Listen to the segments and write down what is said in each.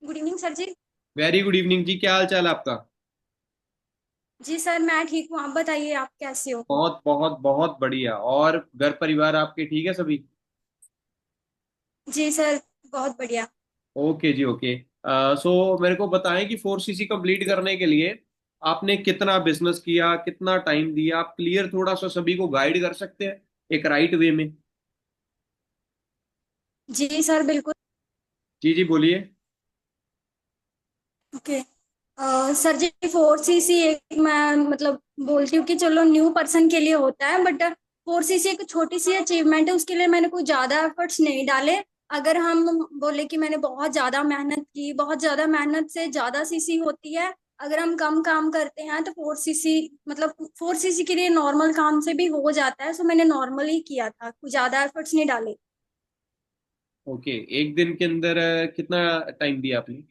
Good evening sir जी। Very good evening जी। क्या हाल चाल है आपका? जी सर, मैं ठीक हूँ। आप बताइए, आप कैसे हो? बहुत बहुत बहुत बढ़िया। और घर परिवार आपके ठीक है सभी? जी सर, बहुत बढ़िया। ओके जी, ओके। सो मेरे को बताएं कि 4 सीसी कंप्लीट करने के लिए आपने कितना बिजनेस किया, कितना टाइम दिया? आप क्लियर थोड़ा सा सभी को गाइड कर सकते हैं एक राइट वे में? जी सर, बिल्कुल। जी जी, बोलिए। ओके। सर जी, 4 सीसी एक मैं मतलब बोलती हूँ कि चलो न्यू पर्सन के लिए होता है, बट 4 सीसी एक छोटी सी अचीवमेंट है। उसके लिए मैंने कोई ज्यादा एफर्ट्स नहीं डाले। अगर हम बोले कि मैंने बहुत ज्यादा मेहनत की, बहुत ज्यादा मेहनत से ज्यादा सीसी होती है। अगर हम कम काम करते हैं तो 4 सीसी मतलब 4 सीसी के लिए नॉर्मल काम से भी हो जाता है। सो मैंने नॉर्मल ही किया था, कुछ ज्यादा एफर्ट्स नहीं डाले। ओके, एक दिन के अंदर कितना टाइम दिया आपने?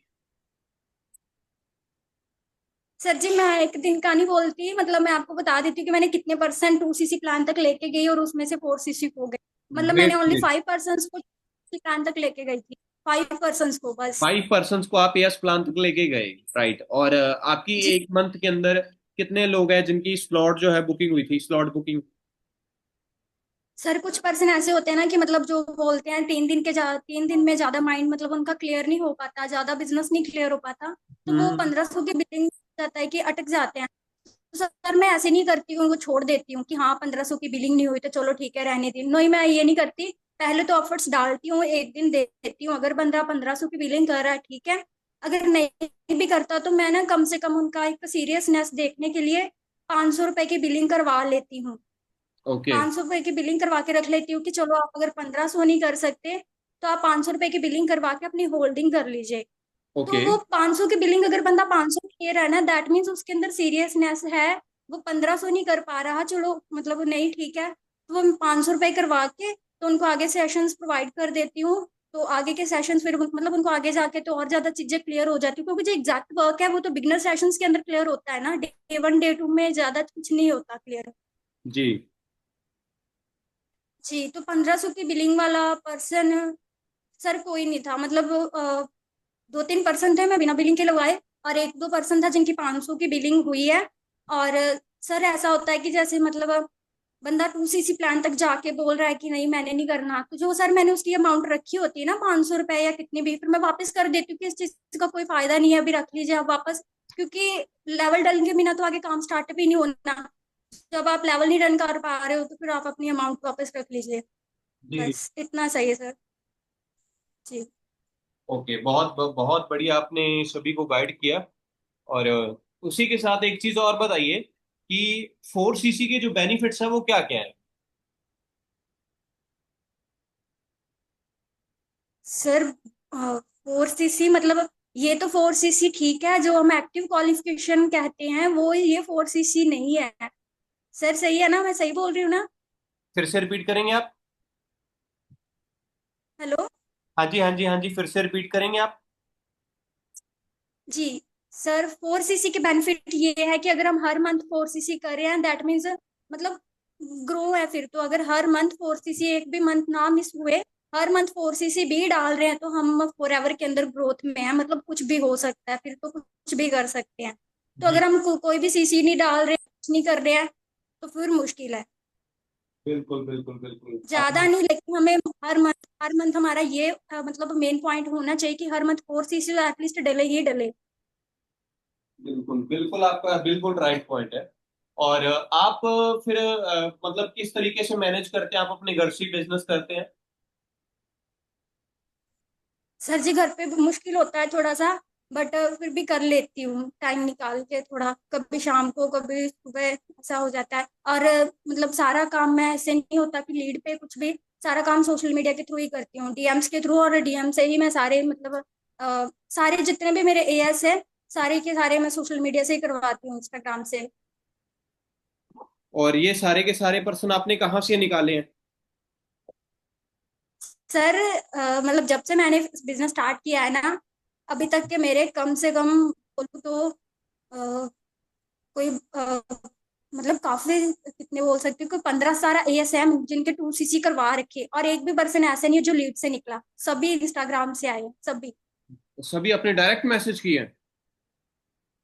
सर जी, मैं एक दिन का नहीं बोलती, मतलब मैं आपको बता देती हूँ कि मैंने कितने परसेंट 2 सीसी प्लान तक लेके गई और उसमें से 4 सीसी हो गए। मतलब मैंने ग्रेट ओनली ग्रेट। 5 पर्सन को प्लान तक लेके गई थी। 5 पर्सन को बस। 5 पर्सन्स को आप यस प्लान तक लेके गए, राइट? और आपकी जी एक मंथ के अंदर कितने लोग हैं जिनकी स्लॉट जो है बुकिंग हुई थी, स्लॉट बुकिंग? सर, कुछ पर्सन ऐसे होते हैं ना कि मतलब जो बोलते हैं 3 दिन में ज्यादा माइंड मतलब उनका क्लियर नहीं हो पाता, ज्यादा बिजनेस नहीं क्लियर हो पाता। तो वो हम्म। 1500 की बिलिंग जाता है कि अटक जाते हैं। तो सर, मैं ऐसे नहीं करती हूँ, उनको छोड़ देती हूँ कि हाँ 1500 की बिलिंग नहीं हुई तो चलो ठीक है रहने दी। नहीं, मैं ये नहीं करती। पहले तो एफर्ट्स डालती हूँ, एक दिन दे देती हूँ। अगर बंदा 1500 की बिलिंग कर रहा है, ठीक है। अगर नहीं भी करता तो मैं ना कम से कम उनका एक सीरियसनेस देखने के लिए 500 रुपए की बिलिंग करवा लेती हूँ। ओके 500 रुपए की बिलिंग करवा के रख लेती हूँ कि चलो आप अगर 1500 नहीं कर सकते तो आप 500 रुपए की बिलिंग करवा के अपनी होल्डिंग कर लीजिए। तो ओके। वो 500 की बिलिंग अगर बंदा 500 किए रहा है ना, दैट मीन्स उसके अंदर सीरियसनेस है। वो 1500 नहीं कर पा रहा, चलो मतलब नहीं ठीक है, तो वो 500 रुपए करवा के तो उनको आगे सेशंस प्रोवाइड कर देती हूँ। तो आगे के सेशंस फिर मतलब उनको आगे जाके तो और ज्यादा चीजें क्लियर हो जाती है, क्योंकि जो एग्जैक्ट वर्क है वो तो बिगनर सेशंस के अंदर क्लियर होता है ना, डे 1 डे 2 में ज्यादा कुछ नहीं होता क्लियर। जी। जी, तो 1500 की बिलिंग वाला पर्सन सर कोई नहीं था, मतलब 2-3 पर्सन थे मैं बिना बिलिंग के लगवाए, और 1-2 पर्सन था जिनकी 500 की बिलिंग हुई है। और सर ऐसा होता है कि जैसे मतलब बंदा 2 सीसी प्लान तक जाके बोल रहा है कि नहीं मैंने नहीं करना, तो जो सर मैंने उसकी अमाउंट रखी होती है ना 500 रुपए या कितनी भी, फिर मैं वापस कर देती हूँ कि इस चीज का कोई फायदा नहीं है, अभी रख लीजिए आप वापस। क्योंकि लेवल डल के बिना तो आगे काम स्टार्ट भी नहीं होना। जब आप लेवल नहीं रन कर पा रहे हो तो फिर आप अपनी अमाउंट वापस रख लीजिए। जी। बस इतना सही है सर। जी ओके, बहुत बहुत बढ़िया, आपने सभी को गाइड किया। और उसी के साथ एक चीज और बताइए कि 4 सीसी के जो बेनिफिट्स हैं वो क्या क्या है? सर, 4 सीसी मतलब ये तो 4 सीसी ठीक है, जो हम एक्टिव क्वालिफिकेशन कहते हैं वो ये 4 सीसी नहीं है। सर सही है ना, मैं सही बोल रही हूँ ना? फिर से रिपीट करेंगे आप? हेलो। हाँ जी, हाँ जी, हाँ जी, फिर से रिपीट करेंगे आप? जी सर, 4 सीसी के बेनिफिट ये है कि अगर हम हर मंथ 4 सीसी कर रहे हैं, दैट मीन्स मतलब ग्रो है। फिर तो अगर हर मंथ 4 सीसी एक भी मंथ ना मिस हुए, हर मंथ 4 सीसी भी डाल रहे हैं तो हम फॉर एवर के अंदर ग्रोथ में है, मतलब कुछ भी हो सकता है, फिर तो कुछ भी कर सकते हैं। तो अगर जी। हम कोई भी सीसी नहीं डाल रहे, कुछ नहीं कर रहे हैं, तो फिर मुश्किल है। बिल्कुल बिल्कुल बिल्कुल ज्यादा आपने। नहीं, लेकिन हमें हर मंथ हमारा ये मतलब मेन पॉइंट होना चाहिए कि हर मंथ 4 सीसी तो एटलीस्ट डले ही डले। बिल्कुल बिल्कुल, आपका बिल्कुल राइट पॉइंट है। और आप फिर मतलब किस तरीके से मैनेज करते हैं? आप अपने घर से बिजनेस करते हैं? सर जी, घर पे भी मुश्किल होता है थोड़ा सा, बट फिर भी कर लेती हूँ टाइम निकाल के थोड़ा, कभी शाम को कभी सुबह ऐसा हो जाता है। और मतलब सारा काम मैं ऐसे नहीं होता कि लीड पे कुछ भी, सारा काम सोशल मीडिया के थ्रू ही करती हूँ, डीएम्स के थ्रू, और डीएम से ही मैं सारे मतलब सारे जितने भी मेरे एएस है, सारे के सारे मैं सोशल मीडिया से ही करवाती हूँ, इंस्टाग्राम से। और ये सारे के सारे पर्सन आपने कहाँ से निकाले हैं? सर, मतलब जब से मैंने बिजनेस स्टार्ट किया है ना, अभी तक के मेरे कम से कम बोलूँ तो कोई मतलब काफी, कितने बोल सकती हूँ, कोई 15 सारा एएसएम जिनके 2 सीसी करवा रखे, और एक भी पर्सन ऐसा नहीं है जो लीड से निकला, सभी इंस्टाग्राम से आए, सभी। सभी अपने डायरेक्ट मैसेज किए हैं?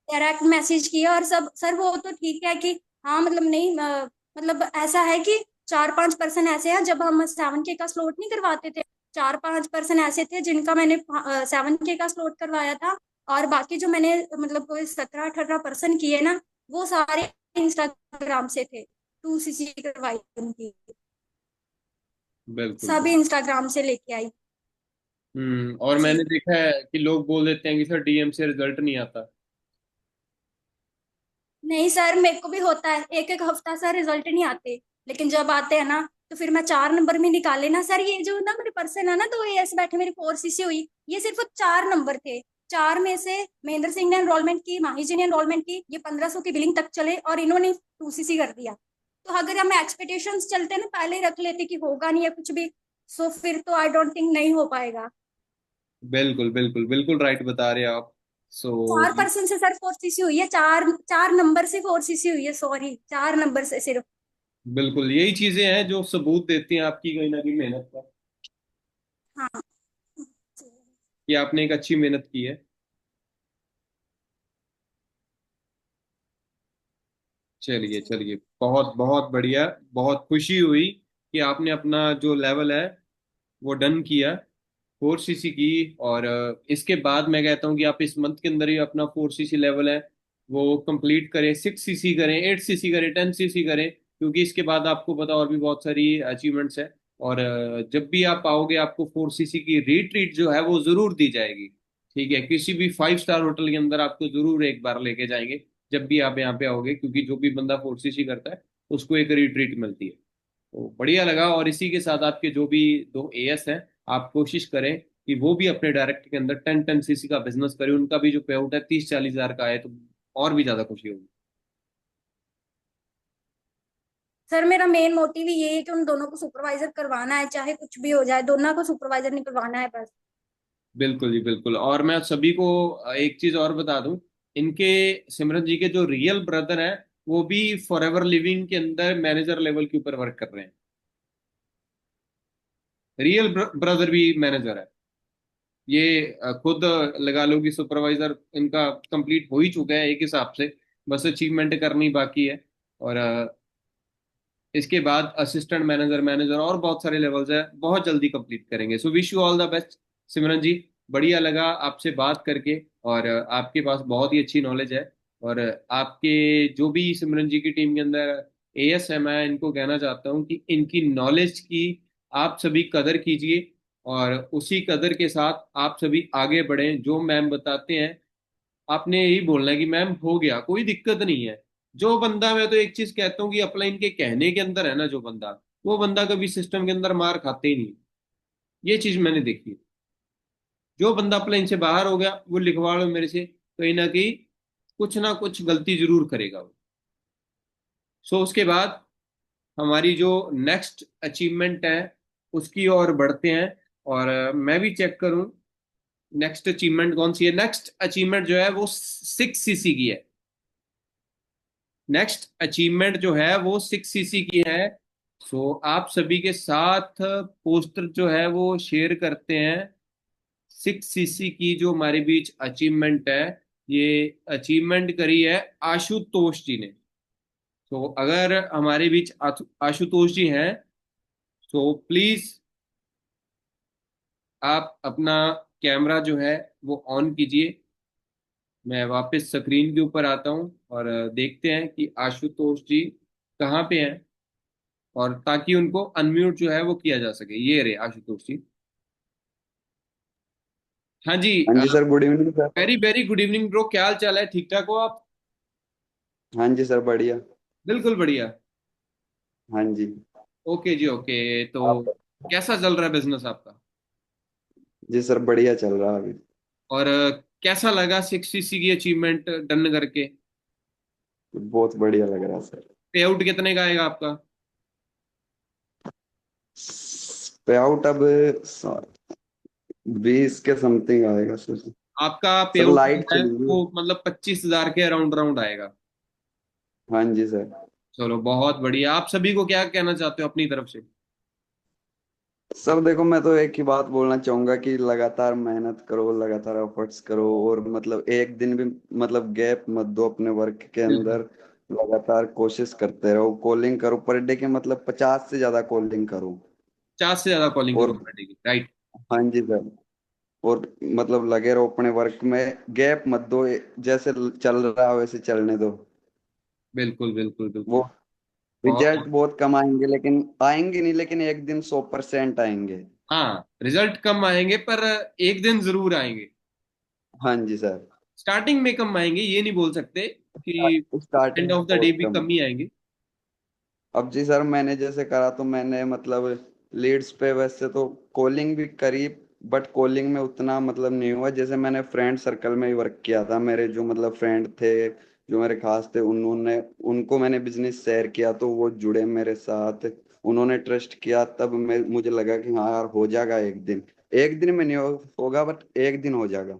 डायरेक्ट मैसेज किया और सब सर, वो तो ठीक है कि हाँ मतलब नहीं मतलब ऐसा है कि 4-5 पर्सन ऐसे हैं, जब हम 7K का स्लॉट नहीं करवाते थे, 4-5 पर्सन ऐसे थे जिनका मैंने 7K का स्लॉट करवाया था। और बाकी जो मैंने मतलब कोई 17-18 पर्सन किए ना, वो सारे इंस्टाग्राम से थे। 2CC करवाई उनकी, बिल्कुल सभी बिल्कुल। इंस्टाग्राम से लेके आई। और मैंने जी। देखा है कि लोग बोल देते हैं कि सर डीएम से रिजल्ट नहीं आता। नहीं सर, मेरे को भी होता है, एक एक हफ्ता सर रिजल्ट नहीं आते। लेकिन जब आते हैं ना, तो फिर मैं 4 नंबर में निकाले ना सर। ये जो ना मेरे पर्सन है ना, तो ये ऐसे बैठे, मेरी 4CC हुई, ये सिर्फ 4 नंबर थे। चार में से महेंद्र सिंह ने एनरोलमेंट की, माही जी ने एनरोलमेंट की, ये 1500 की बिलिंग तक चले और इन्होंने 2CC कर दिया। तो अगर हम एक्सपेक्टेशंस चलते ना, पहले ही रख लेते कि होगा नहीं है कुछ भी, सो फिर तो आई डोंट थिंक नहीं हो पाएगा। बिल्कुल बिल्कुल बिल्कुल राइट बता रहे हैं आप। सो 4 पर्सन से सर 4CC हुई है, चार 4 नंबर से 4CC हुई है, सॉरी 4 नंबर से सिर्फ। बिल्कुल यही चीजें हैं जो सबूत देती हैं आपकी कहीं ना कहीं मेहनत का, हाँ। कि आपने एक अच्छी मेहनत की है। चलिए चलिए, बहुत बहुत बढ़िया। बहुत खुशी हुई कि आपने अपना जो लेवल है वो डन किया, 4सीसी की। और इसके बाद मैं कहता हूँ कि आप इस मंथ के अंदर ही अपना 4सीसी लेवल है वो कंप्लीट करें, 6सीसी करें, 8सीसी करें, 10सीसी करें, क्योंकि इसके बाद आपको पता और भी बहुत सारी अचीवमेंट्स है। और जब भी आप आओगे आपको 4सीसी की रीट्रीट जो है वो जरूर दी जाएगी। ठीक है, किसी भी 5 स्टार होटल के अंदर आपको जरूर एक बार लेके जाएंगे जब भी आप यहाँ पे आओगे, क्योंकि जो भी बंदा 4सीसी करता है उसको एक रीट्रीट मिलती है। तो बढ़िया लगा। और इसी के साथ आपके जो भी 2 एएस हैं, आप कोशिश करें कि वो भी अपने डायरेक्ट के अंदर 10-10सीसी का बिजनेस करें, उनका भी जो पे आउट है 30-40 हजार का है, तो और भी ज्यादा खुशी होगी। सर मेरा मेन मोटिव ही ये है कि उन दोनों को सुपरवाइजर करवाना है, चाहे कुछ भी हो जाए, दोनों को सुपरवाइजर नहीं करवाना है बस। बिल्कुल जी बिल्कुल। और मैं सभी को एक चीज और बता दूं, इनके, सिमरन जी के जो रियल ब्रदर हैं वो भी फॉरएवर लिविंग के अंदर मैनेजर लेवल के ऊपर वर्क कर रहे हैं। रियल ब्रदर भी मैनेजर है। ये खुद लगा लो कि सुपरवाइजर इनका कंप्लीट हो ही चुका है एक हिसाब से, बस अचीवमेंट करनी बाकी है। और इसके बाद असिस्टेंट मैनेजर, मैनेजर और बहुत सारे लेवल्स है, बहुत जल्दी कंप्लीट करेंगे। So wish you all the best Simran ji. बढ़िया लगा आपसे बात करके। और आपके पास बहुत ही अच्छी नॉलेज है। और आपके जो भी सिमरन जी की टीम के अंदर एएस है, मैं इनको कहना चाहता हूँ कि इनकी नॉलेज की आप सभी कदर कीजिए, और उसी कदर के साथ आप सभी आगे बढ़ें। जो मैम बताते हैं आपने यही बोलना है कि मैम हो गया, कोई दिक्कत नहीं है। जो बंदा, मैं तो एक चीज कहता हूँ कि अपलाइन के कहने के अंदर है ना जो बंदा, वो बंदा कभी सिस्टम के अंदर मार खाते ही नहीं। ये चीज मैंने देखी है। जो बंदा अपलाइन से बाहर हो गया वो लिखवा लो मेरे से, कहीं ना कुछ गलती जरूर करेगा वो। सो उसके बाद हमारी जो नेक्स्ट अचीवमेंट है उसकी ओर बढ़ते हैं। और मैं भी चेक करूं नेक्स्ट अचीवमेंट कौन सी है। नेक्स्ट अचीवमेंट जो है वो 6सीसी की है। नेक्स्ट अचीवमेंट जो है वो 6सीसी की है। सो आप सभी के साथ पोस्टर जो है वो शेयर करते हैं। 6सीसी की जो हमारे बीच अचीवमेंट है, ये अचीवमेंट करी है आशुतोष जी ने। तो अगर हमारे बीच आशुतोष जी हैं तो प्लीज आप अपना कैमरा जो है वो ऑन कीजिए। मैं वापस स्क्रीन के ऊपर आता हूँ और देखते हैं कि आशुतोष जी कहाँ पे हैं, और ताकि उनको अनम्यूट जो है वो किया जा सके। ये रहे आशुतोष जी। हाँ जी। हाँ जी sir, good evening sir. Very very good evening bro, क्या हाल चाल है, ठीक ठाक हो आप? हाँ जी सर, बढ़िया। बिल्कुल बढ़िया। हाँ जी। ओके जी ओके। तो आप? कैसा चल रहा है बिजनेस आपका? जी सर, बढ़िया चल रहा है अभी। और कैसा लगा 6सीसी की अचीवमेंट डन करके? बहुत बढ़िया लग रहा है सर। पे आउट कितने का आएगा आपका? पे आउट अब 20 के समथिंग आएगा सर। आपका पे सर आउट लाइट है चल रही है। वो मतलब 25 हजार के अराउंड राउंड आएगा। हाँ जी सर। चलो बहुत बढ़िया। आप सभी को क्या कहना चाहते हो अपनी तरफ से? सर देखो, मैं तो एक ही बात बोलना चाहूंगा कि लगातार मेहनत करो, लगातार एफर्ट्स करो, और मतलब एक दिन भी मतलब गैप मत दो अपने वर्क के बिल्कुल। अंदर। लगातार कोशिश करते रहो, कॉलिंग करो पर डे के मतलब 50 से ज्यादा कॉलिंग करो। 50 से ज्यादा कॉलिंग और करो पर डे की, राइट। हाँ जी सर। और मतलब लगे रहो अपने वर्क में, गैप मत दो, जैसे चल रहा है वैसे चलने दो। बिल्कुल बिल्कुल वो बिल्कुल। रिजल्ट और बहुत कम आएंगे, लेकिन आएंगे नहीं, लेकिन एक दिन 100% आएंगे। हाँ, रिजल्ट कम आएंगे पर एक दिन जरूर आएंगे। हाँ जी सर। स्टार्टिंग में कम आएंगे ये नहीं बोल सकते कि स्टार्टिंग एंड में ऑफ द डे बहुत भी कम। कम ही आएंगे। अब जी सर, मैंने जैसे करा तो मैंने मतलब लीड्स पे वैसे तो कॉलिंग भी करी, बट कॉलिंग में उतना मतलब नहीं हुआ। जैसे मैंने फ्रेंड सर्कल में ही वर्क किया था, मेरे जो मतलब फ्रेंड थे, जो मेरे खास थे, उन्होंने उनको मैंने बिजनेस शेयर किया तो वो जुड़े मेरे साथ। उन्होंने ट्रस्ट किया, तब मुझे लगा कि हाँ यार हो जाएगा एक दिन। एक दिन में नहीं होगा, बट एक दिन हो जाएगा।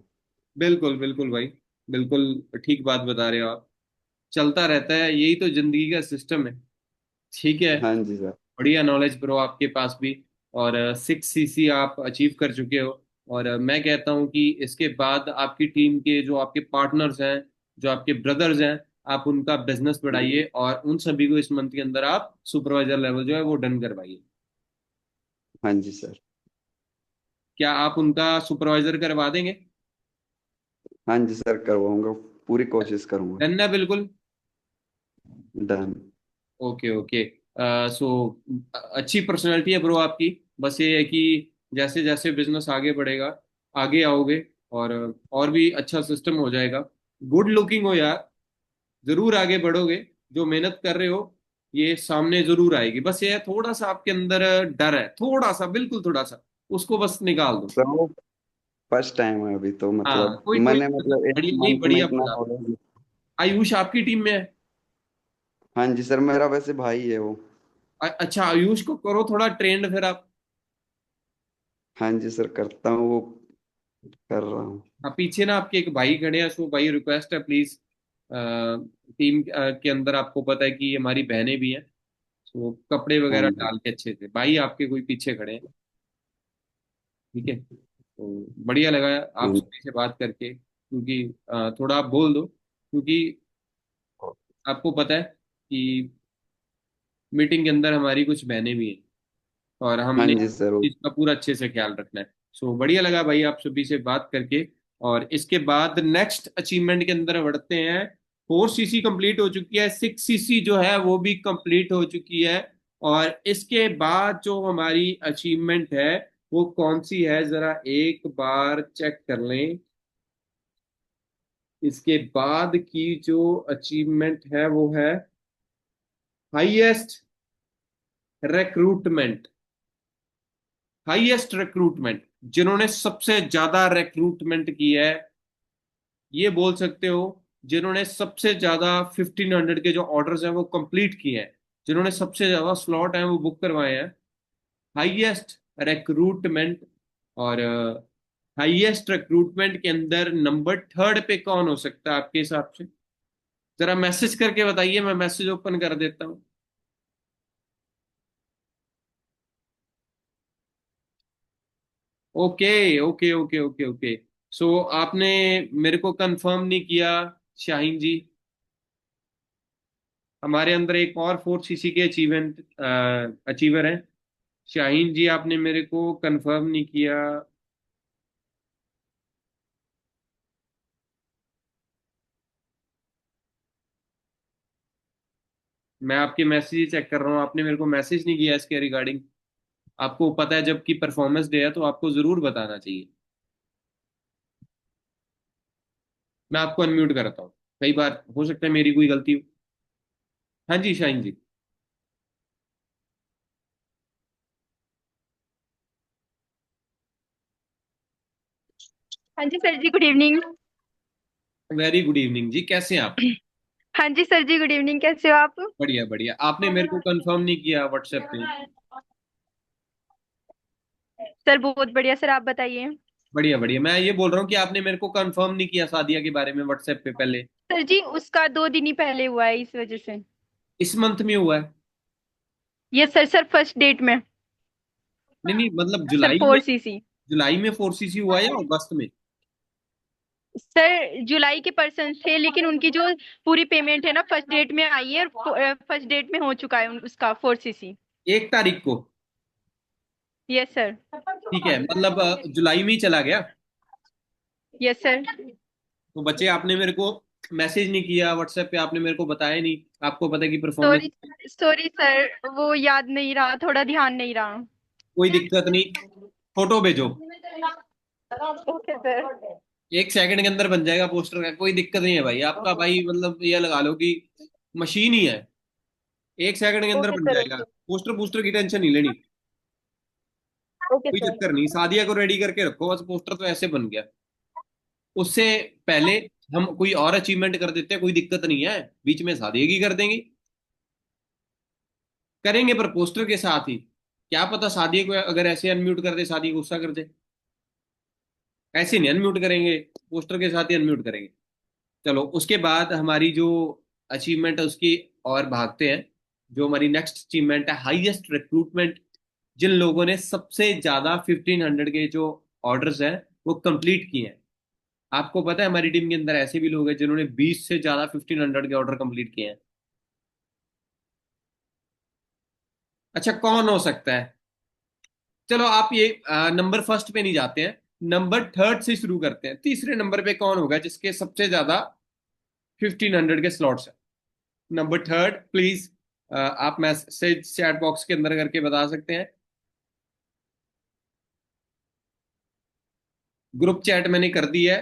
बिल्कुल बिल्कुल भाई, बिल्कुल ठीक बात बता रहे हो आप। चलता रहता है, यही तो जिंदगी का सिस्टम है। ठीक है। हाँ जी सर। बढ़िया नॉलेज ब्रो आपके पास भी। और 6 सीसी आप अचीव कर चुके हो। और मैं कहता हूँ कि इसके बाद आपकी टीम के जो आपके पार्टनर्स हैं, जो आपके ब्रदर्स हैं, आप उनका बिजनेस बढ़ाइए और उन सभी को इस मंथ के अंदर आप सुपरवाइजर लेवल जो है वो डन करवाइए। हाँ जी सर। क्या आप उनका सुपरवाइजर करवा देंगे? हाँ जी सर, करवाऊंगा, पूरी कोशिश करूंगा। डन है बिल्कुल। डन। Okay okay. सो अच्छी पर्सनैलिटी है ब्रो आपकी। बस ये है कि जैसे जैसे बिजनेस आगे बढ़ेगा, आगे आओगे, और भी अच्छा सिस्टम हो जाएगा। गुड लुकिंग हो यार, जरूर आगे बढ़ोगे। जो मेहनत कर रहे हो ये सामने जरूर आएगी। बस ये है थोड़ा सा आपके अंदर डर है, थोड़ा सा, बिल्कुल थोड़ा सा, उसको बस निकाल दो। सर वो फर्स्ट टाइम है अभी तो, हाँ, मतलब कोई कोई मैंने मतलब एक बढ़िया, नहीं मंथ में बढ़िया इतना बोला। नॉलेज। आयुष आपकी टीम में है? हाँ जी सर, मेरा वैसे भाई है वो। अच्छा, आयुष को करो थोड़ा ट्रेंड फिर आप। हाँ जी सर, करता हूँ वो, कर रहा हूँ। हाँ, पीछे ना आपके एक भाई खड़े हैं, सो भाई रिक्वेस्ट है प्लीज, टीम के अंदर आपको पता है कि ये हमारी बहनें भी हैं, तो कपड़े हाँ वगैरह जी। डाल के अच्छे से, भाई आपके कोई पीछे खड़े हैं। ठीक है, तो बढ़िया लगा हाँ आप जी। सभी से बात करके, क्योंकि थोड़ा आप बोल दो, क्योंकि आपको पता है कि मीटिंग के अंदर हमारी कुछ बहनें भी हैं और हाँ हमने जी सर। इसका पूरा अच्छे से ख्याल रखना है। सो बढ़िया लगा भाई आप सभी से बात करके। और इसके बाद नेक्स्ट अचीवमेंट के अंदर बढ़ते हैं। 4 सीसी कंप्लीट हो चुकी है, 6 सीसी जो है वो भी कंप्लीट हो चुकी है। और इसके बाद जो हमारी अचीवमेंट है वो कौन सी है, जरा एक बार चेक कर लें। इसके बाद की जो अचीवमेंट है वो है हाईएस्ट रिक्रूटमेंट। हाईएस्ट रिक्रूटमेंट, जिन्होंने सबसे ज्यादा रिक्रूटमेंट की है, ये बोल सकते हो। जिन्होंने सबसे ज्यादा 1500 के जो ऑर्डर्स हैं वो कंप्लीट किए हैं, जिन्होंने सबसे ज्यादा स्लॉट हैं वो बुक करवाए हैं। Highest recruitment. और हाईएस्ट रिक्रूटमेंट के अंदर नंबर थर्ड पे कौन हो सकता है आपके हिसाब से? जरा मैसेज करके बताइए, मैं मैसेज ओपन कर देता हूँ। Okay okay okay okay okay. So आपने मेरे को कंफर्म नहीं किया, शाहीन जी। हमारे अंदर एक और 4 सीसी के अचीवर हैं। शाहीन जी, आपने मेरे को कंफर्म नहीं किया। मैं आपके मैसेज चेक कर रहा हूँ, आपने मेरे को मैसेज नहीं किया इसके रिगार्डिंग। आपको पता है जबकि परफॉर्मेंस डे है तो आपको जरूर बताना चाहिए। मैं आपको अनम्यूट करता हूँ, कई बार हो सकता है मेरी कोई गलती हो। हाँ जी शाहीन जी। हाँ जी सर जी, good evening. Very good evening जी, कैसे हैं आप? हाँ जी सर जी, गुड इवनिंग। कैसे हो आप? बढ़िया बढ़िया। आपने मेरे को कंफर्म नहीं किया व्हाट्सएप पे। सर बहुत बढ़िया। सर आप बताइए। बढ़िया बढ़िया, मैं ये बोल रहा हूँ कि आपने मेरे को कंफर्म नहीं किया सादिया के बारे में व्हाट्सएप पे पहले। सर जी उसका 2 दिन ही पहले हुआ है, इस वजह से। इस मंथ में हुआ है? ये सर फर्स्ट डेट में। नहीं नहीं, मतलब सर जुलाई में, 4 सीसी। जुलाई में 4 सीसी हुआ या अगस्त में? सर जुलाई के पर्सन थे, लेकिन उनकी जो पूरी पेमेंट है ना फर्स्ट डेट में आई है, और फर्स्ट डेट में हो चुका है उसका 4 सीसी। 1 तारीख को? Yes sir. ठीक है, मतलब जुलाई में ही चला गया। Yes sir. तो बच्चे आपने मेरे को मैसेज नहीं किया व्हाट्सएप पे, आपने मेरे को बताया नहीं, आपको पता है कि परफॉर्मेंस। सॉरी। सॉरी सर, वो याद नहीं रहा, थोड़ा ध्यान नहीं रहा। कोई दिक्कत नहीं, फोटो भेजो। Okay sir. 1 सेकंड के अंदर बन जाएगा पोस्टर का, कोई दिक्कत नहीं है भाई आपका, भाई मतलब ये लगा लो कि मशीन ही है। 1 सेकंड के अंदर ओके बन सर। जाएगा। ओके। पोस्टर पोस्टर की टेंशन नहीं लेनी, ओके कोई सर। चक्कर नहीं, सादिया को रेडी करके रखो बस, पोस्टर तो ऐसे बन गया। उससे पहले हम कोई और अचीवमेंट कर देते हैं, कोई दिक्कत नहीं है, बीच में सादिया की कर देंगे, करेंगे पर पोस्टर के साथ ही। क्या पता सादिया को अगर ऐसे अनम्यूट कर दे, सादिया गुस्सा कर दे। ऐसे नहीं अनम्यूट करेंगे, पोस्टर के साथ ही अनम्यूट करेंगे। चलो उसके बाद हमारी जो अचीवमेंट है उसकी और भागते हैं। जो हमारी नेक्स्ट अचीवमेंट है, हाईएस्ट रिक्रूटमेंट, जिन लोगों ने सबसे ज्यादा 1500 के जो ऑर्डर्स हैं वो कंप्लीट किए हैं। आपको पता है हमारी टीम के अंदर ऐसे भी लोग हैं जिन्होंने 20 से ज्यादा 1500 के ऑर्डर कंप्लीट किए हैं। अच्छा, कौन हो सकता है? चलो आप ये नंबर फर्स्ट पे नहीं जाते हैं, नंबर थर्ड से शुरू करते हैं। तीसरे नंबर पे कौन होगा जिसके सबसे ज्यादा 1500 के स्लॉट्स हैं? नंबर थर्ड प्लीज, आप मैसेज चैट बॉक्स के अंदर करके बता सकते हैं। ग्रुप चैट मैंने कर दी है,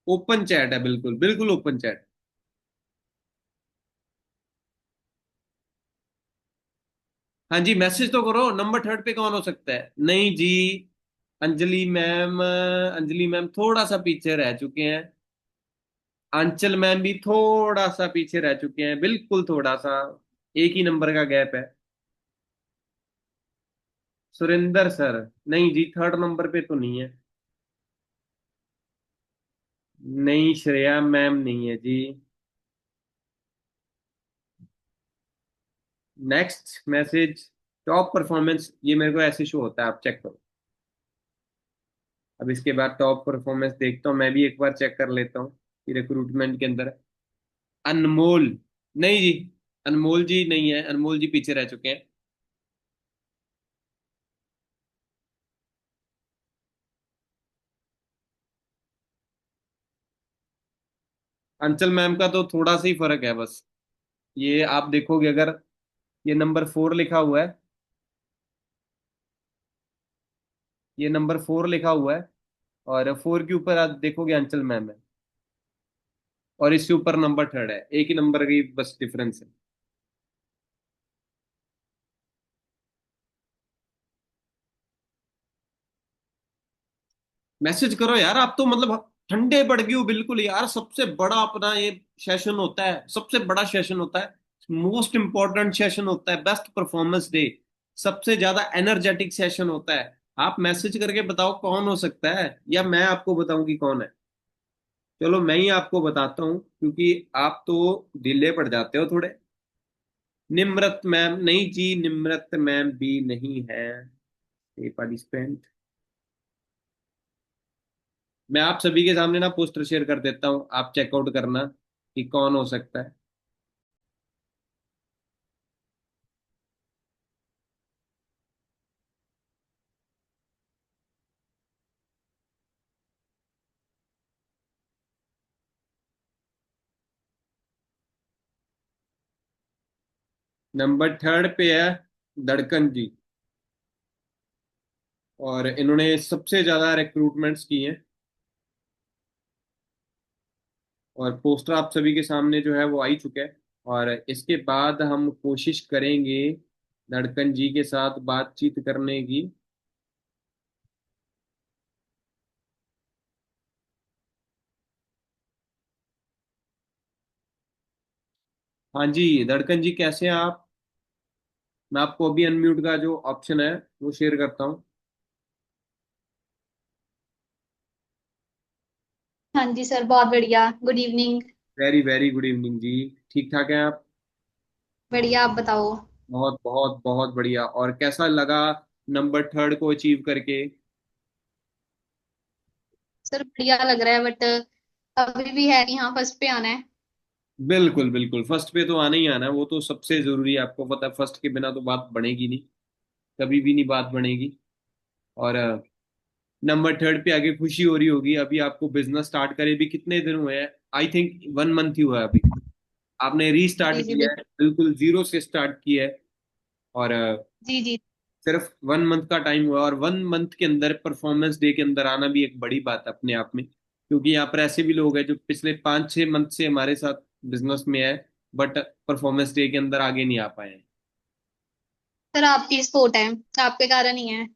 ओपन चैट है, बिल्कुल बिल्कुल ओपन चैट। हाँ जी, मैसेज तो करो, नंबर थर्ड पे कौन हो सकता है? नहीं जी, अंजलि मैम थोड़ा सा पीछे रह चुके हैं। आंचल मैम भी थोड़ा सा पीछे रह चुके हैं, बिल्कुल थोड़ा सा, एक ही नंबर का गैप है। सुरेंद्र सर, नहीं जी, थर्ड नंबर पे तो नहीं है। नहीं, श्रेया मैम नहीं है जी। नेक्स्ट मैसेज, टॉप परफॉर्मेंस, ये मेरे को ऐसे शो होता है, आप चेक करो। अब इसके बाद टॉप परफॉर्मेंस देखता हूँ, मैं भी एक बार चेक कर लेता हूँ कि रिक्रूटमेंट के अंदर। अनमोल, नहीं जी, अनमोल जी नहीं है, अनमोल जी पीछे रह चुके हैं। अंचल मैम का तो थोड़ा सा ही फर्क है बस। ये आप देखोगे अगर, ये नंबर 4 लिखा हुआ है, ये नंबर 4 लिखा हुआ है, और 4 के ऊपर आप देखोगे अंचल मैम है, और इससे ऊपर नंबर थर्ड है, एक ही नंबर की बस डिफरेंस है। मैसेज करो यार, आप तो मतलब ठंडे पड़ गए हो बिल्कुल यार। सबसे बड़ा अपना ये सेशन होता है, सबसे बड़ा सेशन होता है, मोस्ट इंपॉर्टेंट सेशन होता है, बेस्ट परफॉर्मेंस डे, सबसे ज्यादा एनर्जेटिक सेशन होता है। आप मैसेज करके बताओ कौन हो सकता है, या मैं आपको बताऊं कि कौन है? चलो मैं ही आपको बताता हूँ, क्योंकि आप तो ढीले पड़ जाते हो थोड़े। निम्रत मैम नहीं जी, निम्रत मैम भी नहीं है पार्टिसिपेंट। मैं आप सभी के सामने ना पोस्टर शेयर कर देता हूँ, आप चेकआउट करना कि कौन हो सकता है। नंबर थर्ड पे है धड़कन जी, और इन्होंने सबसे ज्यादा रिक्रूटमेंट्स की हैं। और पोस्टर आप सभी के सामने जो है वो आ ही चुका है। और इसके बाद हम कोशिश करेंगे धड़कन जी के साथ बातचीत करने की। हाँ जी, धड़कन जी कैसे हैं आप? मैं आपको अभी अनम्यूट का जो ऑप्शन है वो शेयर करता हूँ। हाँ जी सर, बहुत बढ़िया। Good evening. Very very good evening जी, ठीक ठाक हैं आप? बढ़िया, आप बताओ। बहुत बहुत बहुत बढ़िया। और कैसा लगा नंबर थर्ड को अचीव करके? सर बढ़िया लग रहा है, बट अभी भी है कि हाँ फर्स्ट पे आना है। बिल्कुल बिल्कुल, फर्स्ट पे तो आना ही आना है, वो तो सबसे जरूरी है। आपको पता है फर्स्ट के बिना तो बात बनेगी नहीं, कभी भी नहीं बात बनेगी। और नंबर थर्ड पे आगे खुशी हो रही होगी। अभी आपको बिजनेस स्टार्ट करे भी कितने दिन हुए हैं? आई थिंक 1 मंथ ही हुआ है अभी। आपने रीस्टार्ट जी जी किया है, बिल्कुल। बिल्कुल जीरो से स्टार्ट किया है। और जी जी। सिर्फ 1 मंथ का टाइम हुआ, और 1 मंथ के अंदर परफॉर्मेंस डे के अंदर आना भी एक बड़ी बात है अपने आप में। क्योंकि यहाँ पर ऐसे भी लोग हैं जो पिछले 5-6 मंथ से हमारे साथ बिजनेस में है, बट परफॉर्मेंस डे के अंदर आगे नहीं आ पाए हैं। सर आपकी सपोर्ट है, आपके कारण ही है।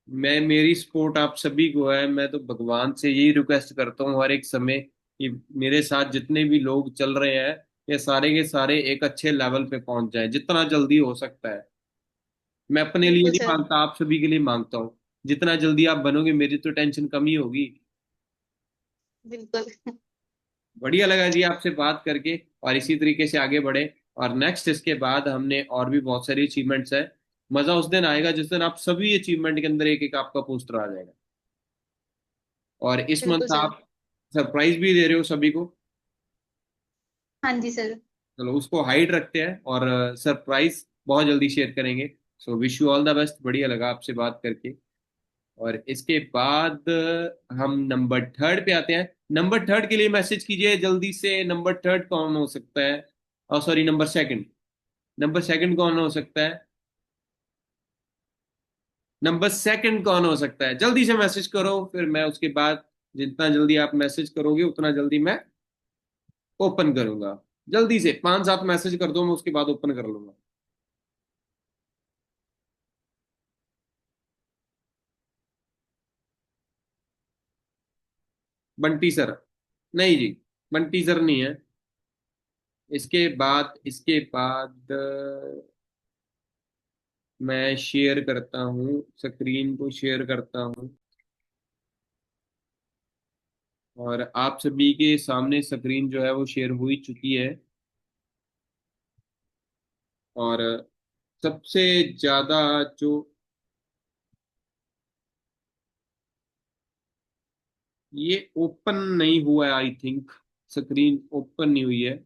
मैं, मेरी सपोर्ट आप सभी को है। मैं तो भगवान से यही रिक्वेस्ट करता हूँ हर एक समय कि मेरे साथ जितने भी लोग चल रहे हैं, ये सारे के सारे एक अच्छे लेवल पे पहुंच जाएं जितना जल्दी हो सकता है। मैं अपने लिए बिल्कुल नहीं सर। मांगता, आप सभी के लिए मांगता हूँ। जितना जल्दी आप बनोगे मेरी तो टेंशन कम ही होगी। बिल्कुल। बढ़िया लगा जी आपसे बात करके, और इसी तरीके से आगे बढ़े। और नेक्स्ट इसके बाद हमने और भी बहुत सारी अचीवमेंट्स है। मजा उस दिन आएगा जिस दिन आप सभी अचीवमेंट के अंदर एक एक आपका पोस्टर आ जाएगा। और इस बिल्कुल मंथ सर। आप सरप्राइज भी दे रहे हो सभी को। हाँ जी सर। चलो उसको हाइड रखते हैं, और सरप्राइज बहुत जल्दी शेयर करेंगे। So wish you all the best. बढ़िया लगा आपसे बात करके। और इसके बाद हम नंबर थर्ड पे आते हैं। नंबर थर्ड के लिए मैसेज कीजिए जल्दी से। नंबर थर्ड कौन हो सकता है? और sorry, number second. Number second कौन हो सकता है? नंबर सेकंड कौन हो सकता है? जल्दी से मैसेज करो, फिर मैं उसके बाद जितना जल्दी आप मैसेज करोगे उतना जल्दी मैं ओपन करूंगा। जल्दी से 5-7 मैसेज कर दो, मैं उसके बाद ओपन कर लूंगा। बंटी सर? नहीं जी, बंटी सर नहीं है। इसके बाद मैं शेयर करता हूँ, स्क्रीन को शेयर करता हूँ। और आप सभी के सामने स्क्रीन जो है वो शेयर हो ही चुकी है। और सबसे ज्यादा जो ये ओपन नहीं हुआ है, आई थिंक स्क्रीन ओपन नहीं हुई है।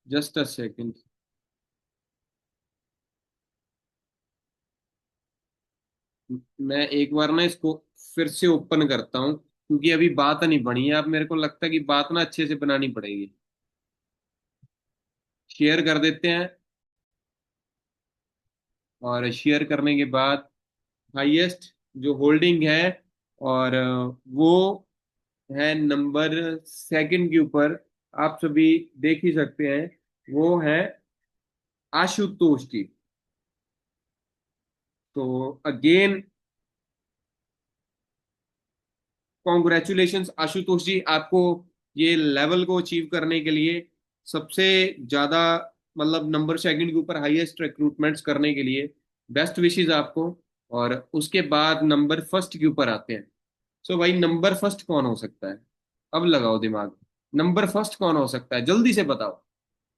Just a second. मैं एक बार ना इसको फिर से ओपन करता हूँ, क्योंकि अभी बात नहीं बनी है। अब मेरे को लगता है कि बात ना अच्छे से बनानी पड़ेगी। शेयर कर देते हैं। और शेयर करने के बाद हाईएस्ट जो होल्डिंग है, और वो है नंबर सेकंड के ऊपर। आप सभी देख ही सकते हैं, वो है आशुतोष जी। तो अगेन कॉन्ग्रेचुलेशंस आशुतोष जी, आपको ये लेवल को अचीव करने के लिए सबसे ज्यादा, मतलब नंबर सेकंड के ऊपर हाईएस्ट रिक्रूटमेंट्स करने के लिए बेस्ट विशेस आपको। और उसके बाद नंबर फर्स्ट के ऊपर आते हैं। सो भाई, नंबर फर्स्ट कौन हो सकता है? अब लगाओ दिमाग। नंबर फर्स्ट कौन हो सकता है? जल्दी से बताओ,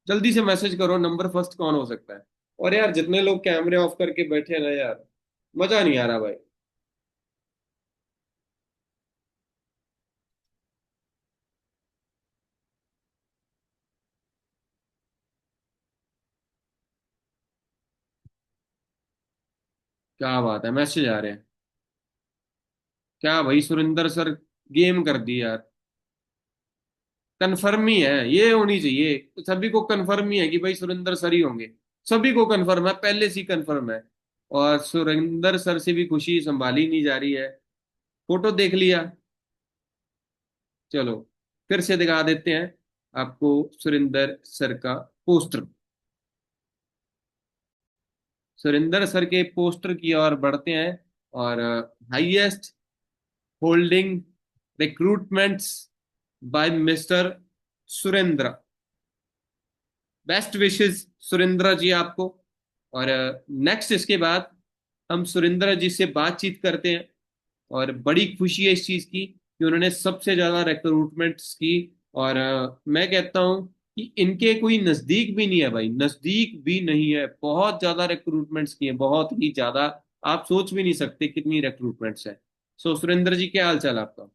जल्दी से मैसेज करो, नंबर फर्स्ट कौन हो सकता है? और यार जितने लोग कैमरे ऑफ करके बैठे हैं ना यार, मजा नहीं आ रहा भाई। क्या बात है, मैसेज आ रहे हैं। क्या भाई, सुरिंदर सर गेम कर दी यार। कंफर्म ही है, ये होनी चाहिए। सभी को कंफर्म ही है कि भाई सुरिंदर सर ही होंगे। सभी को कंफर्म है, पहले से ही कंफर्म है। और सुरिंदर सर से भी खुशी संभाली नहीं जा रही है। फोटो देख लिया। चलो फिर से दिखा देते हैं आपको सुरिंदर सर का पोस्टर। सुरिंदर सर के पोस्टर की ओर बढ़ते हैं। और highest holding recruitments by mister Surendra. Best wishes Surendra ji आपको। और नेक्स्ट इसके बाद हम सुरेंद्र जी से बातचीत करते हैं। और बड़ी खुशी है इस चीज की कि उन्होंने सबसे ज्यादा रिक्रूटमेंट्स की और मैं कहता हूँ कि इनके कोई नजदीक भी नहीं है भाई, नजदीक भी नहीं है। बहुत ज्यादा रिक्रूटमेंट्स किए, बहुत ही ज्यादा। आप सोच भी नहीं सकते कितनी रिक्रूटमेंट्स है। सो सुरेंद्र जी, क्या हाल चाल आपका?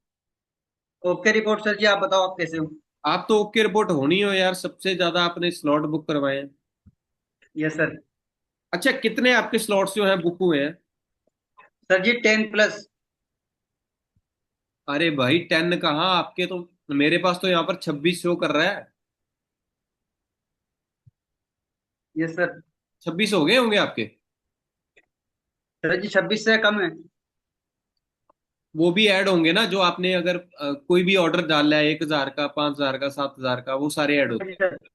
ओके रिपोर्ट सर जी, आप बताओ आप कैसे हो। आप तो ओके रिपोर्ट होनी हो यार, सबसे ज्यादा आपने स्लॉट बुक करवाए हैं। Yes sir. अच्छा, कितने आपके स्लॉट्स जो हैं बुक हुए हैं? सर जी 10+। अरे भाई 10 कहाँ आपके तो, मेरे पास तो यहाँ पर 26 शो कर रहा है। Yes sir. 26 हो गए होंगे आपके। सर जी 26 से कम है। वो भी ऐड होंगे ना, जो आपने अगर कोई भी ऑर्डर डाला है, 1,000 का, 5,000 का, 7,000 का, वो सारे ऐड हाँ होते जी हैं। सर।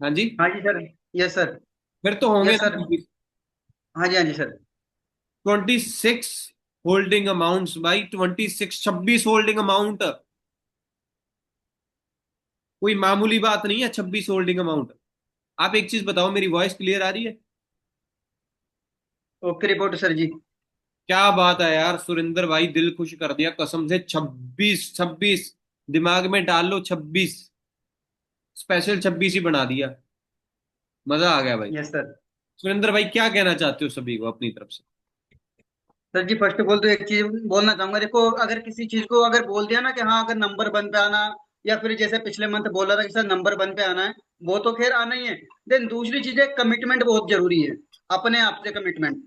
हाँ जी। हाँ जी सर। Yes sir. फिर तो होंगे यस ना सर। 26। हाँ जी, हाँ जी सर। 26 होल्डिंग अमाउंट्स भाई, 26, 26 होल्डिंग अमाउंट। कोई मामूली बात नहीं है 26 होल्डिंग अमाउंट। आप एक चीज बताओ, मेरी वॉइस क्लियर आ रही है? ओके रिपोर्ट सर जी। क्या बात है यार सुरेंद्र भाई, दिल खुश कर दिया कसम से। 26, 26 दिमाग में डाल लो, 26। स्पेशल 26 ही बना दिया। मजा आ गया भाई। Yes sir. सुरेंद्र भाई, क्या कहना चाहते हो सभी को अपनी तरफ से? सर जी फर्स्ट ऑफ ऑल तो एक चीज बोलना चाहूंगा, देखो अगर किसी चीज को अगर बोल दिया ना कि हाँ अगर नंबर वन पे आना, या फिर जैसे पिछले मंथ बोला था कि सर नंबर वन पे आना है, वो तो खैर आना ही है। देन दूसरी चीज है कमिटमेंट बहुत जरूरी है, अपने आप से कमिटमेंट।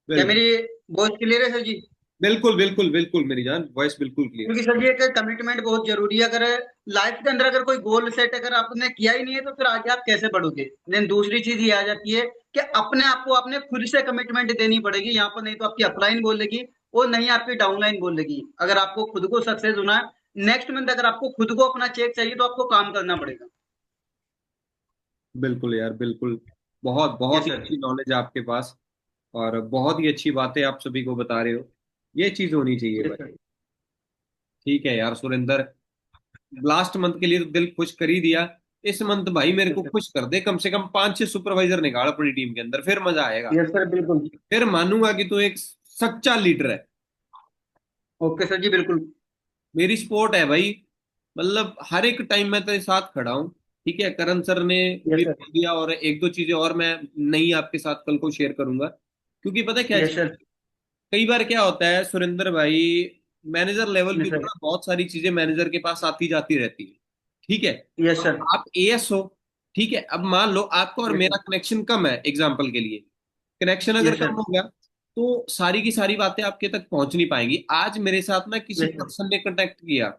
क्या बिल्कुल मेरी वॉइस क्लियर है सर जी? बिल्कुल बिल्कुल बिल्कुल, मेरी जान वॉइस बिल्कुल क्लियर। क्योंकि सर जी एक कमिटमेंट बहुत जरूरी है, अगर लाइफ के अंदर अगर कोई गोल सेट अगर आपने किया ही नहीं है तो फिर आगे आप कैसे बढ़ोगे। देन दूसरी चीज ये आ जाती है कि अपने आप को आपने खुद से कमिटमेंट देनी पड़ेगी यहाँ पर, नहीं तो आपकी अपलाइन बोलेगी और नहीं आपकी डाउनलाइन बोलेगी। अगर आपको खुद को सक्सेस होना है नेक्स्ट मंथ, अगर आपको खुद को अपना चेक चाहिए तो आपको काम करना पड़ेगा। बिल्कुल यार बिल्कुल। बहुत बहुत यस ही सर। अच्छी नॉलेज है आपके पास, और बहुत ही अच्छी बातें आप सभी को बता रहे हो। ये चीज होनी चाहिए यस भाई। सर। ठीक है यार सुरेंद्र, लास्ट मंथ के लिए तो दिल खुश कर ही दिया। इस मंथ भाई मेरे यस को सर। खुश कर दे, कम से कम 5-6 सुपरवाइजर निकाल अपनी टीम के अंदर, फिर मजा आएगा। यस सर बिल्कुल। फिर मानूंगा कि तू एक सच्चा लीडर है। ओके सर जी बिल्कुल। मेरी सपोर्ट है भाई, मतलब हर एक टाइम मैं तेरे साथ खड़ा हूँ। ठीक है, करण सर ने यस भी सर। बोल दिया, और एक दो चीजें और मैं नहीं आपके साथ कल को शेयर करूंगा। क्योंकि पता है क्या यस चीज, सर। कई बार क्या होता है सुरेंद्र भाई, मैनेजर लेवल के यस ऊपर सर। ना बहुत सारी चीजें मैनेजर के पास आती जाती रहती है। ठीक है। यस अब सर। आप एएस हो। ठीक है, अब मान लो आपका और यस मेरा सर। कनेक्शन कम है, एग्जाम्पल के लिए। कनेक्शन अगर यस कम सर। हो गया तो सारी की सारी बातें आपके तक पहुंच नहीं पाएंगी। आज मेरे साथ ना किसी यस सर। पर्सन ने कांटेक्ट किया।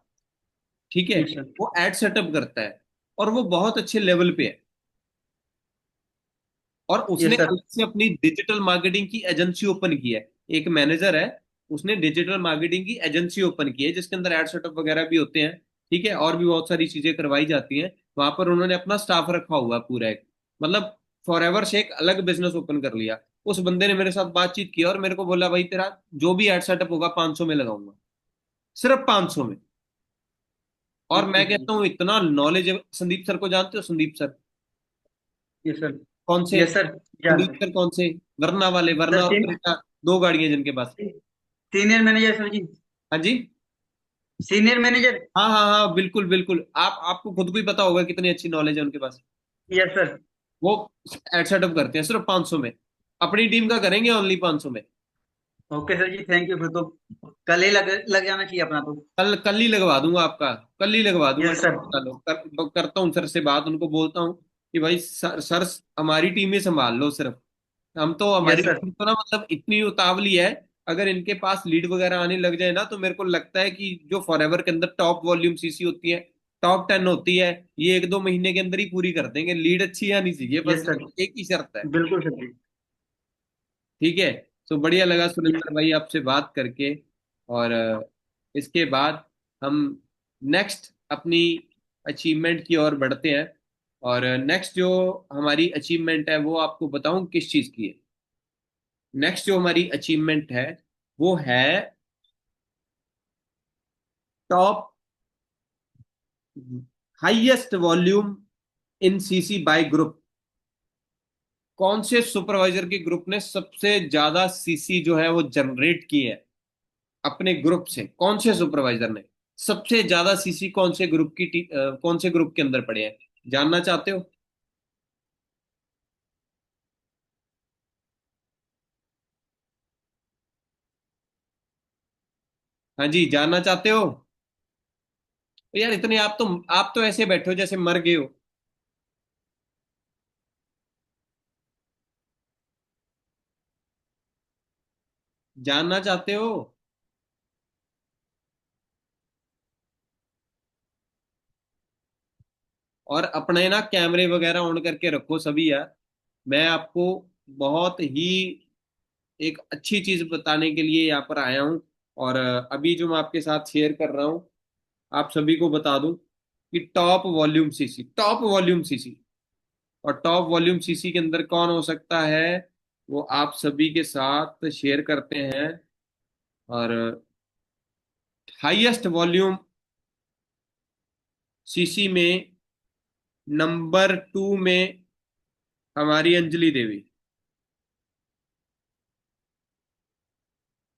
ठीक है। Yes sir. वो एड सेटअप करता है, और वो बहुत अच्छे लेवल पे है। और उसने यस सर। अलग से अपनी डिजिटल मार्केटिंग की एजेंसी ओपन की है। एक मैनेजर है, उसने डिजिटल मार्केटिंग की एजेंसी ओपन की है, जिसके अंदर एड सेटअप वगैरह भी होते हैं। ठीक है, और भी बहुत सारी चीजें करवाई जाती हैं। वहां पर उन्होंने अपना स्टाफ रखा हुआ है पूरा एक, मतलब फॉर एवर से एक अलग बिजनेस ओपन कर लिया। उस बंदे ने मेरे साथ बातचीत की और मेरे को बोला, भाई तेरा जो भी एड सेटअप होगा 500 में लगाऊंगा, सिर्फ 500 में। और ओके मैं सर जी। कहता हूँ इतना नॉलेज है। संदीप सर को जानते हो? Sandeep sir yes sir. कौन से? Yes sir. संदीप जानते हैं। सर कौन से? वरना वाले, वरना और सर क्रेटा, दो गाड़ियां जिनके पास। सीनियर मैनेजर सर जी। हाँ जी। Senior manager. हाँ हाँ हाँ, बिल्कुल बिल्कुल। आपको खुद को ही पता होगा कितनी अच्छी नॉलेज है उनके पास। Yes sir. वो एड सेटअप करते हैं सिर्फ 500 में। अपनी टीम का करेंगे ओनली 500 में। ओके सर जी थैंक यू, फिर तो कल ही लग जाना चाहिए अपना तो। कल कल ही लगवा दूंगा आपका। कल ही लगवा दूंगा। Yes sir. चलो करता हूँ सर से बात, उनको बोलता हूँ कि भाई सर हमारी टीम ही संभाल लो सिर्फ। हम तो, हमारी यस सर। टीम तो ना मतलब इतनी उतावली है। अगर इनके पास लीड वगैरह आने लग जाए ना, तो मेरे को लगता है कि जो फॉरएवर के अंदर टॉप वॉल्यूम सीसी होती है, टॉप 10 होती है, ये 1-2 महीने के अंदर ही पूरी कर देंगे। लीड अच्छी आनी चाहिए यस बस, सर। एक ही शर्त है। बिल्कुल सर जी। ठीक है। तो बढ़िया लगा यस सुरेंद्र भाई आपसे बात करके। और इसके बाद हम नेक्स्ट अपनी अचीवमेंट की ओर बढ़ते हैं। और नेक्स्ट जो हमारी अचीवमेंट है वो आपको बताऊं किस चीज की है। नेक्स्ट जो हमारी अचीवमेंट है वो है top highest volume in CC bye group. कौन से सुपरवाइजर के ग्रुप ने सबसे ज्यादा सीसी जो है वो जनरेट की है, अपने ग्रुप से कौन से सुपरवाइजर ने सबसे ज्यादा सीसी कौन से ग्रुप कौन से ग्रुप के अंदर पड़े हैं, जानना चाहते हो? हाँ जी, जानना चाहते हो? यार इतने आप तो ऐसे बैठे हो जैसे मर गए हो। जानना चाहते हो? और अपने ना कैमरे वगैरह ऑन करके रखो सभी यार। मैं आपको बहुत ही एक अच्छी चीज बताने के लिए यहाँ पर आया हूँ। और अभी जो मैं आपके साथ शेयर कर रहा हूँ, आप सभी को बता दूं कि टॉप वॉल्यूम सीसी और टॉप वॉल्यूम सीसी के अंदर कौन हो सकता है, वो आप सभी के साथ शेयर करते हैं। और हाईएस्ट वॉल्यूम सीसी में नंबर 2 में हमारी अंजलि देवी।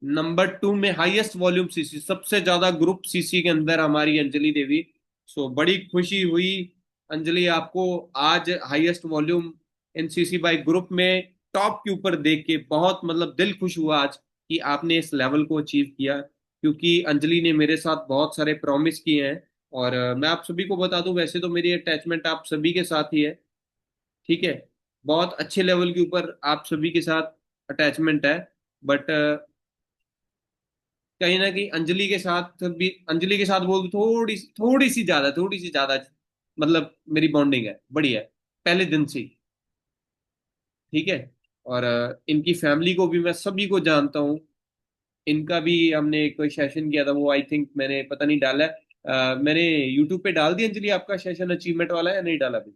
नंबर 2 में हाईएस्ट वॉल्यूम सीसी, सबसे ज्यादा ग्रुप सीसी के अंदर हमारी अंजलि देवी। सो बड़ी खुशी हुई अंजलि आपको आज highest volume NCC bye group में टॉप के ऊपर देख के बहुत मतलब दिल खुश हुआ आज कि आपने इस लेवल को अचीव किया, क्योंकि अंजलि ने मेरे साथ बहुत सारे प्रॉमिस किए हैं। और मैं आप सभी को बता दूं, वैसे तो मेरी अटैचमेंट आप सभी के साथ ही है, ठीक है, बहुत अच्छे लेवल के ऊपर आप सभी के साथ अटैचमेंट है। बट कहीं ना कहीं अंजलि के साथ बोल दूं, थोड़ी सी ज्यादा मतलब मेरी बॉन्डिंग है, बढ़िया है, पहले दिन से ही, ठीक है। और इनकी फैमिली को भी मैं सभी को जानता हूँ। इनका भी हमने कोई सेशन किया था, वो आई थिंक मैंने पता नहीं डाला है। मैंने यूट्यूब पे डाल दिया अंजलि आपका सेशन अचीवमेंट वाला, या नहीं डाला अभी?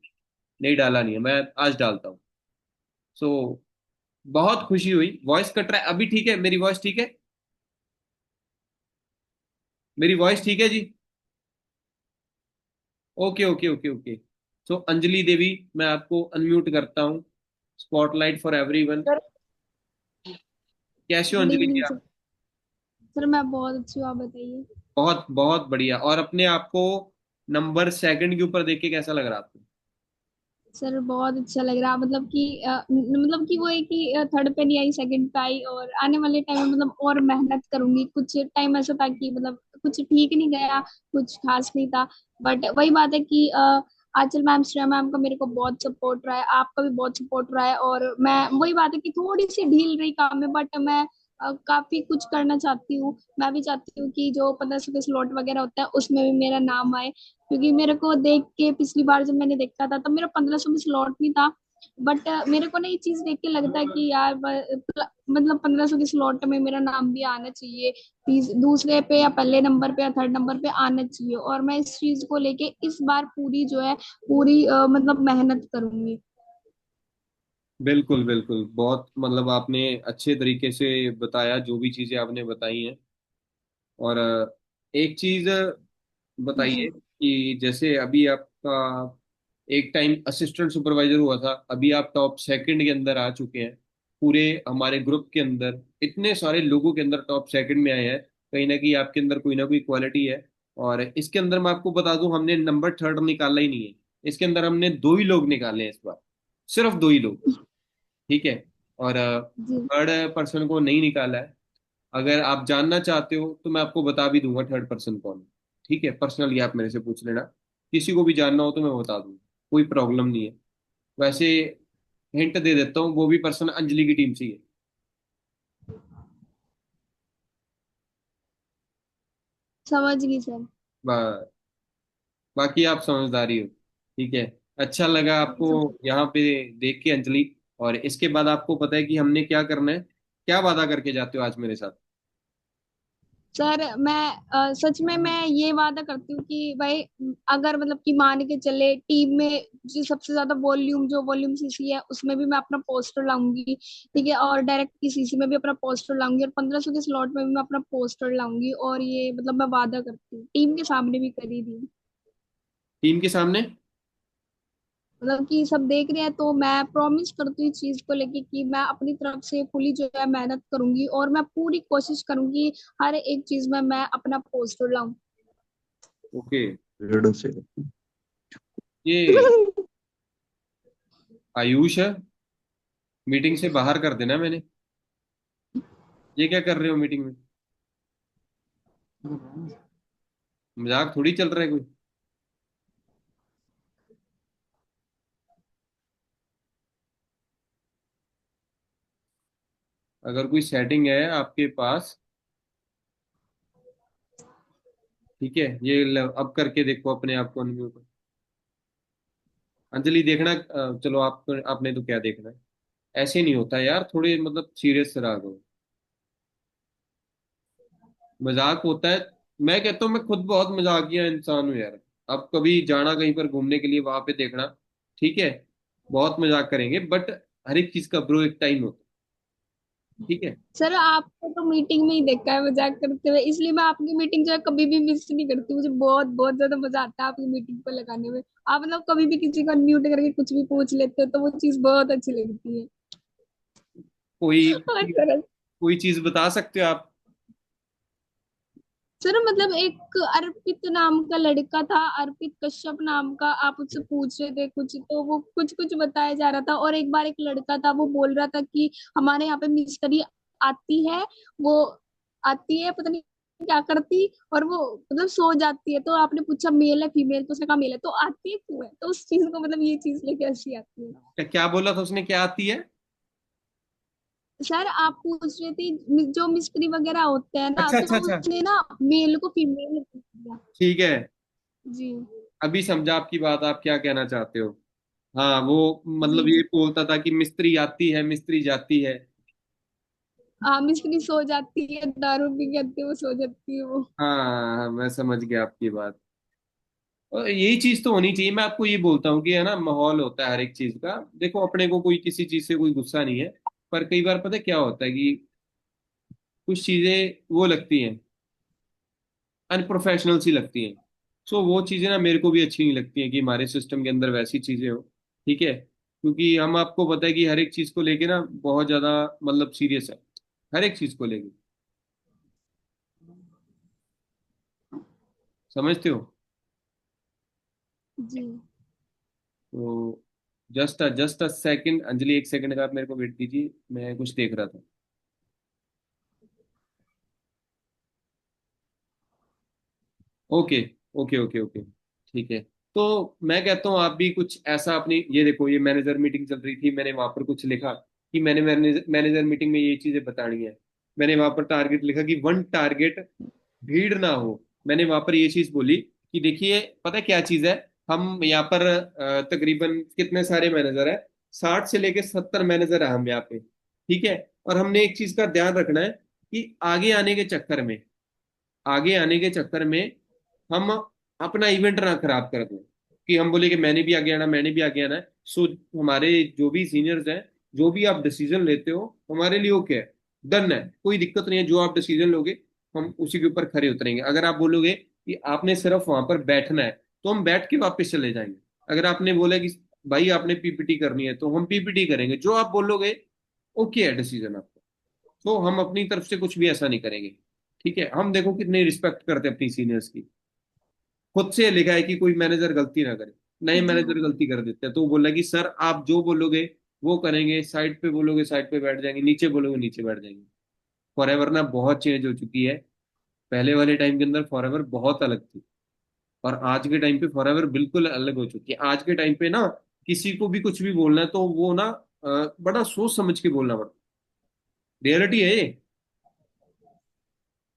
नहीं डाला, नहीं है, मैं आज डालता हूँ। सो बहुत खुशी हुई। वॉइस कट रहा है अभी, ठीक है, मेरी वॉइस ठीक है? मेरी वॉइस ठीक है जी? Okay okay okay okay. So Anjali Devi, मैं आपको अनम्यूट करता हूँ। Spotlight for everyone. सर कैसे हो गुड अंजलि जी इवनिंग आप? सर। सर मैं बहुत अच्छी हूँ, आप बताइए। बहुत बहुत बढ़िया। और अपने आप को नंबर सेकंड के ऊपर देख के कैसा लग रहा आपको? सर बहुत अच्छा लग रहा, मतलब कि मतलब कि वो है कि थर्ड पे नहीं आई, सेकंड पे आई, और आने वाले टाइम में मतलब और मेहनत करूंगी। कुछ टाइम ऐसा था कि मतलब कुछ ठीक नहीं गया, कुछ खास नहीं था। बट वही बात है कि आंचल मैम, श्रेया मैम का मेरे को बहुत सपोर्ट रहा है, आपका भी बहुत सपोर्ट रहा है। और मैं वही बात है कि थोड़ी सी ढील रही काम में, बट मैं काफी कुछ करना चाहती हूँ। मैं भी चाहती हूँ कि जो 1500 के स्लॉट वगैरह होता है उसमें भी मेरा नाम आए, क्योंकि मेरे को देख के पिछली बार जब मैंने देखा था तब मेरा 1500 में स्लॉट नहीं था। बट मेरे को ना ये चीज देख के लगता है कि यार मतलब 1500 के स्लॉट में मेरा नाम भी आना चाहिए, दूसरे पे या पहले नंबर पे या थर्ड नंबर पे आना चाहिए। और मैं इस चीज को लेके इस बार पूरी जो है पूरी मतलब मेहनत करूंगी। बिल्कुल बिल्कुल, बहुत मतलब आपने अच्छे तरीके से बताया जो भी चीजें आपने बताई हैं। और एक चीज जी बताइए कि जैसे अभी आपका एक टाइम असिस्टेंट सुपरवाइजर हुआ था, अभी आप टॉप सेकंड के अंदर आ चुके हैं। पूरे हमारे ग्रुप के अंदर इतने सारे लोगों के अंदर टॉप सेकंड में आए हैं, कहीं ना कहीं आपके अंदर कोई ना कोई क्वालिटी है। और इसके अंदर मैं आपको बता दूं, हमने नंबर थर्ड निकाला ही नहीं है, इसके अंदर हमने दो ही लोग निकाले हैं इस बार, सिर्फ दो ही लोग, ठीक है। और जी। थर्ड पर्सन को नहीं निकाला है। अगर आप जानना चाहते हो तो मैं आपको बता भी दूंगा थर्ड पर्सन कौन है, ठीक है, पर्सनली आप मेरे से पूछ लेना। किसी को भी जानना हो तो मैं बता दूंगा, कोई प्रॉब्लम नहीं है। वैसे हिंट दे देता हूँ, वो भी पर्सन अंजलि की टीम से ही है। समझ गई सर। बा, बाकी आप समझदारी हो, ठीक है। अच्छा लगा आपको यहाँ पे देख के अंजलि। और इसके बाद आपको पता है कि हमने क्या करना है, क्या वादा करके जाते हो आज मेरे साथ? सर मैं सच में मैं ये वादा करती हूँ कि भाई अगर मतलब कि मान के चले टीम में जो सबसे ज्यादा वॉल्यूम जो वॉल्यूम सीसी है उसमें भी मैं अपना पोस्टर लाऊंगी, ठीक है। और डायरेक्ट की सीसी में भी अपना पोस्टर लाऊंगी, और 1500 के स्लॉट में भी मैं अपना पोस्टर लाऊंगी। और ये मतलब मैं वादा करती हूँ, टीम के सामने भी करी दी। टीम के सामने? मतलब कि सब देख रहे हैं, तो मैं प्रॉमिस करती हूँ इस चीज को लेके कि मैं अपनी तरफ से फुली जो है मेहनत करूंगी, और मैं पूरी कोशिश करूंगी हर एक चीज में मैं अपना पॉजिटिव लाऊं। ओके। रेडो से ये आयुष है, मीटिंग से बाहर कर देना मैंने। ये क्या कर रहे हो मीटिंग में? मजाक थोड़ी चल रहा है कोई। अगर कोई सेटिंग है आपके पास, ठीक है, अब करके देखो अपने आप को अनम्यूट। अंजलि देखना, चलो आप, आपने तो क्या देखना है। ऐसे नहीं होता यार, थोड़े मतलब सीरियस से रहा करो। मजाक होता है। मैं कहता हूँ मैं खुद बहुत मजाकिया इंसान हूँ यार। अब कभी जाना कहीं पर घूमने के लिए, वहां पे देखना, ठीक है, बहुत मजाक करेंगे, बट हर एक चीज का ब्रो एक टाइम होता है, ठीक है। सर आपको तो मीटिंग में ही देखा है मजाक करते हुए, इसलिए मैं आपकी मीटिंग जो है कभी भी मिस नहीं करती। मुझे बहुत बहुत ज्यादा मजा आता है आपकी मीटिंग को लगाने में। आप मतलब कभी भी किसी को अनम्यूट करके कुछ भी पूछ लेते हो, तो वो चीज बहुत अच्छी लगती है। कोई और सर, कोई चीज बता सकते हो आप? सर मतलब एक अर्पित नाम का लड़का था, अर्पित कश्यप नाम का, आप उससे पूछ रहे थे कुछ, तो वो कुछ कुछ बताया जा रहा था। और एक बार एक लड़का था, वो बोल रहा था कि हमारे यहाँ पे मिस्त्री आती है, वो आती है पता नहीं क्या करती, और वो मतलब सो जाती है। तो आपने पूछा मेल है फीमेल, तो उसने कहा मेल है, तो आती है क्यों है, तो उस चीज को मतलब ये चीज लेके हंसी आती है। क्या क्या बोला था उसने, क्या आती है? सर आप पूछ रहे थे जो मिस्त्री वगैरह होते हैं ना, अच्छा अच्छा तो अच्छा। उसने ना मेल को फीमेल पूछ दिया। ठीक है, जी। अभी समझा आपकी बात, आप क्या कहना चाहते हो। हाँ, वो जी मतलब ये बोलता था कि मिस्त्री आती है, मिस्त्री जाती है। मिस्त्री सो जाती है, दारू पी के आती है, वो सो जाती है वो। हाँ हाँ, मैं समझ गया आपकी बात। और यही चीज तो होनी चाहिए। मैं आपको ये बोलता हूँ कि है ना, माहौल होता है हर एक चीज का। देखो, अपने को कोई किसी चीज से कोई गुस्सा नहीं है, पर कई बार पता है क्या होता है कि कुछ चीजें वो लगती हैं, अनप्रोफेशनल सी लगती हैं। सो वो चीजें ना मेरे को भी अच्छी नहीं लगती हैं कि हमारे सिस्टम के अंदर वैसी चीजें हो, ठीक है, क्योंकि हम, आपको पता है कि हर एक चीज को लेके ना बहुत ज्यादा मतलब सीरियस है, हर एक चीज को लेके, समझते हो? जी। तो जस्ट अ सेकंड अंजलि, एक सेकंड का आप मेरे को वेट कीजिए, मैं कुछ देख रहा था। ओके ओके ओके ओके, ठीक है। तो मैं कहता हूँ आप भी कुछ ऐसा अपनी, ये देखो, ये मैनेजर मीटिंग चल रही थी, मैंने वहां पर कुछ लिखा कि मैंने मैनेजर मीटिंग में ये चीजें बतानी है। मैंने वहां पर टारगेट लिखा कि वन टारगेट, भीड़ ना हो। मैंने वहां पर ये चीज बोली कि देखिए, पता है क्या चीज है, हम यहाँ पर तकरीबन कितने सारे मैनेजर है, 60 से लेके 70 मैनेजर है हम यहाँ पे, ठीक है। और हमने एक चीज का ध्यान रखना है कि आगे आने के चक्कर में हम अपना इवेंट ना खराब कर दें, कि हम बोले कि मैंने भी आगे आना, मैंने भी आगे आना है। सो हमारे जो भी सीनियर्स हैं, जो भी आप डिसीजन लेते हो, हमारे लिए ओके है, डन है, कोई दिक्कत नहीं है। जो आप डिसीजन लोगे, हम उसी के ऊपर खरे उतरेंगे। अगर आप बोलोगे कि आपने सिर्फ वहां पर बैठना है, तो हम बैठ के वापस चले जाएंगे। अगर आपने बोला कि भाई आपने पीपीटी करनी है, तो हम पीपीटी करेंगे, जो आप बोलोगे। ओके है डिसीजन आपका। तो हम अपनी तरफ से कुछ भी ऐसा नहीं करेंगे, ठीक है। हम देखो कितनी रिस्पेक्ट करते हैं अपनी सीनियर्स की। खुद से लिखा है कि कोई मैनेजर गलती ना करे, नए जी। मैनेजर गलती कर देते हैं, तो वो बोला कि सर आप जो बोलोगे वो करेंगे, साइड पे बोलोगे साइड पे बैठ जाएंगे, नीचे बोलोगे नीचे बैठ जाएंगे। फॉरएवर ना बहुत चेंज हो चुकी है। पहले वाले टाइम के अंदर फॉरएवर बहुत अलग थी, और आज के टाइम पे फॉरएवर बिल्कुल अलग हो चुकी है। आज के टाइम पे ना किसी को भी कुछ भी बोलना है, तो वो ना बड़ा सोच समझ के बोलना पड़ता, रियलिटी है ये।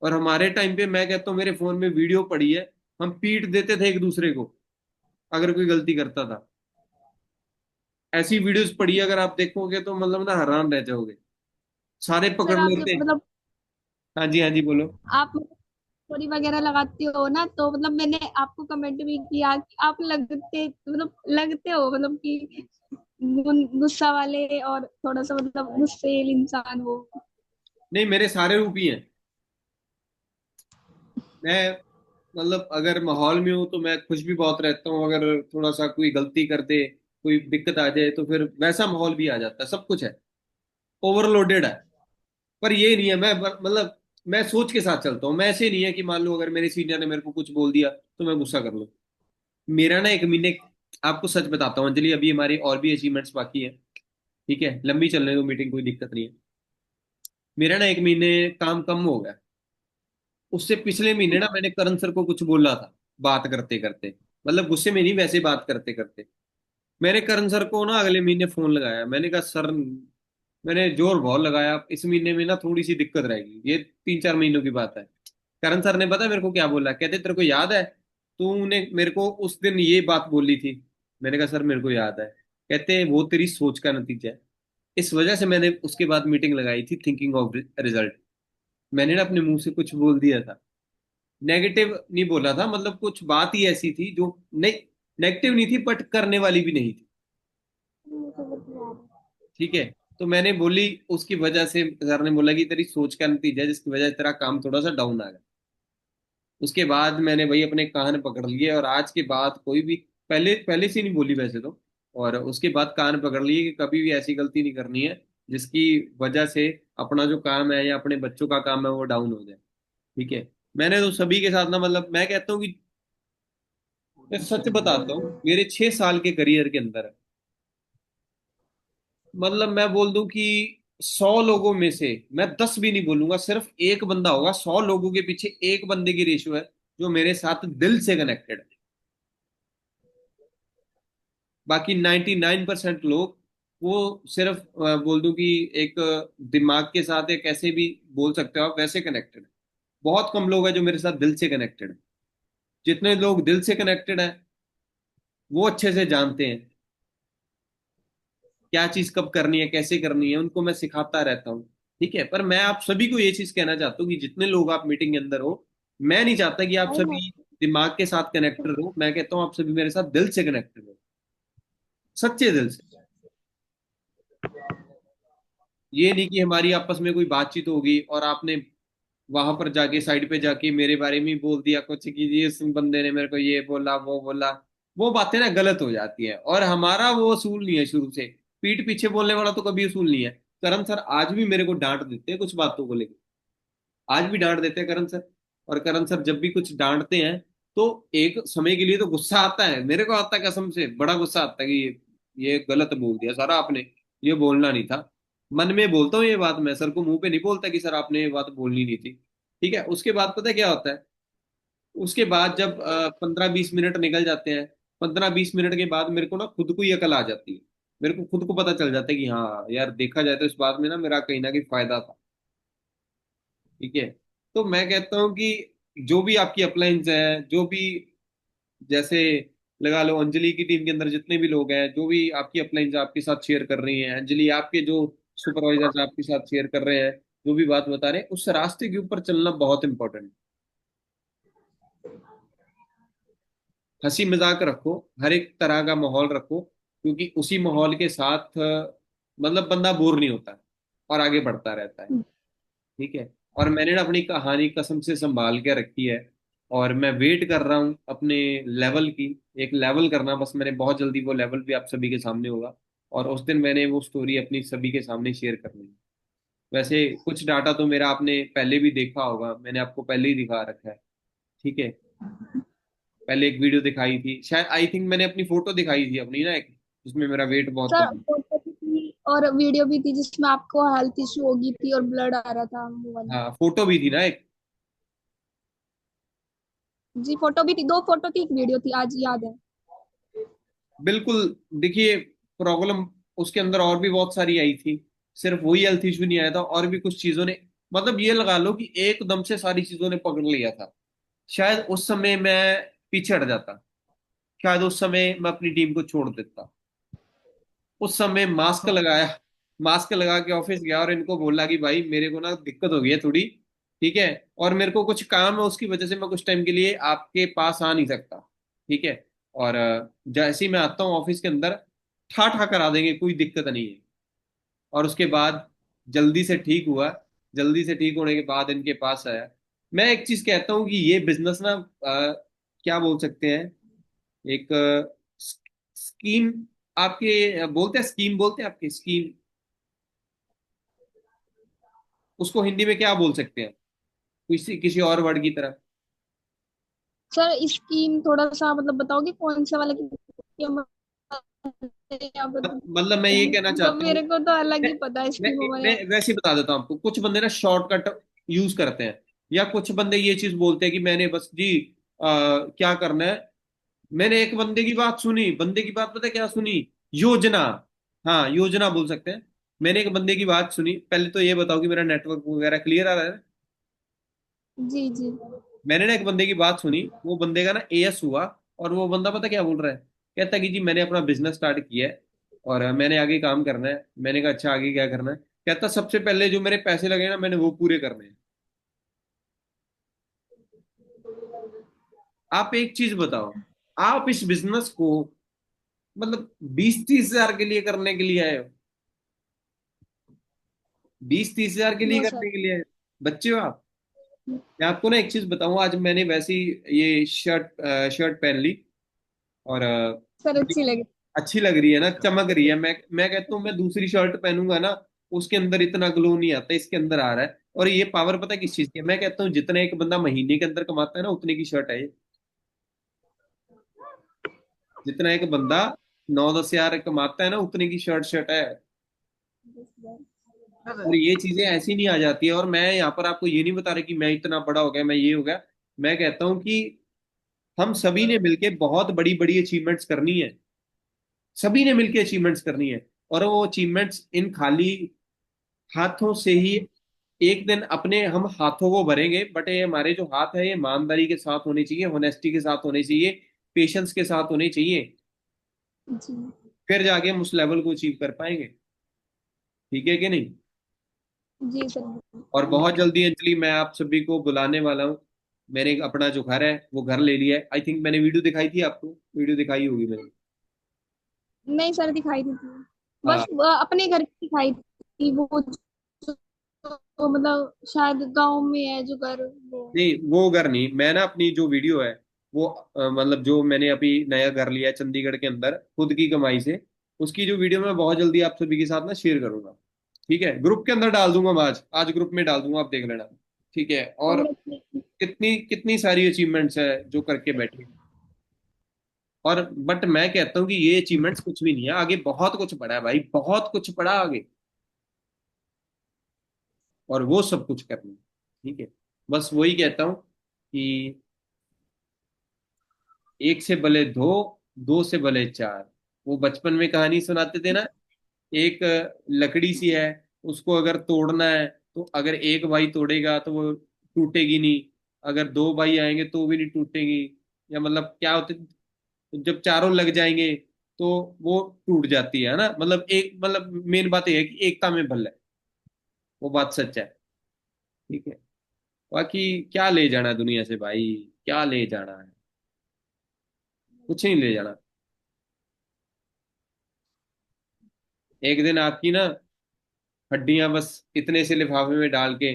और हमारे टाइम पे मैं कहता हूँ, मेरे फोन में वीडियो पड़ी है, हम पीट देते थे एक दूसरे को अगर कोई गलती करता था। ऐसी वीडियोस पड़ी है, अगर आप देखोगे तो मतलब ना हैरान रह जाओगे, सारे सर पकड़ आप जब लेते। मतलब हाँ जी बोलो। आप स्टोरी वगैरह लगाते हो ना, तो मतलब मैंने आपको कमेंट भी किया कि आप लगते हो मतलब कि गुस्सा वाले और थोड़ा सा मतलब गुस्सेल इंसान हो। नहीं, मेरे सारे रूप ही हैं। मैं मतलब अगर माहौल में हूँ तो मैं खुश भी बहुत रहता हूँ, अगर थोड़ा सा कोई गलती कर दे, कोई दिक्कत आ जाए तो फिर वैसा माहौल भी आ जाता है, सब कुछ है, ओवरलोडेड है। पर ये नहीं है, मैं मतलब मैं सोच के साथ चलता हूँ। मैं ऐसे नहीं है कि मान लो अगर मेरे सीनियर ने मेरे को कुछ बोल दिया तो मैं गुस्सा कर लूँ। मेरा ना एक महीने, आपको सच बताता हूँ अंजलि, अभी हमारी और भी अचीवमेंट्स बाकी है, ठीक है, लंबी चलने दो मीटिंग, कोई दिक्कत नहीं है। मेरा ना एक महीने काम कम हो गया। उससे पिछले महीने ना मैंने करण सर को कुछ बोला था, बात करते करते, मतलब गुस्से में नहीं, वैसे बात करते करते। मैंने करण सर को ना अगले महीने फोन लगाया, मैंने कहा सर, मैंने जोर बहुत लगाया, इस महीने में ना थोड़ी सी दिक्कत रहेगी, ये 3-4 महीनों की बात है। करण सर ने पता मेरे को क्या बोला, कहते तेरे को याद है तूने मेरे को उस दिन ये बात बोली थी। मैंने कहा सर मेरे को याद है। कहते वो तेरी सोच का नतीजा है। इस वजह से मैंने उसके बाद मीटिंग लगाई थी, थिंकिंग ऑफ रिजल्ट। मैंने ना अपने मुंह से कुछ बोल दिया था, नेगेटिव नहीं बोला था, मतलब कुछ बात ही ऐसी थी जो नहीं, नेगेटिव नहीं थी बट करने वाली भी नहीं थी, ठीक है। तो मैंने बोली, उसकी वजह से सर ने बोला कि तेरी सोच का नतीजा है, जिसकी वजह से तेरा काम थोड़ा सा डाउन आ गया। उसके बाद मैंने भाई अपने कान पकड़ लिए, और आज के बाद कोई भी, पहले पहले से नहीं बोली वैसे तो, और उसके बाद कान पकड़ लिए कि कभी भी ऐसी गलती नहीं करनी है जिसकी वजह से अपना जो काम है या अपने बच्चों का काम है वो डाउन हो जाए, ठीक है। मैंने तो सभी के साथ ना, मतलब मैं कहता हूँ कि, मैं सच बताता हूँ, मेरे 6 साल के करियर के अंदर, मतलब मैं बोल दूं कि 100 लोगों में से मैं 10 भी नहीं बोलूंगा, सिर्फ एक बंदा होगा, 100 लोगों के पीछे एक बंदे की रेशियो है जो मेरे साथ दिल से कनेक्टेड है। बाकी 99% लोग, वो सिर्फ बोल दूं कि एक दिमाग के साथ, एक ऐसे भी बोल सकते हो आप, वैसे कनेक्टेड है। बहुत कम लोग हैं जो मेरे साथ दिल से कनेक्टेड है। जितने लोग दिल से कनेक्टेड है वो अच्छे से जानते हैं क्या चीज कब करनी है, कैसे करनी है, उनको मैं सिखाता रहता हूँ, ठीक है। पर मैं आप सभी को ये चीज कहना चाहता हूँ कि जितने लोग आप मीटिंग के अंदर हो, मैं नहीं चाहता कि आप सभी दिमाग के साथ कनेक्टेड रहो, मैं कहता हूँ आप सभी मेरे साथ दिल से कनेक्टेड रहो, सच्चे दिल से। ये नहीं कि हमारी आपस में कोई बातचीत होगी और आपने वहां पर जाके साइड पे जाके मेरे बारे में ही बोल दिया कुछ कि जी इस बंदे ने मेरे को ये बोला वो बोला। वो बातें ना गलत हो जाती है, और हमारा वो असूल नहीं है शुरू से। पीठ पीछे बोलने वाला तो कभी असूल नहीं है। करण सर आज भी मेरे को डांट देते हैं कुछ बातों को लेकर, आज भी डांट देते हैं करण सर। और करण सर जब भी कुछ डांटते हैं तो एक समय के लिए तो गुस्सा आता है, मेरे को आता है, कसम से बड़ा गुस्सा आता है कि ये गलत बोल दिया सर आपने, ये बोलना नहीं था। मन में बोलता हूँ ये बात, मैं सर को मुंह पे नहीं बोलता कि सर आपने ये बात बोलनी नहीं थी, ठीक है। उसके बाद पता है क्या होता है, उसके बाद जब 15-20 मिनट निकल जाते हैं, 15-20 मिनट के बाद मेरे को ना खुद को ही अकल आ जाती है। मेरे को खुद को पता चल जाता है कि हाँ यार, देखा जाए तो इस बात में ना कहीं फायदा था, ठीक है। तो मैं कहता हूँ कि जो भी आपकी अपलाइंस है, जो भी, जैसे लगा लो अंजलि की टीम के अंदर जितने भी लोग हैं, जो भी आपकी अपलाइंस आपके साथ शेयर कर रही हैं, अंजलि आपके जो सुपरवाइजर्स आपके साथ शेयर कर रहे हैं, जो भी बात बता रहे हैं, उस रास्ते के ऊपर चलना बहुत इंपॉर्टेंट है। हंसी मजाक रखो, हर एक तरह का माहौल रखो, क्योंकि उसी माहौल के साथ मतलब बंदा बोर नहीं होता और आगे बढ़ता रहता है, ठीक है। और मैंने ना अपनी कहानी कसम से संभाल के रखी है, और मैं वेट कर रहा हूँ अपने लेवल की। एक लेवल करना बस, मैंने बहुत जल्दी वो लेवल भी आप सभी के सामने होगा, और उस दिन मैंने वो स्टोरी अपनी सभी के सामने शेयर करनी है। वैसे कुछ डाटा तो मेरा आपने पहले भी देखा होगा, मैंने आपको पहले ही दिखा रखा है, ठीक है। पहले एक वीडियो दिखाई थी शायद, आई थिंक मैंने अपनी फोटो दिखाई थी अपनी ना एक, जिसमें मेरा वेट बहुत सर कम। फोटो भी थी और वीडियो भी थी जिसमें आपको हेल्थ इशू हो गई थी और ब्लड आ रहा था वो वाली। हाँ फोटो भी थी ना एक। जी फोटो भी थी, दो फोटो थी, एक वीडियो थी, आज याद है। बिल्कुल। देखिए, प्रॉब्लम उसके अंदर और भी बहुत सारी आई थी, सिर्फ वही हेल्थ इशू नहीं आया था, और भी कुछ चीजों ने, मतलब ये लगा लो कि एकदम से सारी चीजों ने पकड़ लिया था। शायद उस समय मैं पीछे हट जाता, शायद उस समय मैं अपनी टीम को छोड़ देता। उस समय मास्क लगाया, मास्क लगा के ऑफिस गया और इनको बोला कि भाई मेरे को ना दिक्कत हो गई है थोड़ी, ठीक है, और मेरे को कुछ काम है, उसकी वजह से मैं कुछ टाइम के लिए आपके पास आ नहीं सकता, ठीक है। और जैसे ही मैं आता हूँ ऑफिस के अंदर, ठा ठा करा देंगे, कोई दिक्कत नहीं है। और उसके बाद जल्दी से ठीक हुआ, जल्दी से ठीक होने के बाद इनके पास आया। मैं एक चीज कहता हूँ कि ये बिजनेस ना क्या बोल सकते हैं, एक स्कीम आपके बोलते हैं स्कीम, बोलते हैं आपके स्कीम, उसको हिंदी में क्या बोल सकते हैं, किसी किसी और वर्ड की तरह? सर स्कीम थोड़ा सा मतलब बताओगे कौन सा वाला या आप मतलब मैं ये कहना मतलब चाहता हूँ, मेरे को तो अलग मैं ही पता है मैं स्कीमों मैं वाले। वैसे ही बता देता हूँ आपको। कुछ बंदे ना शॉर्टकट यूज करते हैं, या कुछ बंदे ये चीज बोलते हैं कि मैंने बस जी क्या करना है। मैंने एक बंदे की बात सुनी, बंदे की बात पता है क्या सुनी? योजना। हाँ, योजना बोल सकते हैं। मैंने एक बंदे की बात सुनी। पहले तो ये बताओ कि मेरा नेटवर्क वगैरह क्लियर आ रहा है? जी जी। मैंने ना एक बंदे की बात सुनी, वो बंदे का ना एएस हुआ, और वो बंदा पता क्या बोल रहा है? कहता कि जी मैंने अपना बिजनेस स्टार्ट किया है, और मैंने आगे काम करना है। मैंने कहा अच्छा, आगे क्या करना है? कहता सबसे पहले जो मेरे पैसे लगे ना, मैंने वो पूरे करने हैं। आप एक चीज बताओ, आप इस बिजनेस को मतलब 20-30 हजार के लिए करने के लिए आए हो? 20-30 हजार के लिए नो सर। करने के लिए आए हो? बच्चे हो आप? मैं आपको ना एक चीज बताऊं, आज मैंने वैसे ही ये शर्ट शर्ट पहन ली, और सर अच्छी लगी। अच्छी लग रही है ना, चमक रही है। मैं कहता हूँ मैं दूसरी शर्ट पहनूंगा ना, उसके अंदर इतना ग्लो नहीं आता, इसके अंदर आ रहा है। और ये पावर पता है किस चीज की है? मैं कहता हूँ जितना एक बंदा महीने के अंदर कमाता है ना, उतने की शर्ट है ये। जितना एक बंदा 9-10 हजार कमाता है ना, उतने की शर्ट शर्ट है। और ये चीजें ऐसी नहीं आ जाती है। और मैं यहाँ पर आपको ये नहीं बता रहा कि मैं इतना बड़ा हो गया, मैं ये हो गया। मैं कहता हूँ कि हम सभी ने मिलके बहुत बड़ी बड़ी अचीवमेंट्स करनी है। सभी ने मिलके अचीवमेंट्स करनी है। और वो अचीवमेंट्स इन खाली हाथों से ही एक दिन अपने हम हाथों को भरेंगे, बट ये हमारे जो हाथ है ये ईमानदारी के साथ होने चाहिए, होनेस्टी के साथ होने चाहिए, पेशेंस के साथ होने चाहिए। जी फिर जाके हम उस लेवल को अचीव कर पाएंगे। ठीक है कि नहीं? जी सर। और बहुत जल्दी अंजलि मैं आप सभी को बुलाने वाला हूँ। मैंने अपना जो घर है वो घर ले लिया है। आई थिंक मैंने वीडियो दिखाई थी आपको, वीडियो दिखाई होगी मैंने। नहीं सर दिखाई दी थी। बस हाँ। अपने घर की दिखाई थी वो मतलब शायद गांव में है जो घर वो। नहीं, वो घर नहीं, मैं ना अपनी जो वीडियो है वो मतलब जो मैंने अभी नया घर लिया है चंडीगढ़ के अंदर खुद की कमाई से, उसकी जो वीडियो मैं बहुत जल्दी आप सभी के साथ ना शेयर करूंगा। ठीक है, ग्रुप के अंदर डाल दूंगा मैं, आज आज ग्रुप में डाल दूंगा, आप देख लेना। ठीक है। और कांग्रेचुलेशन। कितनी कितनी सारी अचीवमेंट्स है जो करके बैठे हैं। और बट मैं कहता हूँ कि ये अचीवमेंट्स कुछ भी नहीं है, आगे बहुत कुछ पड़ा है भाई, बहुत कुछ पड़ा आगे। और वो सब कुछ करना है। ठीक है। बस वही कहता हूँ कि एक से भले दो, दो से भले चार। वो बचपन में कहानी सुनाते थे ना, एक लकड़ी सी है, उसको अगर तोड़ना है तो अगर एक भाई तोड़ेगा तो वो टूटेगी नहीं, अगर दो भाई आएंगे तो भी नहीं टूटेगी। या मतलब क्या होते, जब चारों लग जाएंगे तो वो टूट जाती है ना। मतलब एक मतलब मेन बात यह है कि एकता में बल है। वो बात सच है। ठीक है। बाकी क्या ले जाना है दुनिया से भाई, क्या ले जाना है? कुछ नहीं ले जाना। एक दिन आपकी ना हड्डियां बस इतने से लिफाफे में डाल के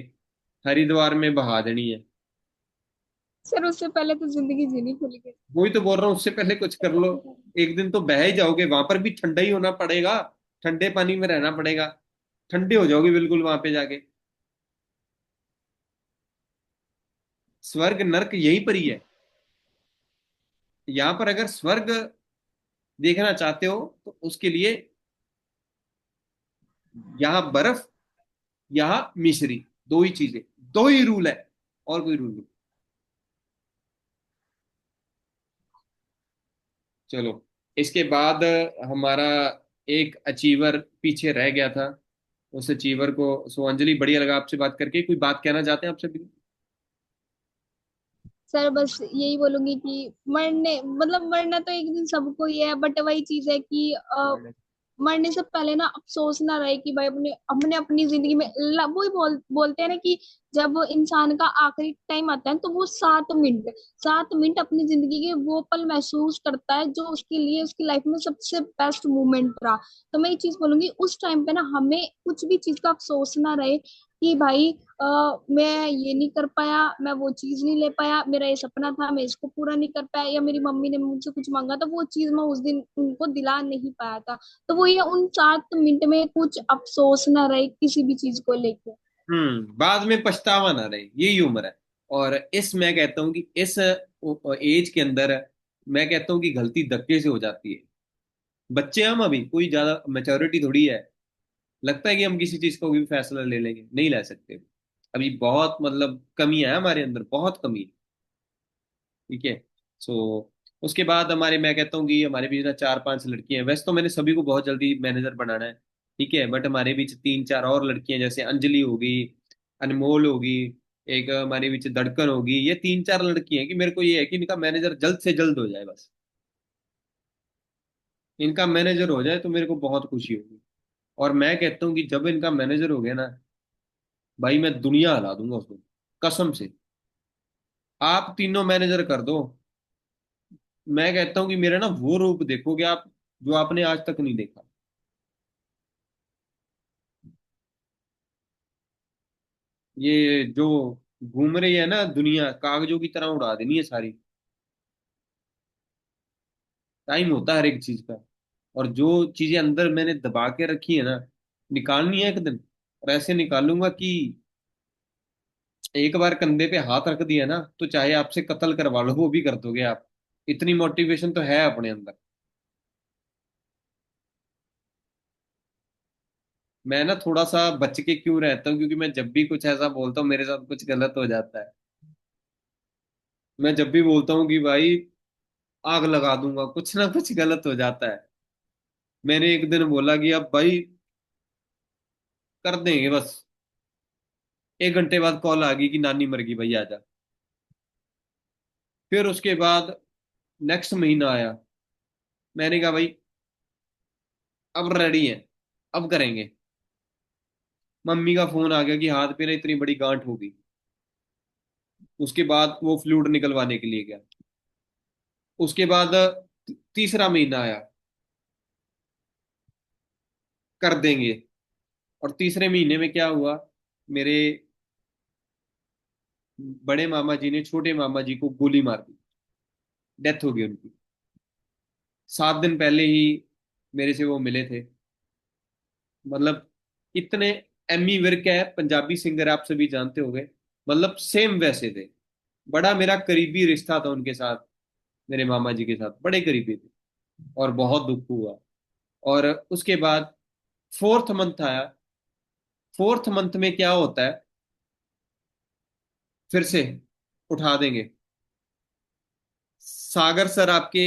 हरिद्वार में बहा देनी है। सर उससे पहले तो जिंदगी जीनी भूल गई। वही तो बोल रहा हूँ, उससे पहले कुछ कर लो। एक दिन तो बह ही जाओगे, वहां पर भी ठंडा ही होना पड़ेगा, ठंडे पानी में रहना पड़ेगा, ठंडे हो जाओगे बिल्कुल वहां पे जाके। स्वर्ग नर्क यहीं पर ही है। यहाँ पर अगर स्वर्ग देखना चाहते हो तो उसके लिए यहाँ बर्फ, यहाँ मिश्री, दो ही चीजें, दो ही रूल है, और कोई रूल नहीं। चलो, इसके बाद हमारा एक अचीवर पीछे रह गया था। उस अचीवर को, सो अंजलि बढ़िया लगा आपसे बात करके। कोई बात कहना चाहते हैं आप सभी? सर बस यही बोलूंगी कि मरने मतलब मरना तो एक दिन सबको ही है बट वही चीज है कि मरने से पहले ना अफसोस ना रहे कि भाई अपने हमने अपनी जिंदगी में वही बोलते हैं ना कि जब वो इंसान का आखिरी टाइम आता है तो वो 7 मिनट अपनी जिंदगी के वो पल महसूस करता है जो उसके लिए उसकी लाइफ में सबसे बेस्ट मोमेंट रहा। तो मैं ये चीज बोलूंगी उस टाइम पे ना हमें कुछ भी चीज का अफसोस ना रहे। कि भाई मैं ये नहीं कर पाया, मैं वो चीज नहीं ले पाया, मेरा ये सपना था मैं इसको पूरा नहीं कर पाया, या मेरी मम्मी ने मुझसे कुछ मांगा था वो चीज मैं उस दिन उनको दिला नहीं पाया था। तो वो ये उन 7 मिनट में कुछ अफसोस ना रहे किसी भी चीज को लेके। बाद में पछतावा ना रहे, यही उम्र है। और इस मैं कहता हूँ कि इस एज के अंदर मैं कहता हूँ कि गलती धक्के से हो जाती है। बच्चे हम अभी, कोई ज्यादा मेच्योरिटी थोड़ी है। लगता है कि हम किसी चीज का भी फैसला ले लेंगे, नहीं ले सकते। अभी बहुत मतलब कमी है हमारे अंदर, बहुत कमी है। ठीक है। सो उसके बाद हमारे, मैं कहता हूँ कि हमारे बीच ना 4-5 लड़कियां हैं। वैसे तो मैंने सभी को बहुत जल्दी मैनेजर बनाना है, ठीक है, बट हमारे बीच 3-4 और लड़कियां, जैसे अंजलि होगी, अनमोल होगी, एक हमारे बीच धड़कन होगी। ये 3-4 लड़कियां हैं कि मेरे को ये है कि इनका मैनेजर जल्द से जल्द हो जाए बस। इनका मैनेजर हो जाए तो मेरे को बहुत खुशी होगी। और मैं कहता हूँ कि जब इनका मैनेजर हो गया ना, भाई मैं दुनिया हिला दूंगा उसको, कसम से। आप तीनों मैनेजर कर दो, मैं कहता हूँ कि मेरा ना वो रूप देखोगे आप, जो आपने आज तक नहीं देखा। ये जो घूम रही है ना दुनिया, कागजों की तरह उड़ा देनी है सारी। टाइम होता है हर एक चीज का। और जो चीजें अंदर मैंने दबा के रखी है ना, निकालनी है एक दिन। और ऐसे निकालूंगा कि एक बार कंधे पे हाथ रख दिया ना, तो चाहे आपसे कत्ल करवा लो वो भी कर दोगे आप। इतनी मोटिवेशन तो है अपने अंदर। मैं ना थोड़ा सा बच के क्यों रहता हूँ, क्योंकि मैं जब भी कुछ ऐसा बोलता हूँ मेरे साथ कुछ गलत हो जाता है। मैं जब भी बोलता हूँ कि भाई आग लगा दूंगा, कुछ ना कुछ गलत हो जाता है। मैंने एक दिन बोला कि अब भाई कर देंगे बस। 1 घंटे बाद कॉल आ गई कि नानी मर गई, भाई आजा। फिर उसके बाद नेक्स्ट महीना आया, मैंने कहा भाई अब रेडी है, अब करेंगे। मम्मी का फोन आ गया कि हाथ पे ना इतनी बड़ी गांठ होगी। उसके बाद वो फ्लूइड निकलवाने के लिए गया। उसके बाद तीसरा महीना आया, कर देंगे। और तीसरे महीने में क्या हुआ, मेरे बड़े मामा जी ने छोटे मामा जी को गोली मार दी, डेथ हो गई उनकी। 7 दिन पहले ही मेरे से वो मिले थे। मतलब इतने, एमी विर्क है पंजाबी सिंगर, आप सभी जानते होंगे। मतलब सेम वैसे थे। बड़ा मेरा करीबी रिश्ता था उनके साथ, मेरे मामा जी के साथ बड़े करीबी थे। और बहुत दुख हुआ। और उसके बाद फोर्थ मंथ आया। फोर्थ मंथ में क्या होता है, फिर से उठा देंगे। सागर सर आपके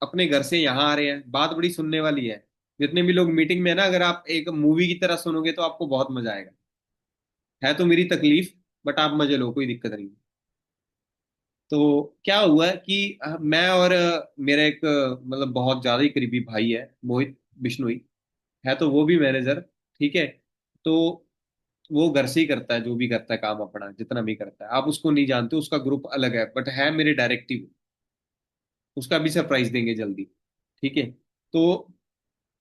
अपने घर से यहाँ आ रहे हैं, बात बड़ी सुनने वाली है। जितने भी लोग मीटिंग में है ना, अगर आप एक मूवी की तरह सुनोगे तो आपको बहुत मजा आएगा। है तो मेरी तकलीफ, बट आप मजे लो, कोई दिक्कत नहीं। तो क्या हुआ है कि मैं और मेरा एक मतलब बहुत ज्यादा ही करीबी भाई है, मोहित बिश्नोई। है तो वो भी मैनेजर, ठीक है। तो वो घर से ही करता है, जो भी करता है काम अपना, जितना भी करता है। आप उसको नहीं जानते, उसका ग्रुप अलग है, बट है मेरे डायरेक्टिव। उसका भी सरप्राइज देंगे जल्दी, ठीक है। तो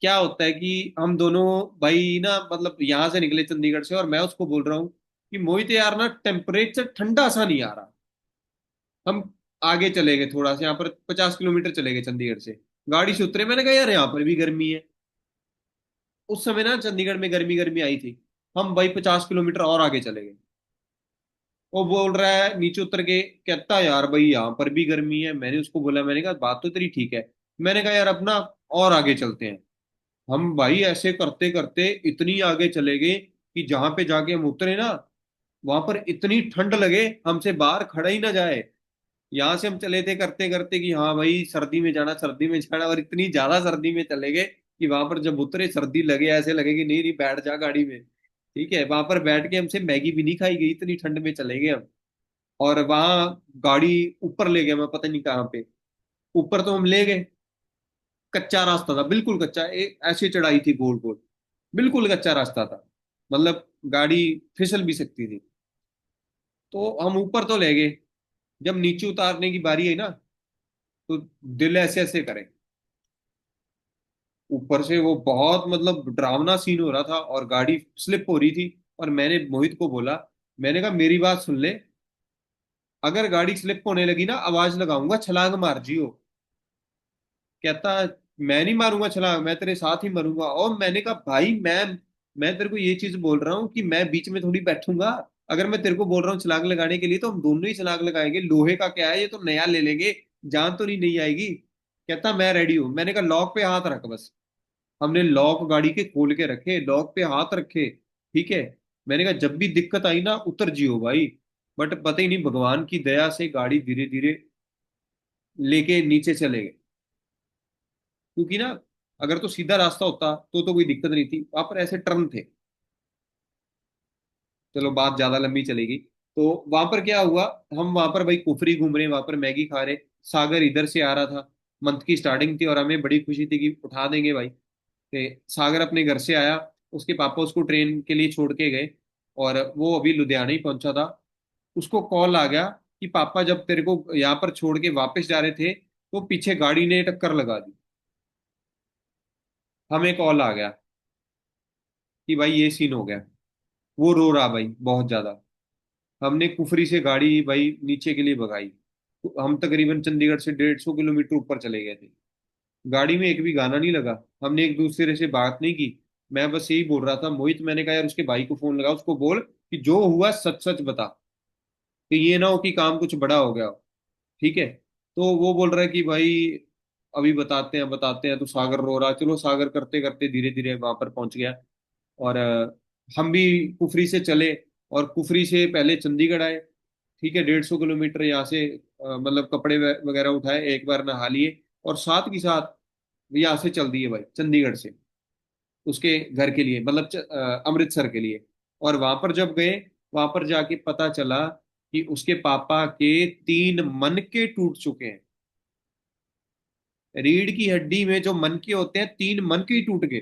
क्या होता है कि हम दोनों भाई ना, मतलब यहाँ से निकले चंडीगढ़ से, और मैं उसको बोल रहा हूँ कि मोहित यार ना टेम्परेचर ठंडा सा नहीं आ रहा। हम आगे चले गए थोड़ा सा, यहाँ पर 50 किलोमीटर चले गए चंडीगढ़ से। गाड़ी से उतरे, मैंने कहा यार यहाँ पर भी गर्मी है। उस समय ना चंडीगढ़ में गर्मी गर्मी आई थी। हम भाई 50 किलोमीटर और आगे चले गए। वो बोल रहा है नीचे उतर के, कहता यार भाई यहाँ पर भी गर्मी है। मैंने उसको बोला, मैंने कहा बात तो तेरी ठीक है। मैंने कहा यार अपना और आगे चलते हैं। हम भाई ऐसे करते करते इतनी आगे चले गए कि जहां पे जाके हम उतरे ना, वहां पर इतनी ठंड लगे हमसे बाहर खड़ा ही ना जाए। यहाँ से हम चले थे करते करते कि हाँ भाई सर्दी में जाना, सर्दी में जाना, और इतनी ज्यादा सर्दी में चले गए कि वहां पर जब उतरे सर्दी लगे, ऐसे लगे कि नहीं नहीं बैठ जा गाड़ी में। ठीक है, वहां पर बैठ के हमसे मैगी भी नहीं खाई गई, इतनी ठंड में चले गए हम। और वहां गाड़ी ऊपर ले गए, मैं पता नहीं कहाँ पे। ऊपर तो हम ले गए, कच्चा रास्ता था, बिल्कुल कच्चा, एक ऐसी चढ़ाई थी गोल गोल, बिल्कुल कच्चा रास्ता था। मतलब गाड़ी फिसल भी सकती थी। तो हम ऊपर तो ले गए। जब नीचे उतारने की बारी आई ना, तो दिल ऐसे ऐसे करे। ऊपर से वो बहुत मतलब डरावना सीन हो रहा था, और गाड़ी स्लिप हो रही थी। और मैंने मोहित को बोला, मैंने कहा मेरी बात सुन ले, अगर गाड़ी स्लिप होने लगी ना आवाज लगाऊंगा, छलांग मार जियो। कहता मैं नहीं मारूंगा छलांग, मैं तेरे साथ ही मरूंगा। और मैंने कहा भाई मैं तेरे को ये चीज बोल रहा हूँ कि मैं बीच में थोड़ी बैठूंगा। अगर मैं तेरे को बोल रहा हूँ छलांग लगाने के लिए तो हम दोनों ही छलांग लगाएंगे, लोहे का क्या है, ये तो नया ले लेंगे, जान तो नहीं आएगी। कहता मैं रेडी हूँ। मैंने कहा लॉक पे हाथ रख बस। हमने लॉक गाड़ी के खोल के रखे, लॉक पे हाथ रखे, ठीक है। मैंने कहा जब भी दिक्कत आई ना उतर जियो भाई। बट पता ही नहीं भगवान की दया से गाड़ी धीरे धीरे लेके नीचे चले गए। क्योंकि ना अगर तो सीधा रास्ता होता तो कोई दिक्कत नहीं थी, वहां पर ऐसे टर्न थे। चलो बात ज्यादा लंबी चलेगी। तो वहां पर क्या हुआ, हम वहां पर भाई कुफरी घूम रहे, वहां पर मैगी खा रहे। सागर इधर से आ रहा था, मंथ की स्टार्टिंग थी और हमें बड़ी खुशी थी कि उठा देंगे भाई। सागर अपने घर से आया, उसके पापा उसको ट्रेन के लिए छोड़ के गए और वो अभी लुधियाना ही पहुंचा था। उसको कॉल आ गया कि पापा जब तेरे को यहाँ पर छोड़ के वापस जा रहे थे तो पीछे गाड़ी ने टक्कर लगा दी। हमें कॉल आ गया कि भाई ये सीन हो गया। वो रो रहा भाई बहुत ज्यादा। हमने कुफरी से गाड़ी भाई नीचे के लिए भगाई। हम तकरीबन चंडीगढ़ से 150 किलोमीटर ऊपर चले गए थे। गाड़ी में एक भी गाना नहीं लगा, हमने एक दूसरे से बात नहीं की। मैं बस यही बोल रहा था मोहित, मैंने कहा यार उसके भाई को फोन लगा, उसको बोल कि जो हुआ सच सच बता, कि ये ना हो कि काम कुछ बड़ा हो गया हो। ठीक है। तो वो बोल रहा है कि भाई अभी बताते हैं बताते हैं। तो सागर रो रहा। चलो सागर करते करते धीरे धीरे वहां पर पहुंच गया। और हम भी कुफरी से चले और कुफरी से पहले चंडीगढ़ आए। ठीक है, 150 किलोमीटर यहाँ से मतलब कपड़े वगैरह उठाए, एक बार नहा लिए और साथ के साथ यहाँ से चल दिए भाई चंडीगढ़ से उसके घर के लिए, मतलब अमृतसर के लिए। और वहां पर जब गए, वहां पर जाके पता चला कि उसके पापा के 3 मनके टूट चुके हैं। रीढ़ की हड्डी में जो मनके होते हैं, 3 मनके ही टूट गए।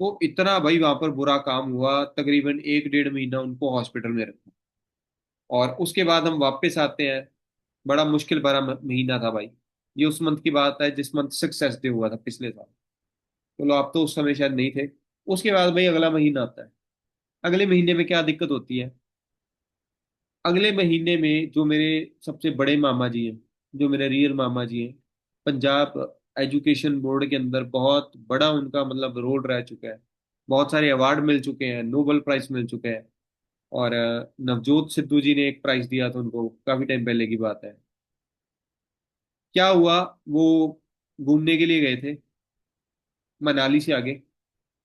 तो इतना भाई वहां पर बुरा काम हुआ, तकरीबन 1 डेढ़ महीना उनको हॉस्पिटल में रखा। और उसके बाद हम वापस आते हैं। बड़ा मुश्किल भरा महीना था भाई। ये उस मंथ की बात है जिस मंथ सक्सेस डे हुआ था पिछले साल। चलो आप तो उस समय शायद नहीं थे। उसके बाद भाई अगला महीना आता है। अगले महीने में क्या दिक्कत होती है, अगले महीने में जो मेरे सबसे बड़े मामा जी हैं, जो मेरे रियल मामा जी हैं, पंजाब एजुकेशन बोर्ड के अंदर बहुत बड़ा उनका मतलब रोल रह चुका है। बहुत सारे अवार्ड मिल चुके हैं, नोबेल प्राइज मिल चुके हैं। और नवजोत सिद्धू जी ने एक प्राइज दिया था उनको, काफी टाइम पहले की बात है। क्या हुआ, वो घूमने के लिए गए थे मनाली से आगे।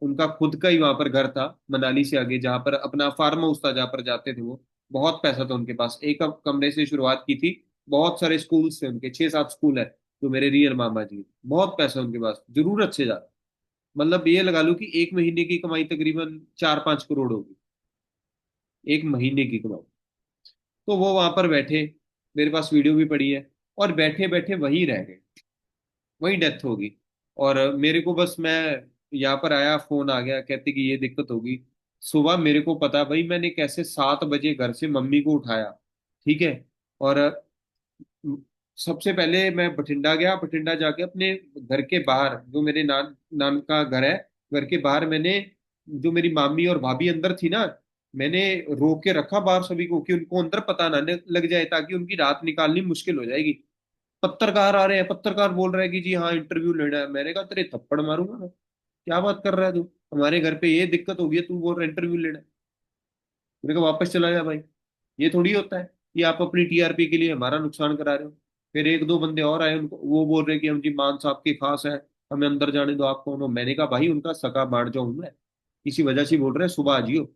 उनका खुद का ही वहां पर घर था मनाली से आगे, जहां पर अपना फार्म हाउस था, जहां पर जाते थे वो। बहुत पैसा था उनके पास, एक कमरे से शुरुआत की थी। बहुत सारे स्कूल थे उनके, 6 7 स्कूल है। तो मेरे रियल मामा जी, बहुत पैसा उनके पास, जरूरत से ज्यादा। मतलब ये लगा लो कि एक महीने की कमाई तकरीबन 4 5 करोड़ होगी, एक महीने की कमाई। तो वो वहां पर बैठे, मेरे पास वीडियो भी पड़ी है, और बैठे बैठे वहीं रह गए, वहीं डेथ होगी। और मेरे को बस, मैं यहाँ पर आया, फोन आ गया, कहते कि ये दिक्कत होगी। सुबह मेरे को पता है भाई, मैंने कैसे 7 बजे घर से मम्मी को उठाया। ठीक है। और सबसे पहले मैं बठिंडा गया, बठिंडा जाके अपने घर के बाहर, जो मेरे नान का घर है, घर के बाहर मैंने, जो मेरी मामी और भाभी अंदर थी ना, मैंने रोक के रखा बाहर सभी को कि उनको अंदर पता ना लग जाए, ताकि उनकी रात निकालनी मुश्किल हो जाएगी। पत्रकार आ रहे हैं, पत्रकार बोल रहे हैं कि जी हाँ इंटरव्यू लेना है। मैंने कहा तेरे थप्पड़ मारूंगा मैं, क्या बात कर रहा है तू, हमारे घर पे ये दिक्कत हो गई है, तू बोल रहा है इंटरव्यू लेना है। मैंने कहा वापस चला जा भाई, ये थोड़ी होता है कि आप अपनी टीआरपी के लिए हमारा नुकसान करा रहे हो। फिर एक दो बंदे और आए, उनको वो बोल रहे कि हम जी मान साहब के खास है, हमें अंदर जाने दो, आप कौन हो। मैंने कहा भाई उनका सगा बांट जाऊं मैं, इसी वजह से बोल रहे हैं सुबह आ जियो।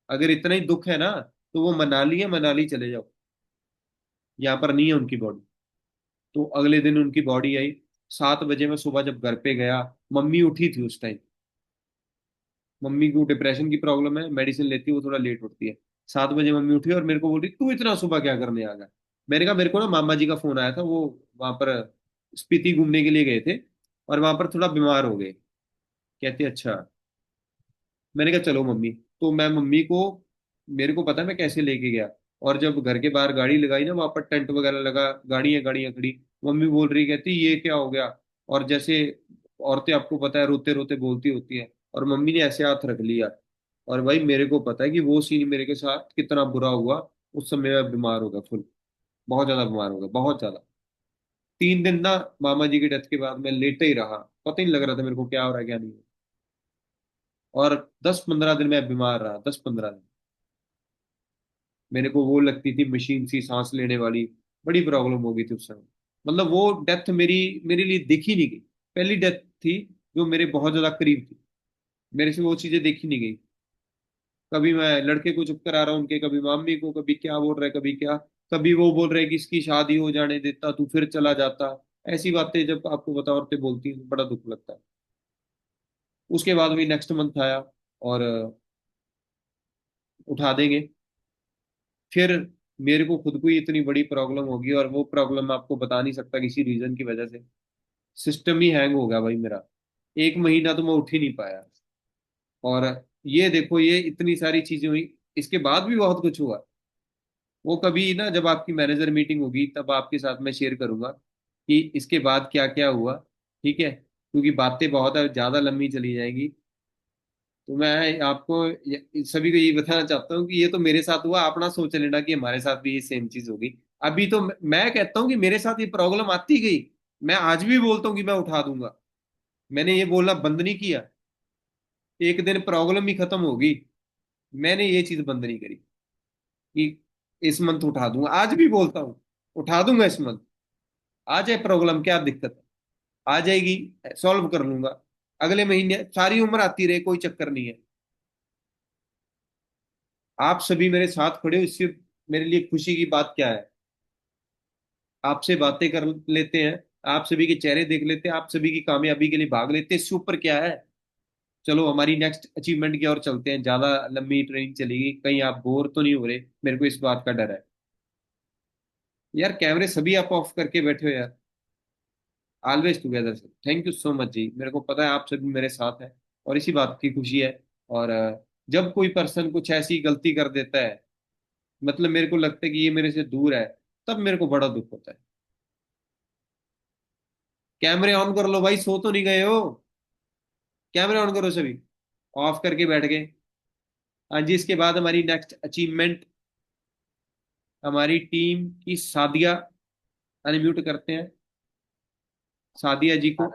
अगर इतना ही दुख है ना तो वो मनाली है, मनाली चले जाओ, यहाँ पर नहीं है उनकी बॉडी। तो अगले दिन उनकी बॉडी आई। 7 बजे मैं सुबह जब घर पे गया, मम्मी उठी थी उस टाइम। मम्मी को डिप्रेशन की प्रॉब्लम है, मेडिसिन लेती है, वो थोड़ा लेट उठती है। 7 बजे मम्मी उठी और मेरे को बोल रही तू इतना सुबह क्या करने आ गया। मैंने कहा मेरे को ना मामा जी का फोन आया था, वो वहां पर स्पीति घूमने के लिए गए थे और वहां पर थोड़ा बीमार हो गए। कहते अच्छा। मैंने कहा चलो मम्मी। तो मैं मम्मी को, मेरे को पता है मैं कैसे लेके गया। और जब घर के बाहर गाड़ी लगाई ना, वहां पर टेंट वगैरह लगा, गाड़ियां गाड़ियां खड़ी, मम्मी बोल रही, कहती ये क्या हो गया। और जैसे औरतें आपको पता है रोते रोते बोलती होती है, और मम्मी ने ऐसे हाथ रख लिया। और भाई मेरे को पता है कि वो सीन मेरे के साथ कितना बुरा हुआ। उस समय मैं बीमार हो गया फुल, बहुत ज्यादा बीमार हो गया, बहुत ज्यादा। 3 दिन ना मामा जी की डेथ के बाद मैं लेटे ही रहा, पता ही नहीं लग रहा था मेरे को क्या हो रहा है क्या नहीं। और 10-15 दिन मैं बीमार रहा, 10-15 दिन। मेरे को वो लगती थी मशीन सी सांस लेने वाली, बड़ी प्रॉब्लम हो गई थी उस समय। मतलब वो डेथ मेरी मेरे लिए देखी नहीं गई। पहली डेथ थी जो मेरे बहुत ज्यादा करीब थी, मेरे से वो चीजें देखी नहीं गई। कभी मैं लड़के को चुप करा रहा हूँ उनके, कभी मामी को, कभी क्या बोल रहे, कभी क्या। कभी वो बोल रहे कि इसकी शादी हो जाने देता तू फिर चला जाता। ऐसी बातें जब आपको बता औरतें बोलती हैं तो बड़ा दुख लगता है। उसके बाद भी नेक्स्ट मंथ आया और उठा देंगे। फिर मेरे को खुद को ही इतनी बड़ी प्रॉब्लम होगी, और वो प्रॉब्लम मैं आपको बता नहीं सकता किसी रीजन की वजह से। सिस्टम ही हैंग हो गया भाई मेरा। 1 महीना तो मैं उठ ही नहीं पाया। और ये देखो, ये इतनी सारी चीजें हुई, इसके बाद भी बहुत कुछ हुआ। वो कभी ना जब आपकी मैनेजर मीटिंग होगी तब आपके साथ मैं शेयर करूंगा कि इसके बाद क्या क्या हुआ। ठीक है, क्योंकि बातें बहुत ज्यादा लंबी चली जाएंगी। तो मैं आपको सभी को यही बताना चाहता हूँ कि ये तो मेरे साथ हुआ, आप ना सोच लेना कि हमारे साथ भी ये सेम चीज होगी। अभी तो मैं कहता हूँ कि मेरे साथ ये प्रॉब्लम आती गई। मैं आज भी बोलता हूँ कि मैं उठा दूंगा। मैंने ये बोलना बंद नहीं किया। एक दिन प्रॉब्लम ही खत्म होगी, मैंने ये चीज बंद नहीं करी कि इस मंथ उठा दूंगा। आज भी बोलता हूँ उठा दूंगा इस मंथ। आ जाए प्रॉब्लम, क्या दिक्कत है, आ जाएगी, सॉल्व कर लूंगा। अगले महीने सारी उम्र आती रहे, कोई चक्कर नहीं है। आप सभी मेरे साथ खड़े हो, इससे मेरे लिए खुशी की बात क्या है। आपसे बातें कर लेते हैं, आप सभी के चेहरे देख लेते हैं, आप सभी की कामयाबी के लिए भाग लेते हैं, इससे ऊपर क्या है। चलो हमारी नेक्स्ट अचीवमेंट की ओर चलते हैं, ज्यादा लंबी ट्रेनिंग चलेगी, कहीं आप बोर तो नहीं हो रहे, मेरे को इस बात का डर है। यार कैमरे सभी आप ऑफ करके बैठे हो यार। Always together sir, thank you so much जी। मेरे को पता है आप सभी मेरे साथ हैं, और इसी बात की खुशी है। और जब कोई पर्सन कुछ ऐसी गलती कर देता है, मतलब मेरे को लगता है कि ये मेरे से दूर है, तब मेरे को बड़ा दुख होता है। कैमरे ऑन कर लो भाई, सो तो नहीं गए हो। कैमरे ऑन करो सभी, ऑफ करके बैठ गए। हाँ जी, इसके बाद हमारी नेक्स्ट अचीवमेंट, हमारी टीम की सादिया। अनम्यूट करते हैं सादिया जी को।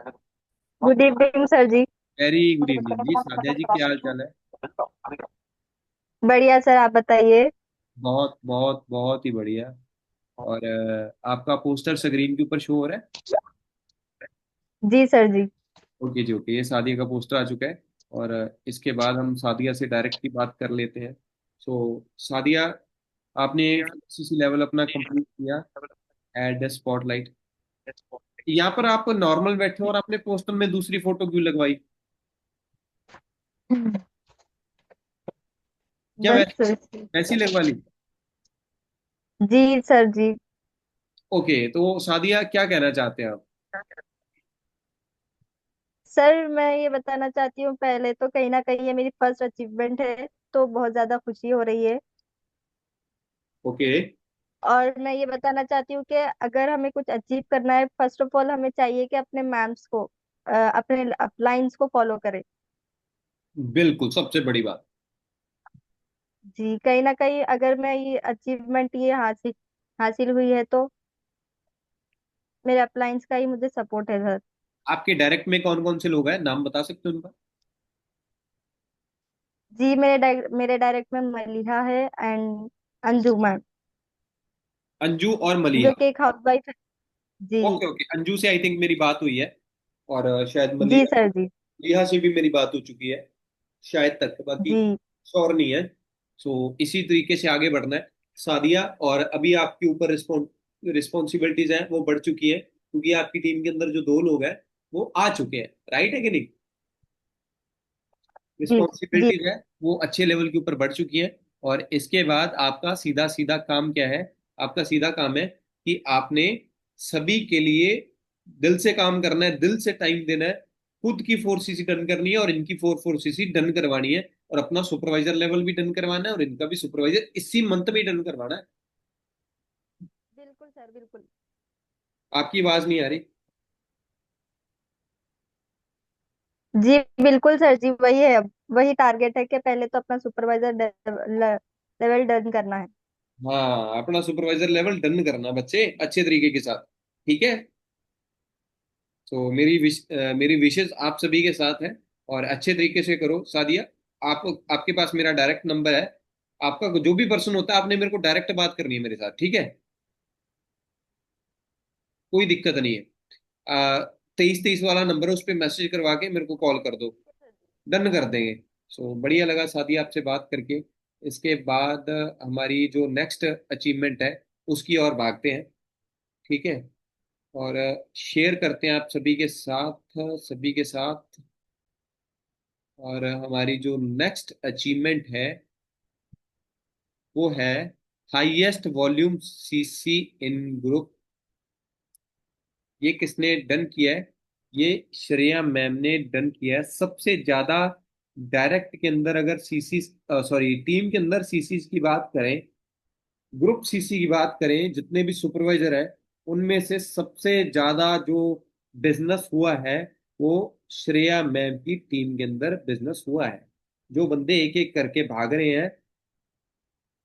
गुड इवनिंग सर जी। वेरी गुड इवनिंग जी, सादिया जी क्या हाल चाल है। बढ़िया सर, आप बताइए। बहुत बहुत बहुत ही बढ़िया। और आपका पोस्टर स्क्रीन के ऊपर शो हो रहा है। जी सर जी। ओके जी, ओके, ये सादिया का पोस्टर आ चुका है। और इसके बाद हम सादिया से डायरेक्ट की बात कर लेते हैं। सो सादिया, आपने सीसी लेवल अपना कंप्लीट किया, एड स्पॉटलाइट। यहाँ पर आप नॉर्मल बैठे हो और आपने पोस्टर में दूसरी फोटो क्यों लगवाई। क्या बस वैसी सर। वैसी लगवा ली। जी सर जी। ओके, तो सादिया क्या कहना चाहते हैं आप। सर मैं ये बताना चाहती हूँ, पहले तो कहीं ना कहीं ये मेरी फर्स्ट अचीवमेंट है, तो बहुत ज्यादा खुशी हो रही है। ओके। और मैं ये बताना चाहती हूँ कि अगर हमें कुछ अचीव करना है, फर्स्ट ऑफ ऑल हमें चाहिए कि अपने मैम्स को अपने लाइंस को फॉलो करें। बिल्कुल, सबसे बड़ी बात। जी, कहीं ना कहीं अगर मैं ये अचीवमेंट ये हासिल हासिल हुई है तो मेरे अपलाइंस का ही मुझे सपोर्ट है सर। आपके डायरेक्ट में कौन कौन से लोग हैं, नाम बता सकते हैं उनका। जी, मेरे डायरेक्ट में मलिहा है एंड अंजू मैम, अंजू और जो मलिहा। कि एक हाउसवाइफ है। जी। ओके ओके, अंजू से आई थिंक मेरी बात हुई है। और शायद जी मलिहा सर जी। मलिहा से भी मेरी बात हो चुकी है शायद तक, बाकी जी। श्योर नहीं है। सो इसी तरीके से आगे बढ़ना है सादिया। और अभी आपके ऊपर रिस्पॉन्सिबिलिटीज हैं, वो बढ़ चुकी है, क्योंकि आपकी टीम के अंदर जो 2 लोग हैं वो आ चुके हैं, राइट है कि नहीं। जी। जी। रिस्पॉन्सिबिलिटीज है वो अच्छे लेवल के ऊपर बढ़ चुकी है। और इसके बाद आपका सीधा सीधा काम क्या है। आपका सीधा काम है कि आपने सभी के लिए दिल से काम करना है, दिल से टाइम देना है। खुद की 4 सीसी डन करनी है और इनकी 4 4 सीसी डन करवानी है। और अपना सुपरवाइजर लेवल भी डन करवाना है और इनका भी सुपरवाइजर इसी मंथ में डन करवाना है। बिल्कुल सर, बिल्कुल। आपकी आवाज नहीं आ रही। जी बिल्कुल सर जी, वही है, वही टारगेट है कि पहले तो अपना सुपरवाइजर लेवल डन करना है। हाँ, अपना सुपरवाइजर लेवल डन करना बच्चे अच्छे तरीके के साथ। ठीक है। तो मेरी विशेष आप सभी के साथ है, और अच्छे तरीके से करो सादिया। आप आपके पास मेरा डायरेक्ट नंबर है। आपका जो भी पर्सन होता है, आपने मेरे को डायरेक्ट बात करनी है मेरे साथ, ठीक है। कोई दिक्कत नहीं है। 23 23 वाला नंबर है, उस पर मैसेज करवा के मेरे को कॉल कर दो। डन कर देंगे। सो बढ़िया लगा सादिया आपसे बात करके। इसके बाद हमारी जो नेक्स्ट अचीवमेंट है, उसकी ओर भागते हैं। ठीक है। और शेयर करते हैं आप सभी के साथ। और हमारी जो नेक्स्ट अचीवमेंट है, वो है हाईएस्ट वॉल्यूम सीसी इन ग्रुप। ये किसने डन किया है? ये श्रेया मैम ने डन किया है। सबसे ज्यादा डायरेक्ट के अंदर अगर सीसी, सॉरी, टीम के अंदर सीसी की बात करें, ग्रुप सीसी की बात करें, जितने भी सुपरवाइजर है, उनमें से सबसे ज्यादा जो बिजनेस हुआ है, वो श्रेया मैम की टीम के अंदर बिजनेस हुआ है। जो बंदे एक एक करके भाग रहे हैं,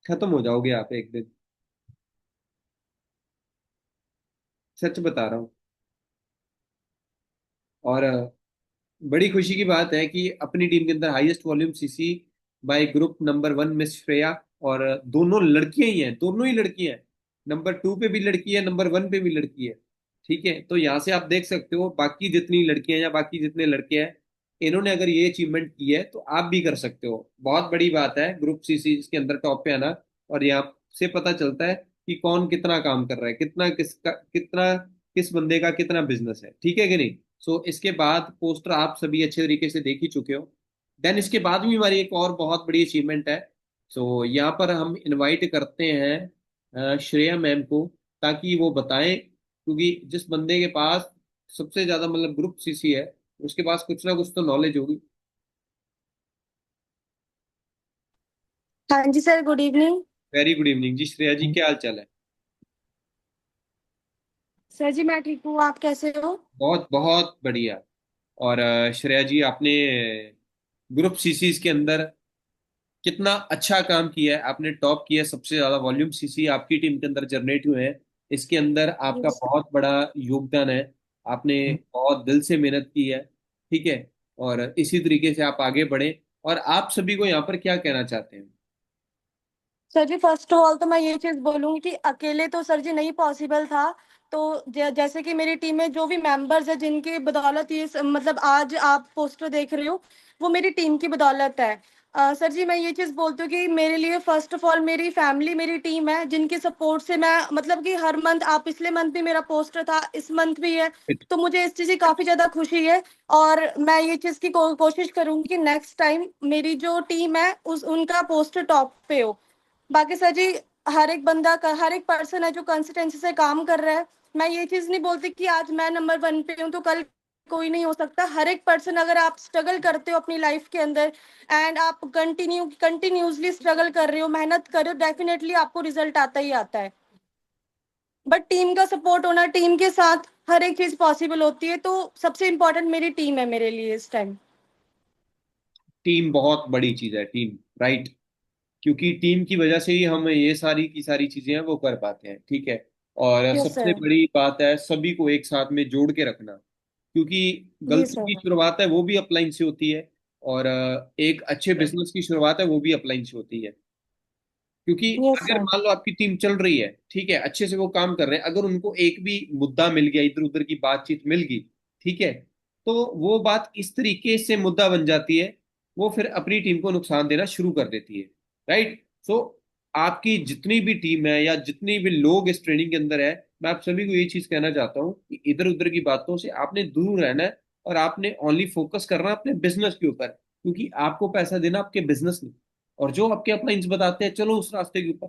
खत्म हो जाओगे आप एक दिन। सच बता रहा हूँ। और बड़ी खुशी की बात है कि अपनी टीम के अंदर highest volume CC bye group number 1 miss Shreya. और दोनों लड़कियां ही हैं, दोनों ही लड़कियां हैं। नंबर 2 पे भी लड़की है, नंबर 1 पे भी लड़की है। ठीक है। तो यहाँ से आप देख सकते हो, बाकी जितनी लड़कियां हैं या बाकी जितने लड़के हैं, इन्होंने अगर ये अचीवमेंट की है, तो आप भी कर सकते हो। बहुत बड़ी बात है ग्रुप सीसी के अंदर टॉप पे आना। और यहाँ से पता चलता है कि कौन कितना काम कर रहा है, किस बंदे का कितना बिजनेस है। ठीक है कि नहीं? सो इसके बाद पोस्टर आप सभी अच्छे तरीके से देख ही चुके हो। देन इसके बाद भी हमारी एक और बहुत बड़ी अचीवमेंट है। सो यहाँ पर हम इनवाइट करते हैं श्रेया मैम को, ताकि वो बताएं, क्योंकि जिस बंदे के पास सबसे ज्यादा मतलब ग्रुप सीसी है, उसके पास कुछ ना कुछ तो नॉलेज होगी। हाँ जी sir, good evening. Very good evening जी। श्रेया जी, क्या हाल चाल है? सर जी मैं ठीक हूँ, आप कैसे हो? बहुत बहुत बढ़िया। और श्रेया जी, आपने ग्रुप सीसीज के अंदर कितना अच्छा काम किया है। आपने टॉप किया है, सबसे ज्यादा वॉल्यूम सीसी आपकी टीम के अंदर जनरेट हुए हैं। इसके अंदर आपका यस। बहुत बड़ा योगदान है। आपने बहुत दिल से मेहनत की है। ठीक है। और इसी तरीके से आप आगे बढ़े। और आप सभी को यहाँ पर क्या कहना चाहते हैं? सर जी फर्स्ट ऑफ ऑल तो मैं ये चीज बोलूंगी कि अकेले तो सर जी नहीं पॉसिबल था। तो जैसे कि मेरी टीम में जो भी मेंबर्स है, जिनकी बदौलत ये मतलब आज आप पोस्टर देख रहे हो, वो मेरी टीम की बदौलत है। सर जी मैं ये चीज बोलती हूँ कि मेरे लिए फर्स्ट ऑफ ऑल मेरी फैमिली मेरी टीम है, जिनकी सपोर्ट से मैं मतलब कि हर मंथ, आप पिछले मंथ भी मेरा पोस्टर था, इस मंथ भी है, तो मुझे इस चीज की काफी ज्यादा खुशी है। और मैं ये चीज की कोशिश करूंगी कि नेक्स्ट टाइम मेरी जो टीम है उस उनका पोस्टर टॉप पे हो। बाकी सर जी, हर एक पर्सन है जो कंसिस्टेंसी से काम कर रहा है। मैं ये चीज नहीं बोलती कि आज मैं नंबर 1 पे हूँ तो कल कोई नहीं हो सकता। हर एक पर्सन, अगर आप स्ट्रगल करते हो अपनी लाइफ के अंदर एंड आप कंटिन्यूसली स्ट्रगल कर रहे हो, मेहनत कर रहे हो, डेफिनेटली आपको रिजल्ट आता ही आता है। बट टीम का सपोर्ट होना, टीम के साथ हर एक चीज पॉसिबल होती है, तो सबसे इम्पोर्टेंट मेरी टीम है मेरे लिए इस टाइम। टीम बहुत बड़ी चीज है, टीम। राइट। क्योंकि टीम की वजह से ही हम ये सारी की सारी चीजें हैं वो कर पाते हैं। ठीक है। और यस सबसे सर। बड़ी बात है सभी को एक साथ में जोड़ के रखना। क्योंकि जी गलती की सर। शुरुआत है वो भी अपलाइन से होती है। और एक अच्छे बिजनेस की शुरुआत है वो भी अपलाइन से होती है। क्योंकि यस अगर सर। मान लो आपकी टीम चल रही है, ठीक है, अच्छे से वो काम कर रहे हैं, अगर उनको एक भी मुद्दा मिल गया, इधर उधर की बातचीत मिल गई, ठीक है, तो वो बात इस तरीके से मुद्दा बन जाती है, वो फिर अपनी टीम को नुकसान देना शुरू कर देती है। राइट। सो आपकी जितनी भी टीम है या जितनी भी लोग इस ट्रेनिंग के अंदर है, मैं आप सभी को ये चीज कहना चाहता हूँ कि इधर उधर की बातों से आपने दूर रहना है। और आपने ओनली फोकस करना है अपने बिजनेस के ऊपर, क्योंकि आपको पैसा देना आपके बिजनेस में। और जो आपके अपलाइंस बताते हैं, चलो उस रास्ते के ऊपर।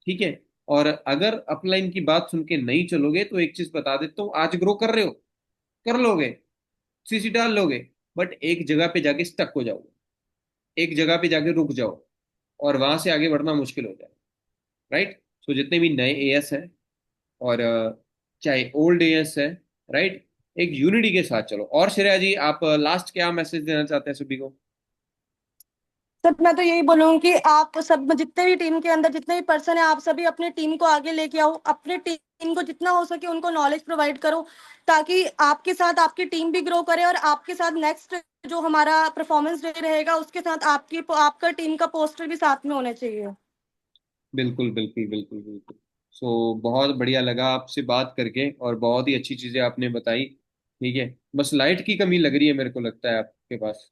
ठीक है। और अगर अपलाइन की बात सुन के नहीं चलोगे, तो एक चीज बता देता हूँ, आज ग्रो कर रहे हो, कर लोगे, सीसी डाल लोगे, बट एक जगह पे जाके स्टक हो जाओगे। एक जगह पे जाके रुक जाओ, और वहां से आगे बढ़ना मुश्किल हो जाए। राइट। सो जितने भी नए एएस हैं, और चाहे ओल्ड एएस है, राइट, एक यूनिटी के साथ चलो। और श्रेया जी, आप लास्ट क्या मैसेज देना चाहते हैं सभी को? सर मैं तो यही बोलूंगी कि आप सब जितने भी टीम के अंदर जितने भी पर्सन है, आप सभी अपने टीम को आगे लेके आओ, अपने टीम को जितना हो सके उनको नॉलेज प्रोवाइड करो, ताकि आपके साथ आपकी टीम भी ग्रो करे और आपके साथ नेक्स्ट जो हमारा परफॉर्मेंस डे रहेगा उसके साथ आपकी आपका टीम का पोस्टर भी साथ में होना चाहिए। बिल्कुल बिल्कुल बिल्कुल बिल्कुल। सो बहुत बढ़िया लगा आपसे बात करके, और बहुत ही अच्छी चीजें आपने बताई। ठीक है, बस लाइट की कमी लग रही है मेरे को लगता है आपके पास।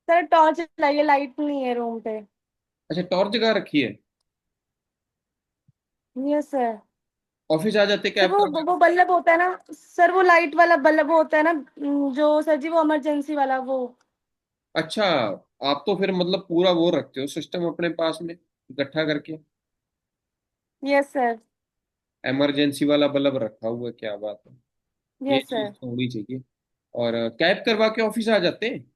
सर टॉर्च लाइए, लाइट नहीं है रूम पे। अच्छा, टॉर्च जगा रखी है? Yes sir. ऑफिस आ जाते सर कैब करवा। वो बल्ब होता है ना सर, वो लाइट वाला बल्ब होता है ना, जो सर जी वो इमरजेंसी वाला वो। अच्छा, आप तो फिर मतलब पूरा वो रखते हो सिस्टम अपने पास में इकट्ठा करके। Yes sir. इमरजेंसी वाला बल्ब रखा हुआ है, क्या बात है। ये यस चीज सर। तो होनी चाहिए। और कैब करवा के ऑफिस आ जाते हैं?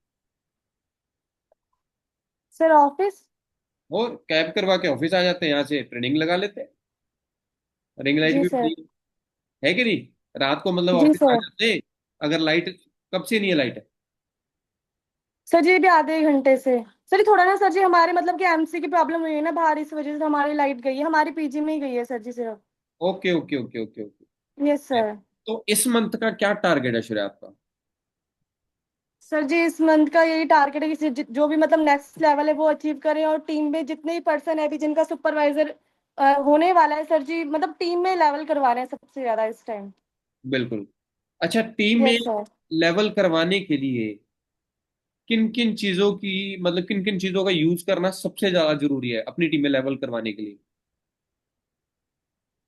Sir office. और कैब करवा के ऑफिस आ जाते हैं, यहाँ से ट्रेनिंग लगा लेते हैं। रिंग लाइट जी भी सर। बढ़िया है कि नहीं? रात को मतलब जी ऑफिस आ सर। जाते हैं। अगर लाइट, कब से नहीं है लाइट? सर जी भी आधे एक घंटे से। सर जी थोड़ा ना सर जी हमारे मतलब कि एमसी की प्रॉब्लम हुई है ना बाहर, इस वजह से हमारी लाइट गई है, हमारी पीजी में ही गई है सर जी सिर्फ। Okay okay okay okay okay. Yes sir. तो इस मंथ का क्या टारगेट है श्रेया आपका? सर जी इस मंथ का यही टारगेट है कि जो भी मतलब नेक्स्ट लेवल है वो अचीव करें, और टीम में जितने भी पर्सन है अभी जिनका सुपरवाइजर होने वाला है सर जी, मतलब टीम में लेवल करवा रहे हैं सबसे ज्यादा इस टाइम। बिल्कुल। अच्छा, टीम में यस सर। लेवल करवाने के लिए किन किन चीजों की, मतलब किन किन चीजों का यूज करना सबसे ज्यादा जरूरी है अपनी टीम में लेवल करवाने के लिए?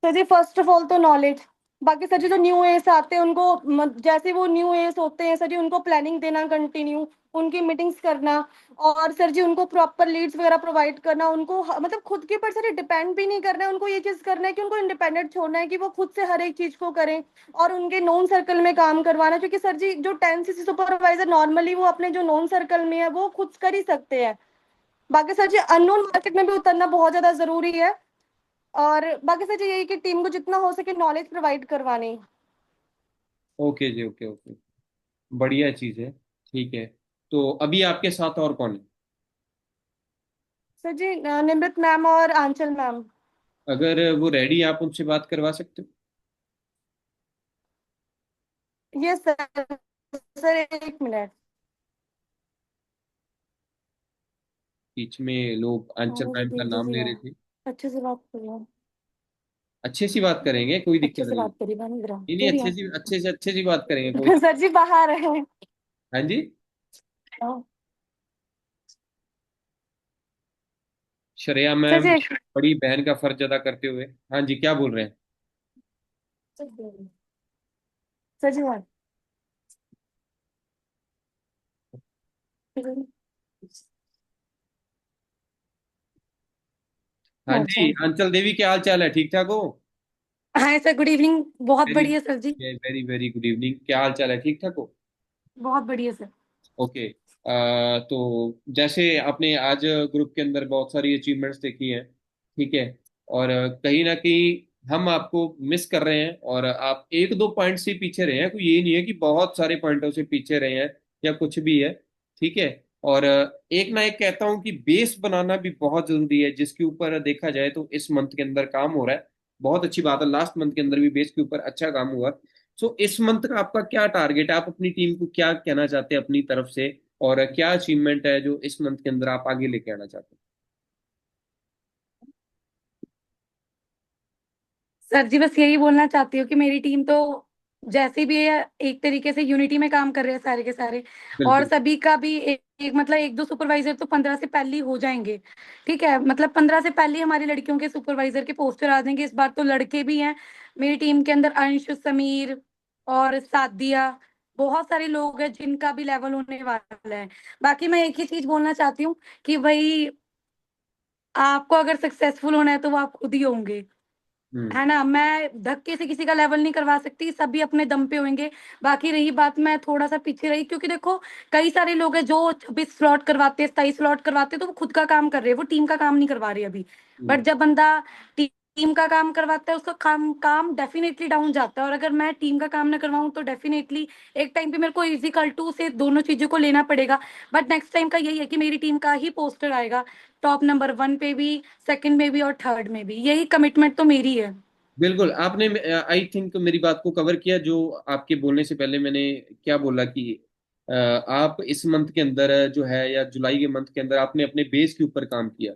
सर जी फर्स्ट ऑफ ऑल तो नॉलेज। बाकी सर जी जो न्यू एस आते हैं उनको जैसे वो न्यू एस होते हैं सर जी उनको प्लानिंग देना कंटिन्यू, उनकी मीटिंग्स करना, और सर जी उनको प्रॉपर लीड्स वगैरह प्रोवाइड करना, उनको मतलब खुद के ऊपर सर डिपेंड भी नहीं करना है, उनको ये चीज करना है कि उनको इंडिपेंडेंट छोड़ना है कि वो खुद से हर एक चीज को करें, और उनके नॉन सर्कल में काम करवाना, क्योंकि सर जी जो 10 सीसी सुपरवाइजर नॉर्मली वो अपने जो नॉन सर्कल में है वो खुद कर ही सकते हैं। बाकी सर जी अननोन मार्केट में भी उतरना बहुत ज्यादा जरूरी है, और बाकी सर यही कि टीम को जितना हो सके नॉलेज प्रोवाइड करवानी। ओके जी, ओके ओके। बढ़िया चीज है। ठीक है, तो अभी आपके साथ और कौन है? सर जी निमृत मैम और आंचल मैम। अगर वो रेडी, आप उनसे बात करवा सकते हो? Yes sir. सर एक मिनट। बीच में लोग आंचल मैम का नाम ले रहे थे। अच्छे से बात करिए। अच्छे सी बात करेंगे, कोई अच्छे दिक्कत से नहीं। बात करिए बन रहा नहीं नहीं, दे दिया। अच्छे सी बात करेंगे, कोई। सर जी बाहर है। हाँ जी। श्रेया सर मैम जी बड़ी बहन का फर्ज अदा करते हुए, हाँ जी, क्या बोल रहे हैं? सर जी बाहर। हाँ अच्छा। जी, आंचल देवी, क्या हाल चाल है? ठीक ठाक हो? Hi sir, good evening. बहुत वेरी बढ़िया सर जी। वेरी वेरी गुड इवनिंग, क्या हाल चाल है? ठीक ठाक हो? बहुत बढ़िया सर। ओके। तो जैसे आपने आज ग्रुप के अंदर बहुत सारी अचीवमेंट्स देखी हैं, ठीक है, और कहीं ना कहीं हम आपको मिस कर रहे हैं, और आप एक दो पॉइंट से पीछे रहे हैं, कोई ये नहीं है कि बहुत सारे पॉइंटों से पीछे रहे हैं या कुछ भी है। ठीक है। और एक ना एक कहता हूँ कि बेस बनाना भी बहुत जरूरी है, जिसके ऊपर देखा जाए तो इस मंथ के अंदर काम हो रहा है। बहुत अच्छी बात है, लास्ट मंथ के अंदर भी बेस के ऊपर अच्छा काम हुआ। सो इस मंथ का आपका क्या टारगेट है? आप अपनी टीम को क्या कहना चाहते हैं अपनी तरफ से, और क्या अचीवमेंट है जो इस मंथ के अंदर आप आगे लेके आना चाहते सर जी बस यही बोलना चाहती हूँ कि मेरी टीम तो जैसे भी है एक तरीके से यूनिटी में काम कर रहे हैं सारे के सारे, हैं? और बिल्कुल। सभी का भी एक मतलब एक दो सुपरवाइजर तो 15 से पहले ही हो जाएंगे। ठीक है, मतलब 15 से पहले ही हमारी लड़कियों के सुपरवाइजर के पोस्टर आ जाएंगे, इस बार तो लड़के भी हैं मेरी टीम के अंदर, अंश, समीर और सादिया, बहुत सारे लोग हैं जिनका भी लेवल होने वाला है। बाकी मैं एक ही चीज बोलना चाहती हूँ कि भाई आपको अगर सक्सेसफुल होना है तो वो आप खुद ही होंगे, हम्म। है ना। मैं धक्के से किसी का लेवल नहीं करवा सकती, सभी अपने दम पे होंगे। बाकी रही बात, मैं थोड़ा सा पीछे रही क्योंकि देखो कई सारे लोग हैं जो 26 स्लॉट करवाते हैं, 27 स्लॉट करवाते हैं, तो वो खुद का काम कर रहे हैं, वो टीम का काम नहीं करवा रहे अभी। बट हम्म। जब बंदा टीम टीम का काम करवाता है उसका काम काम डेफिनेटली डाउन जाता है, और अगर मैं टीम का काम ना करवाऊँ तो डेफिनेटली एक टाइम पे मेरे को इजिकल टू से दोनों चीजों को लेना पड़ेगा। बट नेक्स्ट टाइम का यही है कि मेरी टीम का ही पोस्टर आएगा, टॉप नंबर 1 पे भी, सेकंड में भी और थर्ड में भी। यही कमिटमेंट तो मेरी है। बिल्कुल, आपने आई थिंक मेरी बात को कवर किया। जो आपके बोलने से पहले मैंने क्या बोला कि आप इस मंथ के अंदर जो है, या जुलाई के मंथ के अंदर, आपने अपने बेस के ऊपर काम किया,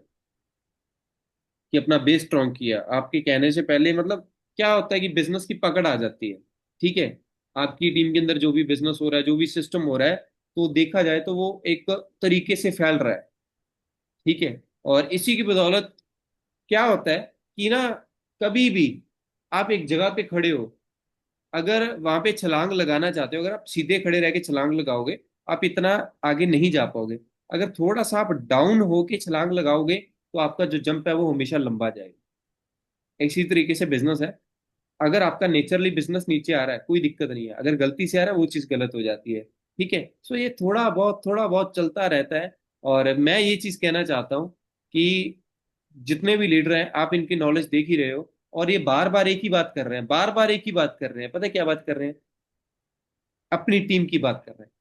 कि अपना बेस स्ट्रॉन्ग किया। आपके कहने से पहले मतलब क्या होता है कि बिजनेस की पकड़ आ जाती है। ठीक है, आपकी टीम के अंदर जो भी बिजनेस हो रहा है, जो भी सिस्टम हो रहा है, तो देखा जाए तो वो एक तरीके से फैल रहा है। ठीक है, और इसी की बदौलत क्या होता है कि ना, कभी भी आप एक जगह पे खड़े हो, अगर वहां पे छलांग लगाना चाहते हो, अगर आप सीधे खड़े रह के छलांग लगाओगे, आप इतना आगे नहीं जा पाओगे। अगर थोड़ा सा आप डाउन होके छलांग लगाओगे, तो आपका जो जंप है वो हमेशा लंबा जाएगा। इसी तरीके से बिजनेस है। अगर आपका नेचरली बिजनेस नीचे आ रहा है, कोई दिक्कत नहीं है। अगर गलती से आ रहा है, वो चीज गलत हो जाती है। ठीक है, सो ये थोड़ा बहुत चलता रहता है। और मैं ये चीज कहना चाहता हूँ कि जितने भी लीडर हैं, आप इनकी नॉलेज देख ही रहे हो, और ये बार बार एक ही बात कर रहे हैं, बार बार एक ही बात कर रहे हैं। पता है क्या बात कर रहे हैं? अपनी टीम की बात कर रहे हैं,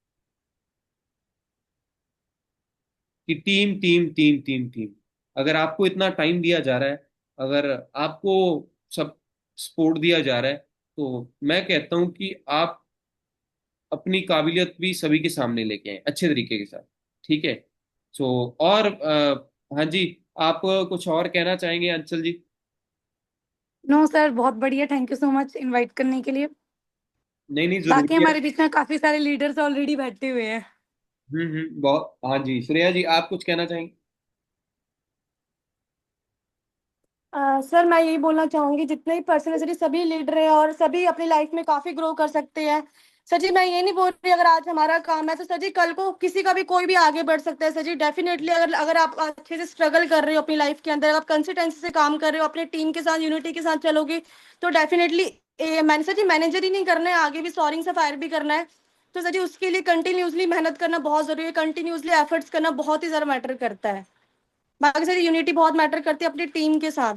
कि team team team team team. अगर आपको इतना टाइम दिया जा रहा है, अगर आपको सब सपोर्ट दिया जा रहा है, तो मैं कहता हूं कि आप अपनी काबिलियत भी सभी के सामने लेके आए अच्छे तरीके के साथ। ठीक है, सो और हाँ जी, आप कुछ और कहना चाहेंगे अंचल जी? नो सर, बहुत बढ़िया, thank you so much invite करने के लिए। नहीं नहीं, बाकी जरूरी है। हमारे बीच में काफी सारे लीडर्स ऑलरेडी बैठे हुए हैं। बहुत, हाँ जी, श्रेया जी आप कुछ कहना चाहेंगे? सर मैं यही बोलना चाहूंगी, जितने भी पर्सन है सर, ये सभी लीडर हैं और सभी अपनी लाइफ में काफी ग्रो कर सकते हैं। सर जी मैं ये नहीं बोल रही अगर आज हमारा काम है तो सर जी कल को किसी का भी कोई भी आगे बढ़ सकता है। सर जी डेफिनेटली अगर अगर आप अच्छे से स्ट्रगल कर रहे हो अपनी लाइफ के अंदर, आप कंसिस्टेंसी से काम कर रहे हो, अपने टीम के साथ यूनिटी के साथ चलोगे, तो डेफिनेटली मैंने सर जी मैनेजर ही नहीं करना है, आगे भी सोअरिंग से फायर भी करना है। तो सर जी उसके लिए कंटिन्यूसली मेहनत करना बहुत जरूरी है, कंटिन्यूसली एफर्ट्स करना बहुत ही ज्यादा मैटर करता है। बाकी सर यूनिटी बहुत मैटर करती है अपनी टीम के साथ।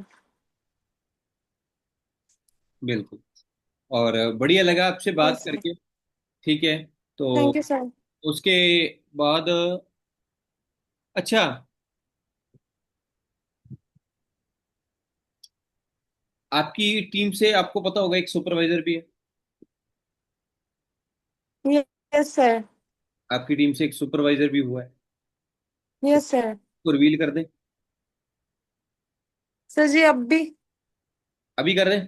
बिल्कुल, और बढ़िया लगा आपसे बात यस सर। करके। ठीक है, तो थैंक यू सर। उसके बाद अच्छा, आपकी टीम से आपको पता होगा एक सुपरवाइजर भी है। Yes sir. आपकी टीम से एक सुपरवाइजर भी हुआ है। Yes sir. तो रिवील कर दें? सर जी अब भी। अभी कर दें?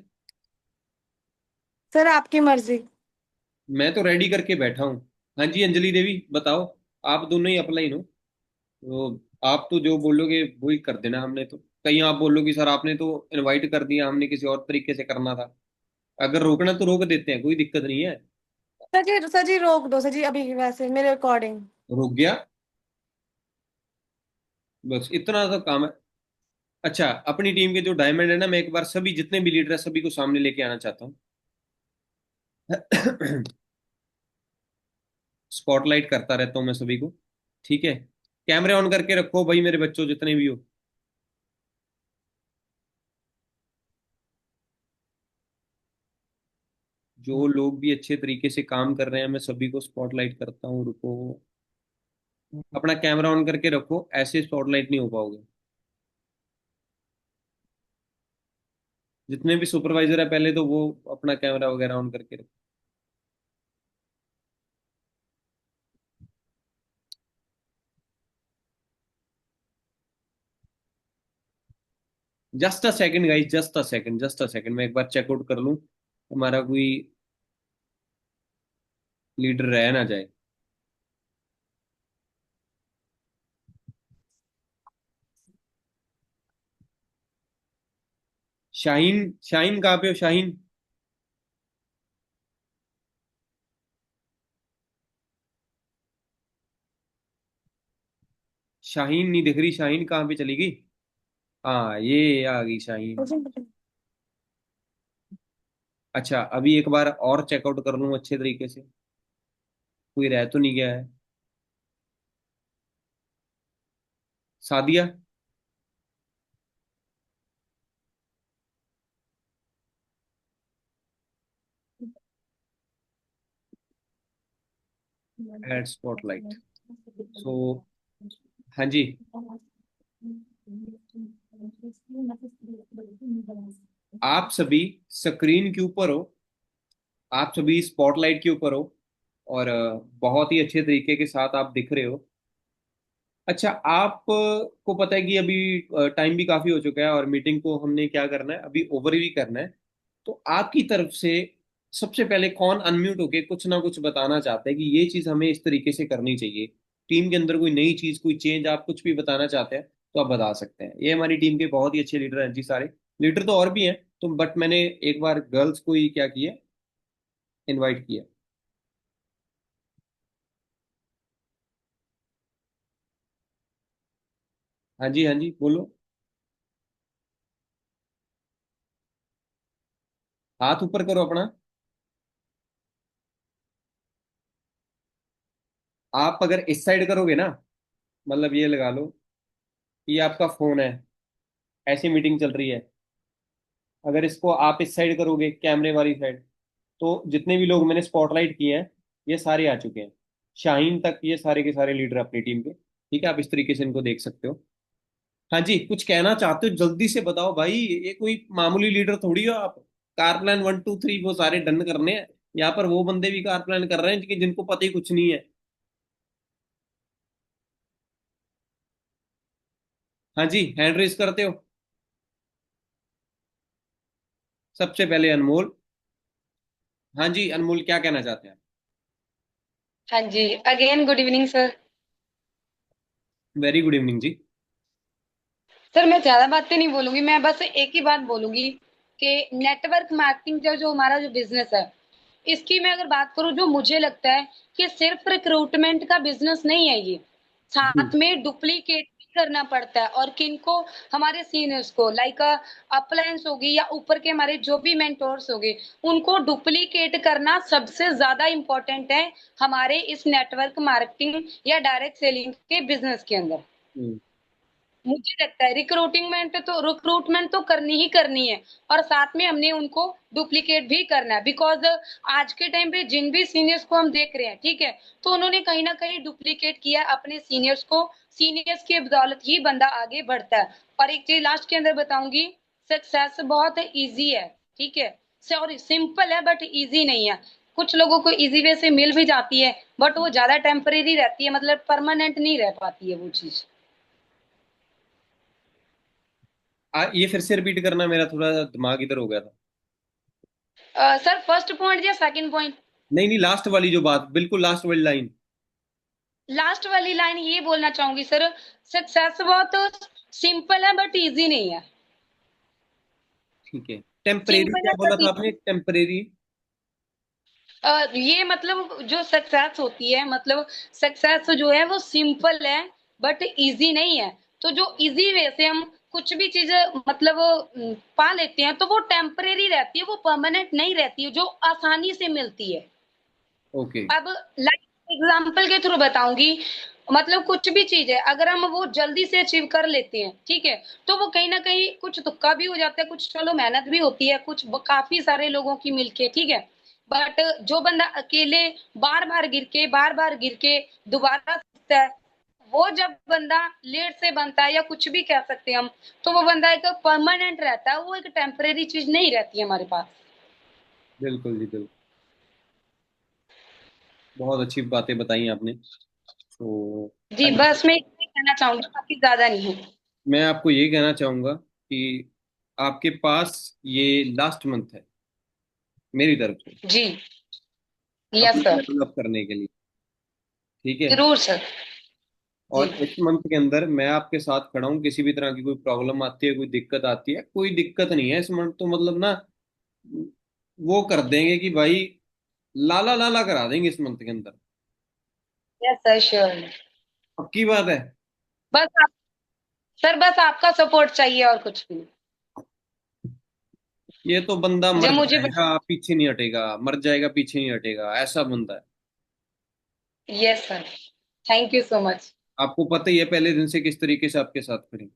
सर आपकी मर्जी। मैं तो रेडी करके बैठा हूँ। हाँ जी, अंजलि देवी बताओ। आप दोनों ही अपलाइन हो, तो आप तो जो बोलोगे वो ही कर देना। हमने तो कहीं आप बोलोगे सर आपने तो इनवाइट कर दिया, हमने किसी और तरीके से करना था। अगर रोकना तो रोक देते हैं, कोई दिक्कत नहीं है। सर जी रोक दो सर जी अभी, वैसे मेरे अकॉर्डिंग। रुक गया, बस इतना तो काम है। अच्छा, अपनी टीम के जो डायमंड है ना, मैं एक बार सभी जितने भी लीडर है सभी को सामने लेके आना चाहता हूँ। स्पॉटलाइट करता रहता हूँ मैं सभी को। ठीक है, कैमरे ऑन करके रखो भाई मेरे बच्चों, जितने भी हो। जो लोग भी अच्छे तरीके से काम कर रहे हैं, मैं सभी को स्पॉटलाइट करता हूँ। रुको, अपना कैमरा ऑन करके रखो, ऐसे स्पॉटलाइट नहीं हो पाओगे। जितने भी सुपरवाइजर है पहले तो वो अपना कैमरा वगैरह ऑन करके रखो। Just a second guys, just a second, just a second, मैं एक बार चेकआउट कर लूँ हमारा कोई लीडर रह ना जाए। शाहीन, शाहीन कहाँ पे हो शाहीन? शाहीन नहीं दिख रही, शाहीन कहाँ पे चली गई? हाँ, ये आ गई शाहीन। अच्छा, अभी एक बार और चेकआउट कर लूँ अच्छे तरीके से, कोई रह तो नहीं गया है? Sadia, add spotlight. सो हाँ जी, आप सभी स्क्रीन के ऊपर हो, आप सभी स्पॉटलाइट के ऊपर हो, और बहुत ही अच्छे तरीके के साथ आप दिख रहे हो। अच्छा, आप को पता है कि अभी टाइम भी काफी हो चुका है और मीटिंग को हमने क्या करना है, अभी ओवर भी करना है। तो आपकी तरफ से सबसे पहले कौन अनम्यूट होके कुछ ना कुछ बताना चाहता है कि ये चीज हमें इस तरीके से करनी चाहिए, टीम के अंदर कोई नई चीज, कोई चेंज, आप कुछ भी बताना चाहते हैं तो आप बता सकते हैं। ये हमारी टीम के बहुत ही अच्छे लीडर हैं जी, सारे लीडर तो और भी हैं, तो बट मैंने एक बार गर्ल्स को ही क्या किया, इनवाइट किया। हाँ जी, हाँ जी, बोलो। हाथ ऊपर करो अपना। आप अगर इस साइड करोगे ना, मतलब ये लगा लो कि ये आपका फोन है, ऐसी मीटिंग चल रही है, अगर इसको आप इस साइड करोगे, कैमरे वाली साइड, तो जितने भी लोग मैंने स्पॉटलाइट किए हैं ये सारे आ चुके हैं, शाहीन तक, ये सारे के सारे लीडर अपनी टीम के। ठीक है, आप इस तरीके से इनको देख सकते हो। हाँ जी, कुछ कहना चाहते हो जल्दी से बताओ भाई, ये कोई मामूली लीडर थोड़ी हो आप। कार प्लान 1 2 3 वो सारे डन करने हैं, यहाँ पर वो बंदे भी कार प्लान कर रहे हैं जिनको पता ही कुछ नहीं है। हाँ जी, हैंड रेस करते हो। सबसे पहले अनमोल। हाँ जी, अनमोल क्या कहना चाहते हैं? हाँ जी, again good evening sir. Very good evening जी। सर मैं ज्यादा बातें नहीं बोलूंगी, मैं बस एक ही बात बोलूंगी कि नेटवर्क मार्केटिंग जो जो हमारा जो बिजनेस है, इसकी मैं अगर बात करूं, जो मुझे लगता है कि सिर्फ रिक्रूटमेंट का बिजनेस नहीं है ये, जी। साथ में डुप्लीकेट भी करना पड़ता है। और किनको, हमारे सीनियर्स को, लाइक अपलायंस होगी या ऊपर के हमारे जो भी मेंटोर्स होंगे, उनको डुप्लीकेट करना सबसे ज्यादा इंपॉर्टेंट है हमारे इस नेटवर्क मार्केटिंग या डायरेक्ट सेलिंग के बिजनेस के अंदर। हम्म। मुझे लगता है रिक्रूटमेंट तो करनी ही करनी है, और साथ में हमने उनको डुप्लीकेट भी करना है, बिकॉज आज के टाइम पे जिन भी सीनियर्स को हम देख रहे हैं, ठीक है, तो उन्होंने कहीं ना कहीं डुप्लीकेट किया अपने सीनियर्स को। सीनियर्स की बदौलत ही बंदा आगे बढ़ता है। और एक चीज लास्ट के अंदर बताऊंगी, सक्सेस बहुत ईजी है, ठीक है, सॉरी सिंपल है बट ईजी नहीं है। कुछ लोगों को इजी वे से मिल भी जाती है, बट वो ज्यादा टेम्परेरी रहती है, मतलब परमानेंट नहीं रह पाती है वो चीज। ये फिर से रिपीट करना, मेरा थोड़ा दिमाग इधर हो गया था। सर फर्स्ट पॉइंट या सेकंड पॉइंट? नहीं नहीं, लास्ट वाली जो बात, बिल्कुल लास्ट वाली लाइन। लास्ट वाली लाइन ये बोलना चाहूंगी सर, सक्सेस बहुत सिंपल है बट इजी नहीं है। ठीक है, टेम्परेरी सिंपल क्या है बोला बट था आपने, टेम्परेरी? ये मतलब जो सक्सेस होती है, मतलब सक्सेस जो है वो सिंपल है बट इजी नहीं है। तो जो इजी वे से हम कुछ भी चीजें मतलब पा लेते हैं, तो वो टेम्परेरी रहती है, वो परमानेंट नहीं रहती है, जो आसानी से मिलती है। ओके। अब लाइक एग्जांपल के थ्रू बताऊंगी, मतलब कुछ भी चीज है अगर हम वो जल्दी से अचीव कर लेते हैं, ठीक है, तो वो कहीं ना कहीं कुछ तुक्का भी हो जाता है, कुछ चलो मेहनत भी होती है, कुछ काफी सारे लोगों की मिलके, ठीक है। बट जो बंदा अकेले बार बार गिर के दोबारा सीखता है, वो जब बंदा लेट से बनता है या कुछ भी कह सकते हैं हम, तो वो बंदा एक परमानेंट रहता है, वो एक टेम्परेरी चीज नहीं रहती है हमारे पास। बिल्कुल जी, बिल्कुल। बहुत अच्छी बातें बताई आपने। तो जी बस मैं इतना ही कहना चाहूंगी, काफी ज्यादा नहीं है। मैं आपको ये कहना चाहूंगा कि आपके पास ये लास्ट मंथ है मेरी तरफ से जी यस अपना सर, लेवल अप करने के लिए। ठीक है, जरूर सर। जी और इस मंथ के अंदर मैं आपके साथ खड़ा हूँ, किसी भी तरह की कोई प्रॉब्लम आती है, कोई दिक्कत आती है, कोई दिक्कत नहीं है इस मंथ, तो मतलब ना वो कर देंगे कि भाई लाला लाला करा देंगे इस मंथ के अंदर। Yes sir sure. पक्की बात है। बस आप, सर बस आपका सपोर्ट चाहिए और कुछ भी नहीं। ये तो बंदा मर जो मुझे, जाएगा पीछे नहीं हटेगा, मर जाएगा पीछे नहीं हटेगा, ऐसा बंदा है। Yes sir, thank you so much. आपको पता ही है पहले दिन से किस तरीके से आपके साथ खड़ी।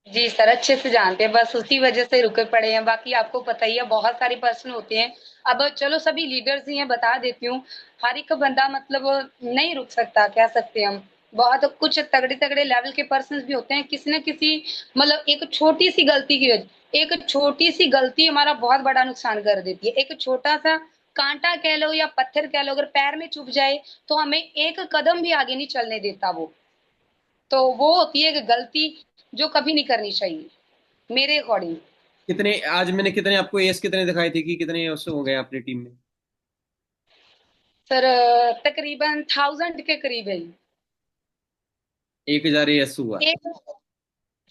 जी सर, अच्छे से जानते हैं, बस उसी वजह से रुके पड़े हैं। बाकी आपको पता ही है, बहुत सारे पर्सन होते हैं। अब चलो सभी लीडर्स ही हैं, बता देती हूँ। हर एक बंदा मतलब नहीं रुक सकता, कह सकते हैं हम। बहुत कुछ तगड़े-तगड़े लेवल के पर्सन्स भी होते हैं, किसी न किसी मतलब एक छोटी-सी गलती की वजह, एक छोटी-सी गलती हमारा बहुत बड़ा नुकसान कर देती है। एक छोटा-सा काँटा कह लो या पत्थर कह लो, अगर पैर में चुभ जाए, तो हमें एक कदम भी आगे नहीं चलने देता वो। तो वो होती है एक गलती जो कभी नहीं करनी चाहिए, मेरे अकॉर्डिंग। कितने आज मैंने कितने आपको एस कितने दिखाए थे कि कितने उससे हो गए अपनी टीम में? सर तकरीबन 1000 के करीब है ये। 1000 एस हुआ। एक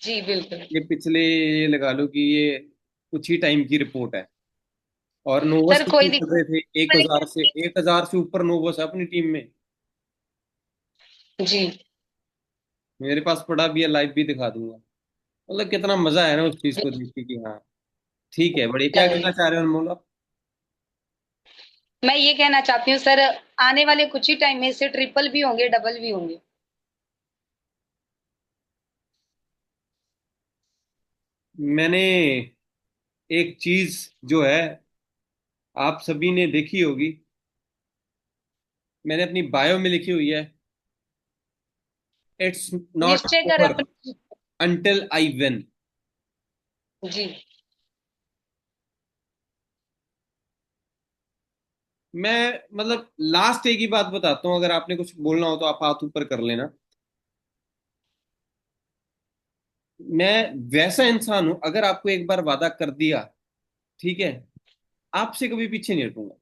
जी बिल्कुल। ये पिछले, ये लगा लो कि ये कुछ ही टाइम की रिपोर्ट है। और नोवस सर कोई कितने चल रहे दिक्कत थे? 1000 से, 1000 से ऊपर नोवस है अपनी टीम में। जी मेरे पास पड़ा भी है, लाइव भी दिखा दूंगा। मतलब कितना मजा आया ना उस चीज को देख के कि हाँ ठीक है। बड़े क्या कहना चाह रहे हो अनमोल आप? मैं ये कहना चाहती हूँ सर, आने वाले कुछ ही टाइम में से ट्रिपल भी होंगे, डबल भी होंगे। मैंने एक चीज जो है आप सभी ने देखी होगी, मैंने अपनी बायो में लिखी हुई है, इट्स नॉट निश्चय कर ओवर अपनी। Until I win. जी मैं मतलब लास्ट एक ही बात बताता हूँ, अगर आपने कुछ बोलना हो तो आप हाथ ऊपर कर लेना। मैं वैसा इंसान हूं, अगर आपको एक बार वादा कर दिया, ठीक है, आपसे कभी पीछे नहीं हटूंगा।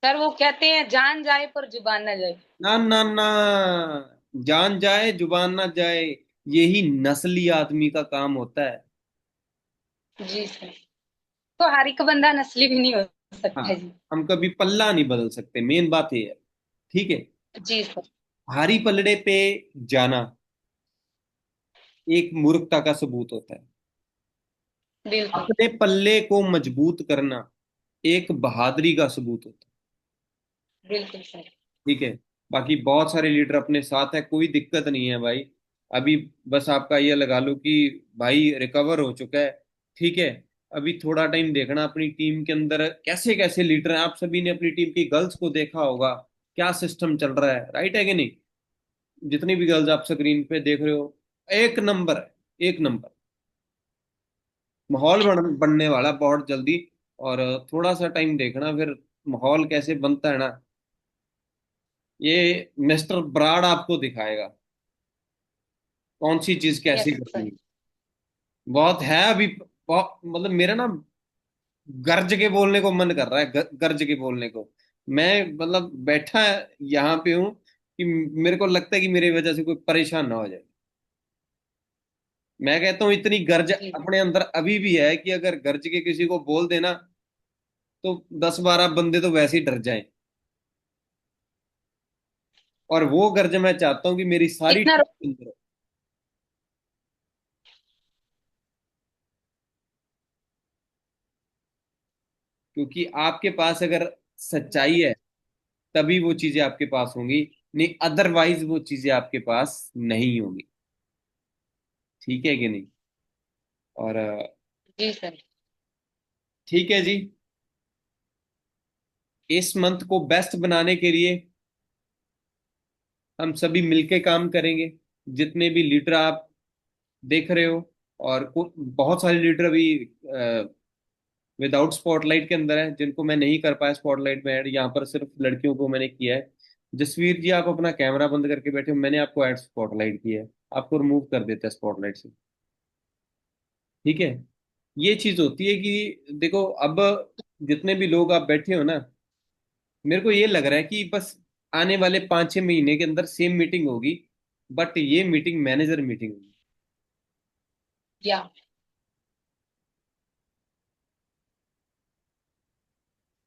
सर, वो कहते हैं जान जाए पर जुबान ना जाए। ना ना ना, जान जाए जुबान ना जाए, यही नस्ली आदमी का काम होता है। जी सर, तो हर एक बंदा नस्ली भी नहीं हो सकता हाँ, है जी। हम कभी पल्ला नहीं बदल सकते, मेन बात ये है। ठीक है। जी सर भारी पलड़े पे जाना एक मूर्खता का सबूत होता है। बिल्कुल। अपने पल्ले को मजबूत करना एक बहादुरी का सबूत होता है। बिल्कुल सर। ठीक है। बाकी बहुत सारे लीडर अपने साथ है, कोई दिक्कत नहीं है भाई। अभी बस आपका ये लगा लो कि भाई रिकवर हो चुका है। ठीक है। अभी थोड़ा टाइम देखना अपनी टीम के अंदर कैसे कैसे लीडर हैं। आप सभी ने अपनी टीम की गर्ल्स को देखा होगा, क्या सिस्टम चल रहा है, राइट है कि नहीं? जितनी भी गर्ल्स आप स्क्रीन पे देख रहे हो, एक नंबर है, एक नंबर। माहौल बनने वाला बहुत जल्दी। और थोड़ा सा टाइम देखना, फिर माहौल कैसे बनता है ना, ये मिस्टर ब्राड आपको दिखाएगा कौन सी चीज कैसे यस करनी सर। है। बहुत है अभी, बहुत मतलब मेरा ना गर्ज के बोलने को मन कर रहा है, गर्ज के बोलने को। मैं मतलब बैठा यहाँ पे हूँ कि मेरे को लगता है कि मेरी वजह से कोई परेशान ना हो जाए। मैं कहता हूँ इतनी गर्ज जी अपने अंदर अभी भी है कि अगर गर्ज के किसी को बोल देना तो 10-12 बंदे तो वैसे ही डर जाएं। और वो गर्ज मैं चाहता हूँ कि मेरी सारी इतना टीम के अंदर हो। क्योंकि आपके पास अगर सच्चाई है तभी वो चीजें आपके पास होंगी, नहीं अदरवाइज वो चीजें आपके पास नहीं होंगी। ठीक है कि नहीं? और जी सर। ठीक है जी, इस मंथ को बेस्ट बनाने के लिए हम सभी मिलके काम करेंगे। जितने भी लीडर आप देख रहे हो, और बहुत सारे लीडर अभी विदाउट स्पॉटलाइट के अंदर है, जिनको मैं नहीं कर पाया स्पॉटलाइट में ऐड, यहाँ पर सिर्फ लड़कियों को मैंने किया है। जसवीर जी आप अपना कैमरा बंद करके बैठे हो, मैंने आपको ऐड स्पॉटलाइट किया है, आपको रिमूव कर देता है स्पॉटलाइट से। ठीक है। ये चीज होती है कि देखो अब जितने भी लोग आप बैठे हो ना, मेरे को ये लग रहा है कि बस आने वाले 5-6 महीने के अंदर सेम मीटिंग होगी, बट ये मीटिंग मैनेजर मीटिंग होगी। या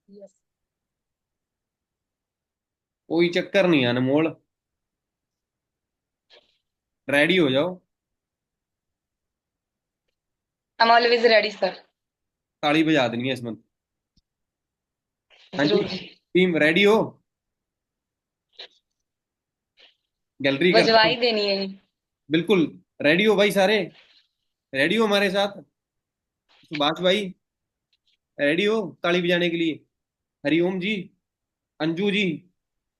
यस। कोई चक्कर नहीं है अनमोल, रेडी हो जाओ। I am always ready sir. ताली बजा देनी है इस मंथ। हाँ जी, जरूर। टीम रेडी हो? गैलरी कर बजवा दो। ही देनी है ये। बिल्कुल। रेडी हो भाई सारे? रेडी हो हमारे साथ? सुभाष भाई रेडी हो ताली बजाने के लिए? हरिओम जी, अंजू जी,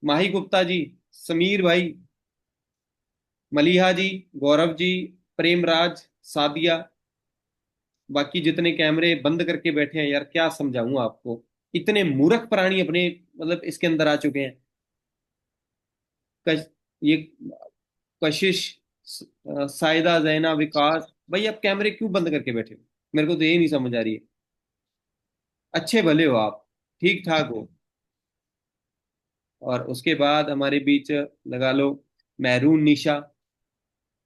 माही गुप्ता जी, समीर भाई, मलिहा जी, गौरव जी, प्रेमराज, सादिया, बाकी जितने कैमरे बंद करके बैठे हैं यार, क्या समझाऊं आपको। इतने मूर्ख प्राणी अपने मतलब इसके अंदर आ चुके हैं। कश, ये कशिश, साइदा, जैना, विकास, भाई आप कैमरे क्यों बंद करके बैठे हो? मेरे को तो ये नहीं समझ आ रही है। अच्छे भले हो आप, ठीक ठाक हो। और उसके बाद हमारे बीच लगा लो महरून निशा,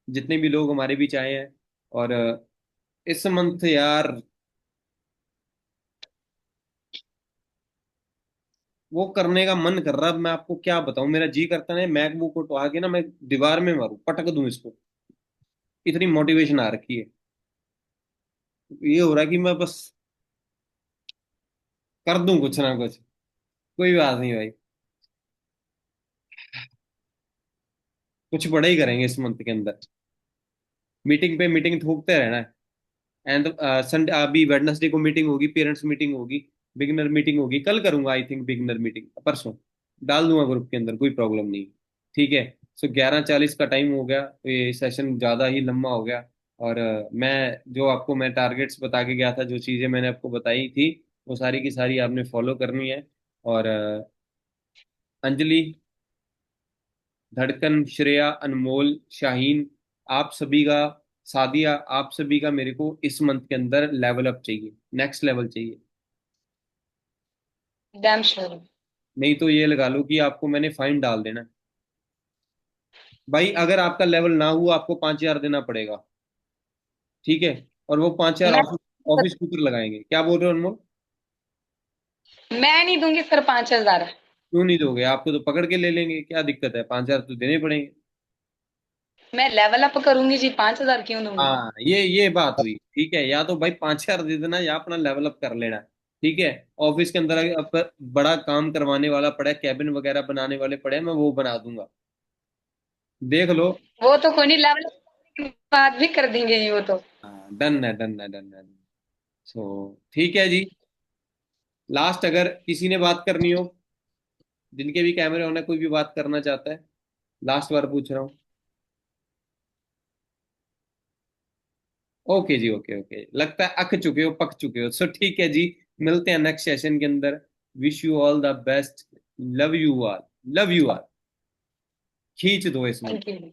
जितने भी लोग हमारे बीच आए हैं। और इस मंथ यार वो करने का मन कर रहा, मैं आपको क्या बताऊं, मेरा जी करता है मैकबुक उठवा के ना मैं दीवार में मारूं, पटक दूं इसको। इतनी मोटिवेशन आ रखी है। ये हो रहा है कि मैं बस कर दूं कुछ ना कुछ। कोई बात नहीं भाई, कुछ बड़ा ही करेंगे इस मंथ के अंदर। मीटिंग पे मीटिंग थूकते रहना है। एंड संडे अभी वेडनेसडे को मीटिंग होगी, पेरेंट्स मीटिंग होगी, बिगिनर मीटिंग होगी, कल करूंगा आई थिंक बिगिनर मीटिंग, परसों डाल दूंगा ग्रुप के अंदर, कोई प्रॉब्लम नहीं। ठीक है। सो 11:40 का टाइम हो गया, तो ये सेशन ज़्यादा ही लंबा हो गया। और मैं टारगेट्स बता के गया था, जो चीज़ें मैंने आपको बताई थी वो सारी की सारी आपने फॉलो करनी है। और अंजलि, धड़कन, श्रेया, अनमोल, शाहीन, आप सभी का, सादिया, आप सभी का मेरे को इस मंथ के अंदर लेवल अप चाहिए, नेक्स्ट लेवल चाहिए। Damn sure. नहीं तो ये लगा लो कि आपको मैंने फाइन डाल देना। भाई अगर आपका लेवल ना हुआ आपको 5,000 देना पड़ेगा। ठीक है। और वो 5,000 मैं ऑफिस ऑफिस स्कूटर लगाएंगे। क्या बोल रहे हो अनमोल? मैं नहीं दूंगी सर 5,000। क्यों नहीं दोगे? आपको तो पकड़ के ले लेंगे, क्या दिक्कत है? 5,000 तो देने पड़ेंगे। मैं लेवल अप करूंगी जी, 5,000 क्यों दूंगी? हाँ ये बात हुई। ठीक है, या तो भाई 5,000 दे देना या अपना लेवल अप कर लेना। ठीक है। ऑफिस के अंदर अगर बड़ा काम करवाने वाला पड़ा है, कैबिन वगैरह बनाने वाले पड़े हैं, मैं वो बना दूंगा, देख लो। वो तो कोई नहीं, लेवल की बात भी कर देंगे जी वो तो। हाँ डन है, डन है, डन है। सो ठीक है जी। लास्ट अगर किसी ने बात करनी हो, जिनके भी कैमरे होने, कोई भी बात करना चाहता है, लास्ट बार पूछ रहा हूँ। ओके जी, ओके ओके, लगता है अक चुके हो, पक चुके हो। सो ठीक है जी, मिलते हैं नेक्स्ट सेशन के अंदर। Wish you all the best. Love you all, love you all. खींच दो इसमें। Thank you.